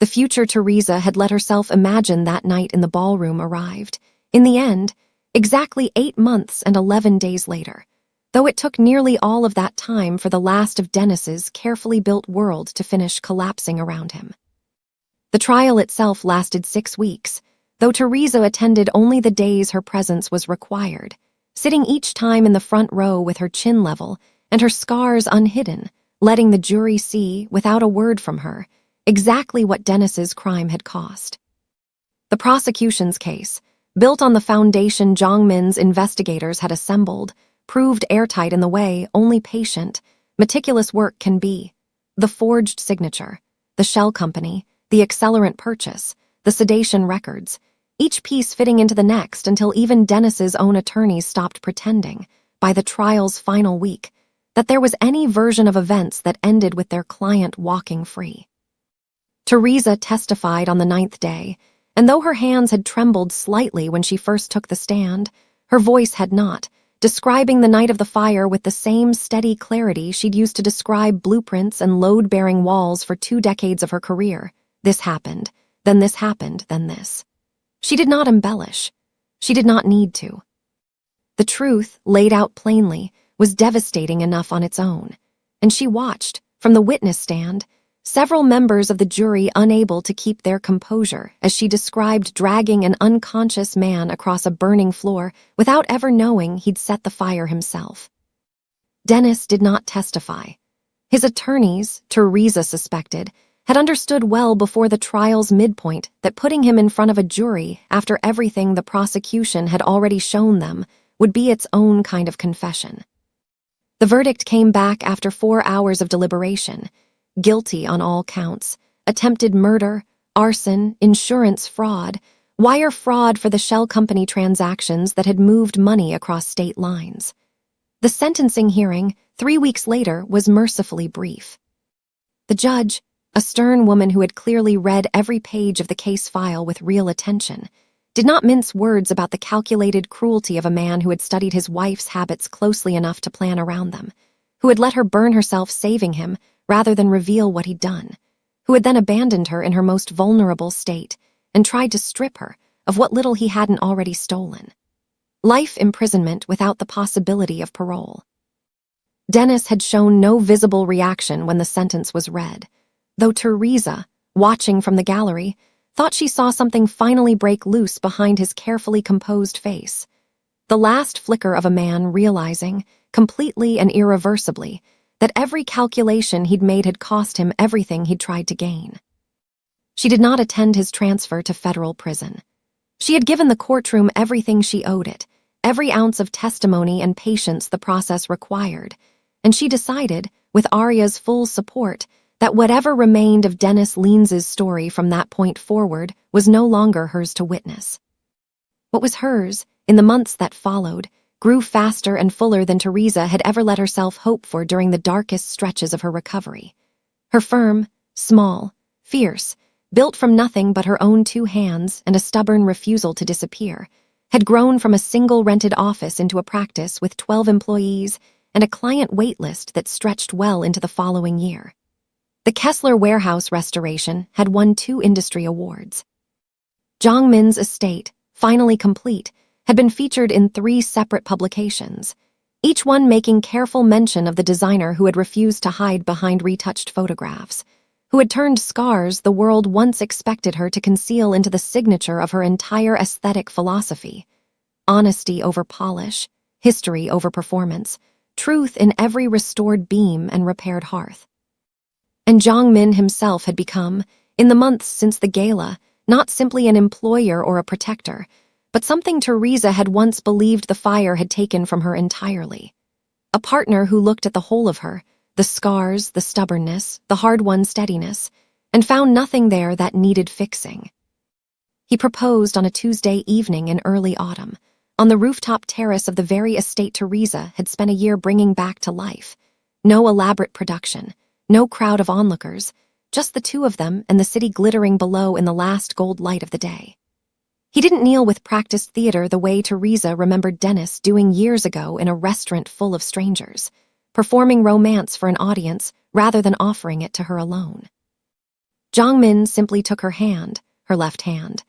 The future Teresa had let herself imagine that night in the ballroom arrived, in the end, exactly 8 months and 11 days later, though it took nearly all of that time for the last of Dennis's carefully built world to finish collapsing around him. The trial itself lasted 6 weeks, though Teresa attended only the days her presence was required, sitting each time in the front row with her chin level and her scars unhidden, letting the jury see, without a word from her, exactly what Dennis's crime had cost. The prosecution's case, built on the foundation Jongmin's investigators had assembled, proved airtight in the way only patient, meticulous work can be. The forged signature, the shell company, the accelerant purchase, the sedation records, each piece fitting into the next until even Dennis's own attorneys stopped pretending, by the trial's final week, that there was any version of events that ended with their client walking free. Teresa testified on the 9th day, and though her hands had trembled slightly when she first took the stand, her voice had not, describing the night of the fire with the same steady clarity she'd used to describe blueprints and load-bearing walls for 2 decades of her career. This happened, then this happened, then this. She did not embellish. She did not need to. The truth, laid out plainly, was devastating enough on its own, and she watched, from the witness stand, several members of the jury unable to keep their composure as she described dragging an unconscious man across a burning floor without ever knowing he'd set the fire himself. Dennis did not testify. His attorneys, Teresa suspected, had understood well before the trial's midpoint that putting him in front of a jury after everything the prosecution had already shown them would be its own kind of confession. The verdict came back after 4 hours of deliberation: guilty on all counts, attempted murder, arson, insurance fraud, wire fraud for the shell company transactions that had moved money across state lines. The sentencing hearing, 3 weeks later, was mercifully brief. The judge, a stern woman who had clearly read every page of the case file with real attention, did not mince words about the calculated cruelty of a man who had studied his wife's habits closely enough to plan around them, who had let her burn herself saving him rather than reveal what he'd done, who had then abandoned her in her most vulnerable state and tried to strip her of what little he hadn't already stolen. Life imprisonment without the possibility of parole. Dennis had shown no visible reaction when the sentence was read, though Teresa, watching from the gallery, thought she saw something finally break loose behind his carefully composed face. The last flicker of a man realizing, completely and irreversibly, that every calculation he'd made had cost him everything he'd tried to gain. She did not attend his transfer to federal prison. She had given the courtroom everything she owed it, every ounce of testimony and patience the process required, and she decided, with Arya's full support, that whatever remained of Dennis Leans's story from that point forward was no longer hers to witness. What was hers, in the months that followed, grew faster and fuller than Teresa had ever let herself hope for during the darkest stretches of her recovery. Her firm, small, fierce, built from nothing but her own 2 hands and a stubborn refusal to disappear, had grown from a single rented office into a practice with 12 employees and a client wait list that stretched well into the following year. The Kessler warehouse restoration had won 2 industry awards. Jongmin's estate, finally complete, had been featured in 3 separate publications, each one making careful mention of the designer who had refused to hide behind retouched photographs, who had turned scars the world once expected her to conceal into the signature of her entire aesthetic philosophy: honesty over polish, history over performance, truth in every restored beam and repaired hearth. And Jongmin himself had become, in the months since the gala, not simply an employer or a protector, but something Teresa had once believed the fire had taken from her entirely. A partner who looked at the whole of her, the scars, the stubbornness, the hard-won steadiness, and found nothing there that needed fixing. He proposed on a Tuesday evening in early autumn, on the rooftop terrace of the very estate Teresa had spent a year bringing back to life. No elaborate production, no crowd of onlookers, just the 2 of them and the city glittering below in the last gold light of the day. He didn't kneel with practiced theater the way Teresa remembered Dennis doing years ago in a restaurant full of strangers, performing romance for an audience rather than offering it to her alone. Jongmin simply took her hand, her left hand,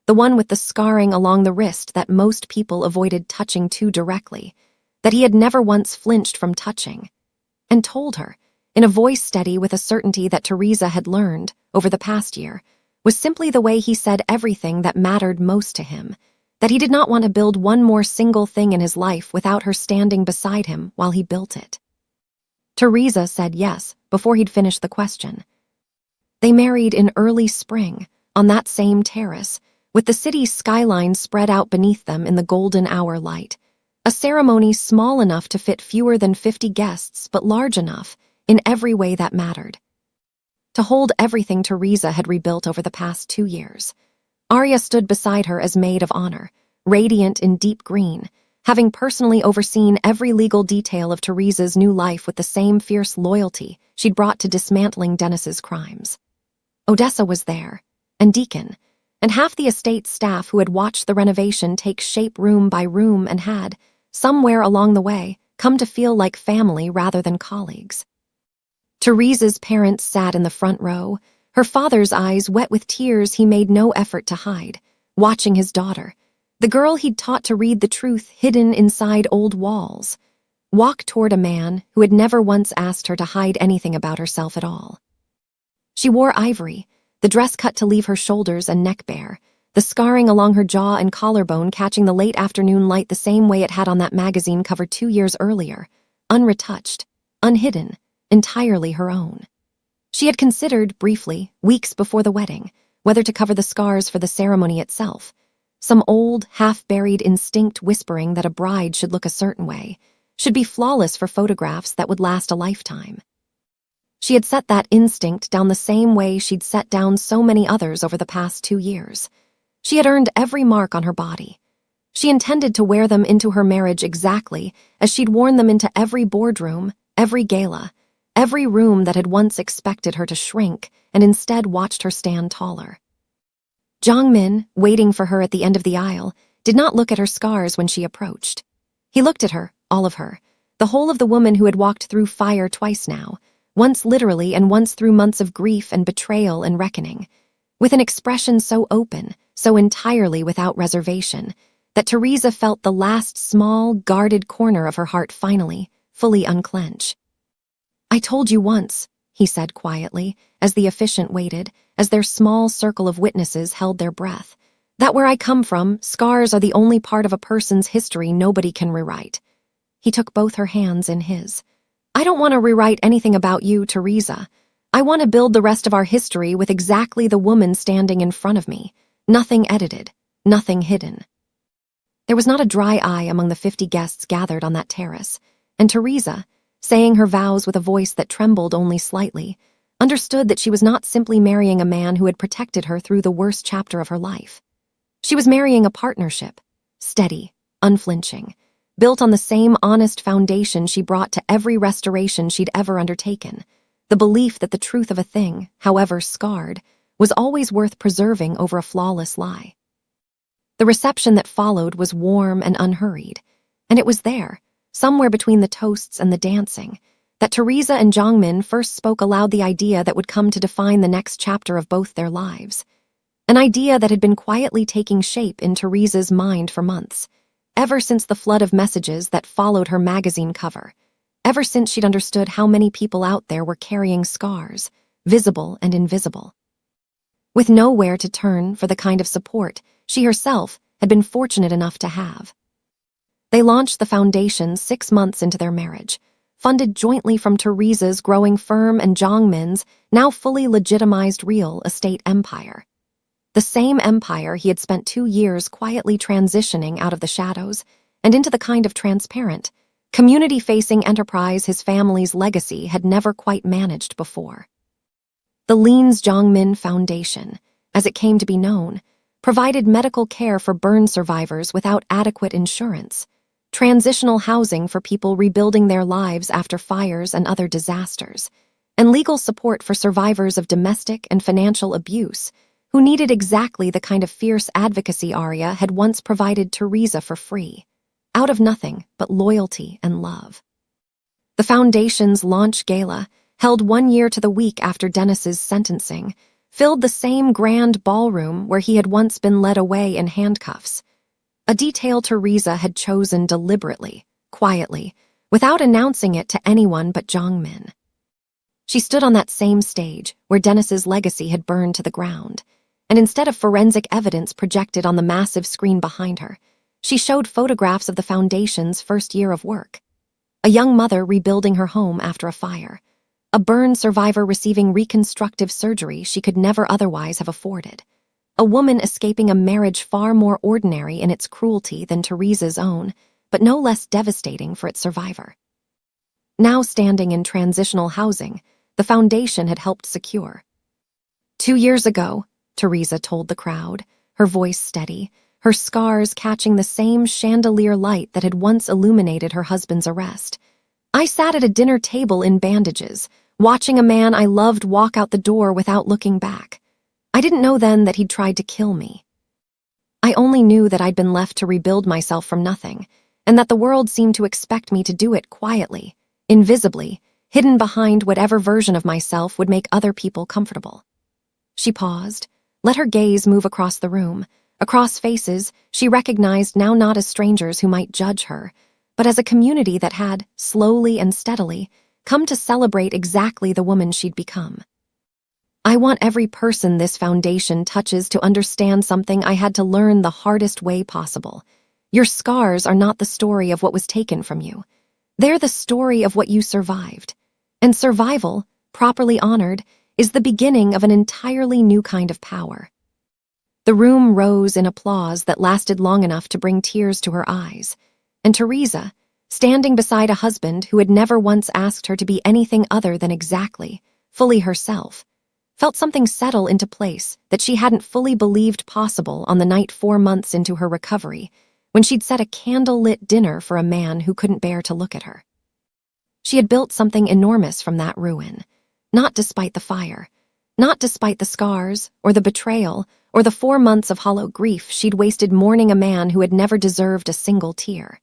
the one with the scarring along the wrist that most people avoided touching too directly, that he had never once flinched from touching, and told her, in a voice steady with a certainty that Teresa had learned, over the past year, was simply the way he said everything that mattered most to him, that he did not want to build one more single thing in his life without her standing beside him while he built it. Teresa said yes before he'd finished the question. They married in early spring, on that same terrace, with the city's skyline spread out beneath them in the golden hour light, a ceremony small enough to fit fewer than 50 guests but large enough, in every way that mattered, to hold everything Teresa had rebuilt over the past 2 years. Arya stood beside her as maid of honor, radiant in deep green, having personally overseen every legal detail of Teresa's new life with the same fierce loyalty she'd brought to dismantling Dennis's crimes. Odessa was there, and Deacon, and half the estate staff who had watched the renovation take shape room by room and had, somewhere along the way, come to feel like family rather than colleagues. Teresa's parents sat in the front row, her father's eyes wet with tears he made no effort to hide, watching his daughter, the girl he'd taught to read the truth hidden inside old walls, walk toward a man who had never once asked her to hide anything about herself at all. She wore ivory, the dress cut to leave her shoulders and neck bare, the scarring along her jaw and collarbone catching the late afternoon light the same way it had on that magazine cover 2 years earlier, unretouched, unhidden, entirely her own. She had considered, briefly, weeks before the wedding, whether to cover the scars for the ceremony itself, some old, half-buried instinct whispering that a bride should look a certain way, should be flawless for photographs that would last a lifetime. She had set that instinct down the same way she'd set down so many others over the past 2 years. She had earned every mark on her body. She intended to wear them into her marriage exactly as she'd worn them into every boardroom, every gala, every room that had once expected her to shrink and instead watched her stand taller. Jongmin, waiting for her at the end of the aisle, did not look at her scars when she approached. He looked at her, all of her, the whole of the woman who had walked through fire twice now, once literally and once through months of grief and betrayal and reckoning, with an expression so open, so entirely without reservation, that Teresa felt the last small, guarded corner of her heart finally, fully unclench. "I told you once," he said quietly, as the officiant waited, as their small circle of witnesses held their breath, "that where I come from, scars are the only part of a person's history nobody can rewrite." He took both her hands in his. "I don't want to rewrite anything about you, Teresa. I want to build the rest of our history with exactly the woman standing in front of me. Nothing edited, nothing hidden." There was not a dry eye among the 50 guests gathered on that terrace, and Teresa, saying her vows with a voice that trembled only slightly, understood that she was not simply marrying a man who had protected her through the worst chapter of her life. She was marrying a partnership, steady, unflinching, built on the same honest foundation she brought to every restoration she'd ever undertaken, the belief that the truth of a thing, however scarred, was always worth preserving over a flawless lie. The reception that followed was warm and unhurried, and it was there, somewhere between the toasts and the dancing, that Teresa and Jongmin first spoke aloud the idea that would come to define the next chapter of both their lives. An idea that had been quietly taking shape in Teresa's mind for months, ever since the flood of messages that followed her magazine cover, ever since she'd understood how many people out there were carrying scars, visible and invisible. With nowhere to turn for the kind of support she herself had been fortunate enough to have. They launched the foundation 6 months into their marriage, funded jointly from Teresa's growing firm and Jongmin's now fully legitimized real estate empire. The same empire he had spent 2 years quietly transitioning out of the shadows and into the kind of transparent, community-facing enterprise his family's legacy had never quite managed before. The Lean's Jongmin Foundation, as it came to be known, provided medical care for burn survivors without adequate insurance, transitional housing for people rebuilding their lives after fires and other disasters, and legal support for survivors of domestic and financial abuse who needed exactly the kind of fierce advocacy Arya had once provided Teresa for free, out of nothing but loyalty and love. The foundation's launch gala, held 1 year to the week after Dennis's sentencing, filled the same grand ballroom where he had once been led away in handcuffs, a detail Teresa had chosen deliberately, quietly, without announcing it to anyone but Jongmin. She stood on that same stage where Dennis's legacy had burned to the ground, and instead of forensic evidence projected on the massive screen behind her, she showed photographs of the foundation's first year of work. A young mother rebuilding her home after a fire, a burn survivor receiving reconstructive surgery she could never otherwise have afforded, a woman escaping a marriage far more ordinary in its cruelty than Teresa's own, but no less devastating for its survivor. Now standing in transitional housing, the foundation had helped secure. 2 years ago, Teresa told the crowd, her voice steady, her scars catching the same chandelier light that had once illuminated her husband's arrest. "I sat at a dinner table in bandages, watching a man I loved walk out the door without looking back. I didn't know then that he'd tried to kill me. I only knew that I'd been left to rebuild myself from nothing, and that the world seemed to expect me to do it quietly, invisibly, hidden behind whatever version of myself would make other people comfortable." She paused, let her gaze move across the room, across faces she recognized now not as strangers who might judge her, but as a community that had, slowly and steadily, come to celebrate exactly the woman she'd become. "I want every person this foundation touches to understand something I had to learn the hardest way possible. Your scars are not the story of what was taken from you. They're the story of what you survived. And survival, properly honored, is the beginning of an entirely new kind of power." The room rose in applause that lasted long enough to bring tears to her eyes, and Teresa, standing beside a husband who had never once asked her to be anything other than exactly, fully herself, felt something settle into place that she hadn't fully believed possible on the night 4 months into her recovery, when she'd set a candle-lit dinner for a man who couldn't bear to look at her. She had built something enormous from that ruin, not despite the fire, not despite the scars, or the betrayal, or the 4 months of hollow grief she'd wasted mourning a man who had never deserved a single tear.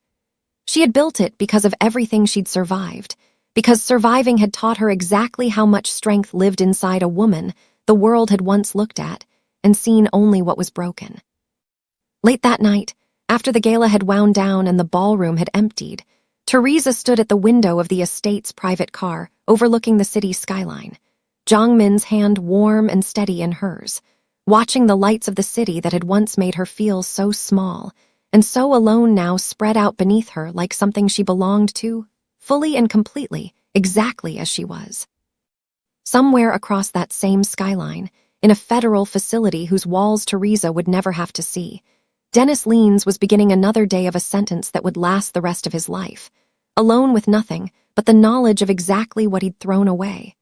She had built it because of everything she'd survived, because surviving had taught her exactly how much strength lived inside a woman the world had once looked at and seen only what was broken. Late that night, after the gala had wound down and the ballroom had emptied, Teresa stood at the window of the estate's private car, overlooking the city's skyline, Jongmin's hand warm and steady in hers, watching the lights of the city that had once made her feel so small and so alone now spread out beneath her like something she belonged to, fully and completely, exactly as she was. Somewhere across that same skyline, in a federal facility whose walls Teresa would never have to see, Dennis Leans was beginning another day of a sentence that would last the rest of his life, alone with nothing but the knowledge of exactly what he'd thrown away.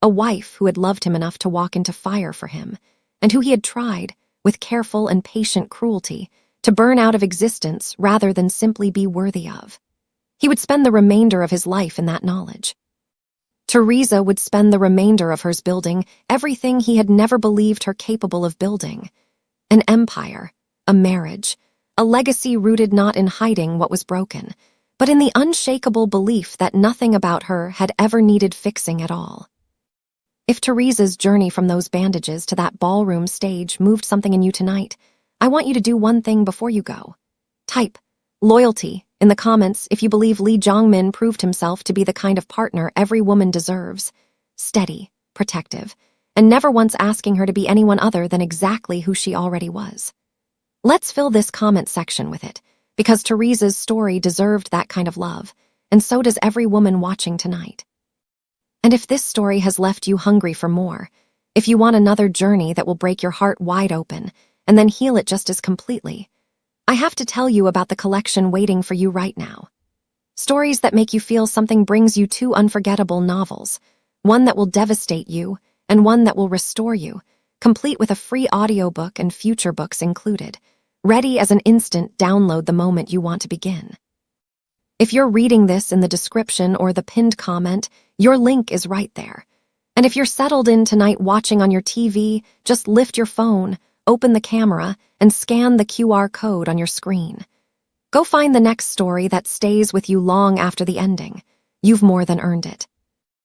A wife who had loved him enough to walk into fire for him, and who he had tried, with careful and patient cruelty, to burn out of existence rather than simply be worthy of. He would spend the remainder of his life in that knowledge. Teresa would spend the remainder of hers building everything he had never believed her capable of building. An empire, a marriage, a legacy rooted not in hiding what was broken, but in the unshakable belief that nothing about her had ever needed fixing at all. If Teresa's journey from those bandages to that ballroom stage moved something in you tonight, I want you to do one thing before you go. Type loyalty in the comments if you believe Lee Jongmin proved himself to be the kind of partner every woman deserves, steady, protective, and never once asking her to be anyone other than exactly who she already was. Let's fill this comment section with it, because Teresa's story deserved that kind of love, and so does every woman watching tonight. And if this story has left you hungry for more, if you want another journey that will break your heart wide open and then heal it just as completely, I have to tell you about the collection waiting for you right now. Stories that make you feel something brings you 2 unforgettable novels, one that will devastate you and one that will restore you, complete with a free audiobook and future books included, ready as an instant download the moment you want to begin. If you're reading this in the description or the pinned comment, your link is right there. And if you're settled in tonight watching on your TV, just lift your phone, open the camera, and scan the QR code on your screen. Go find the next story that stays with you long after the ending. You've more than earned it.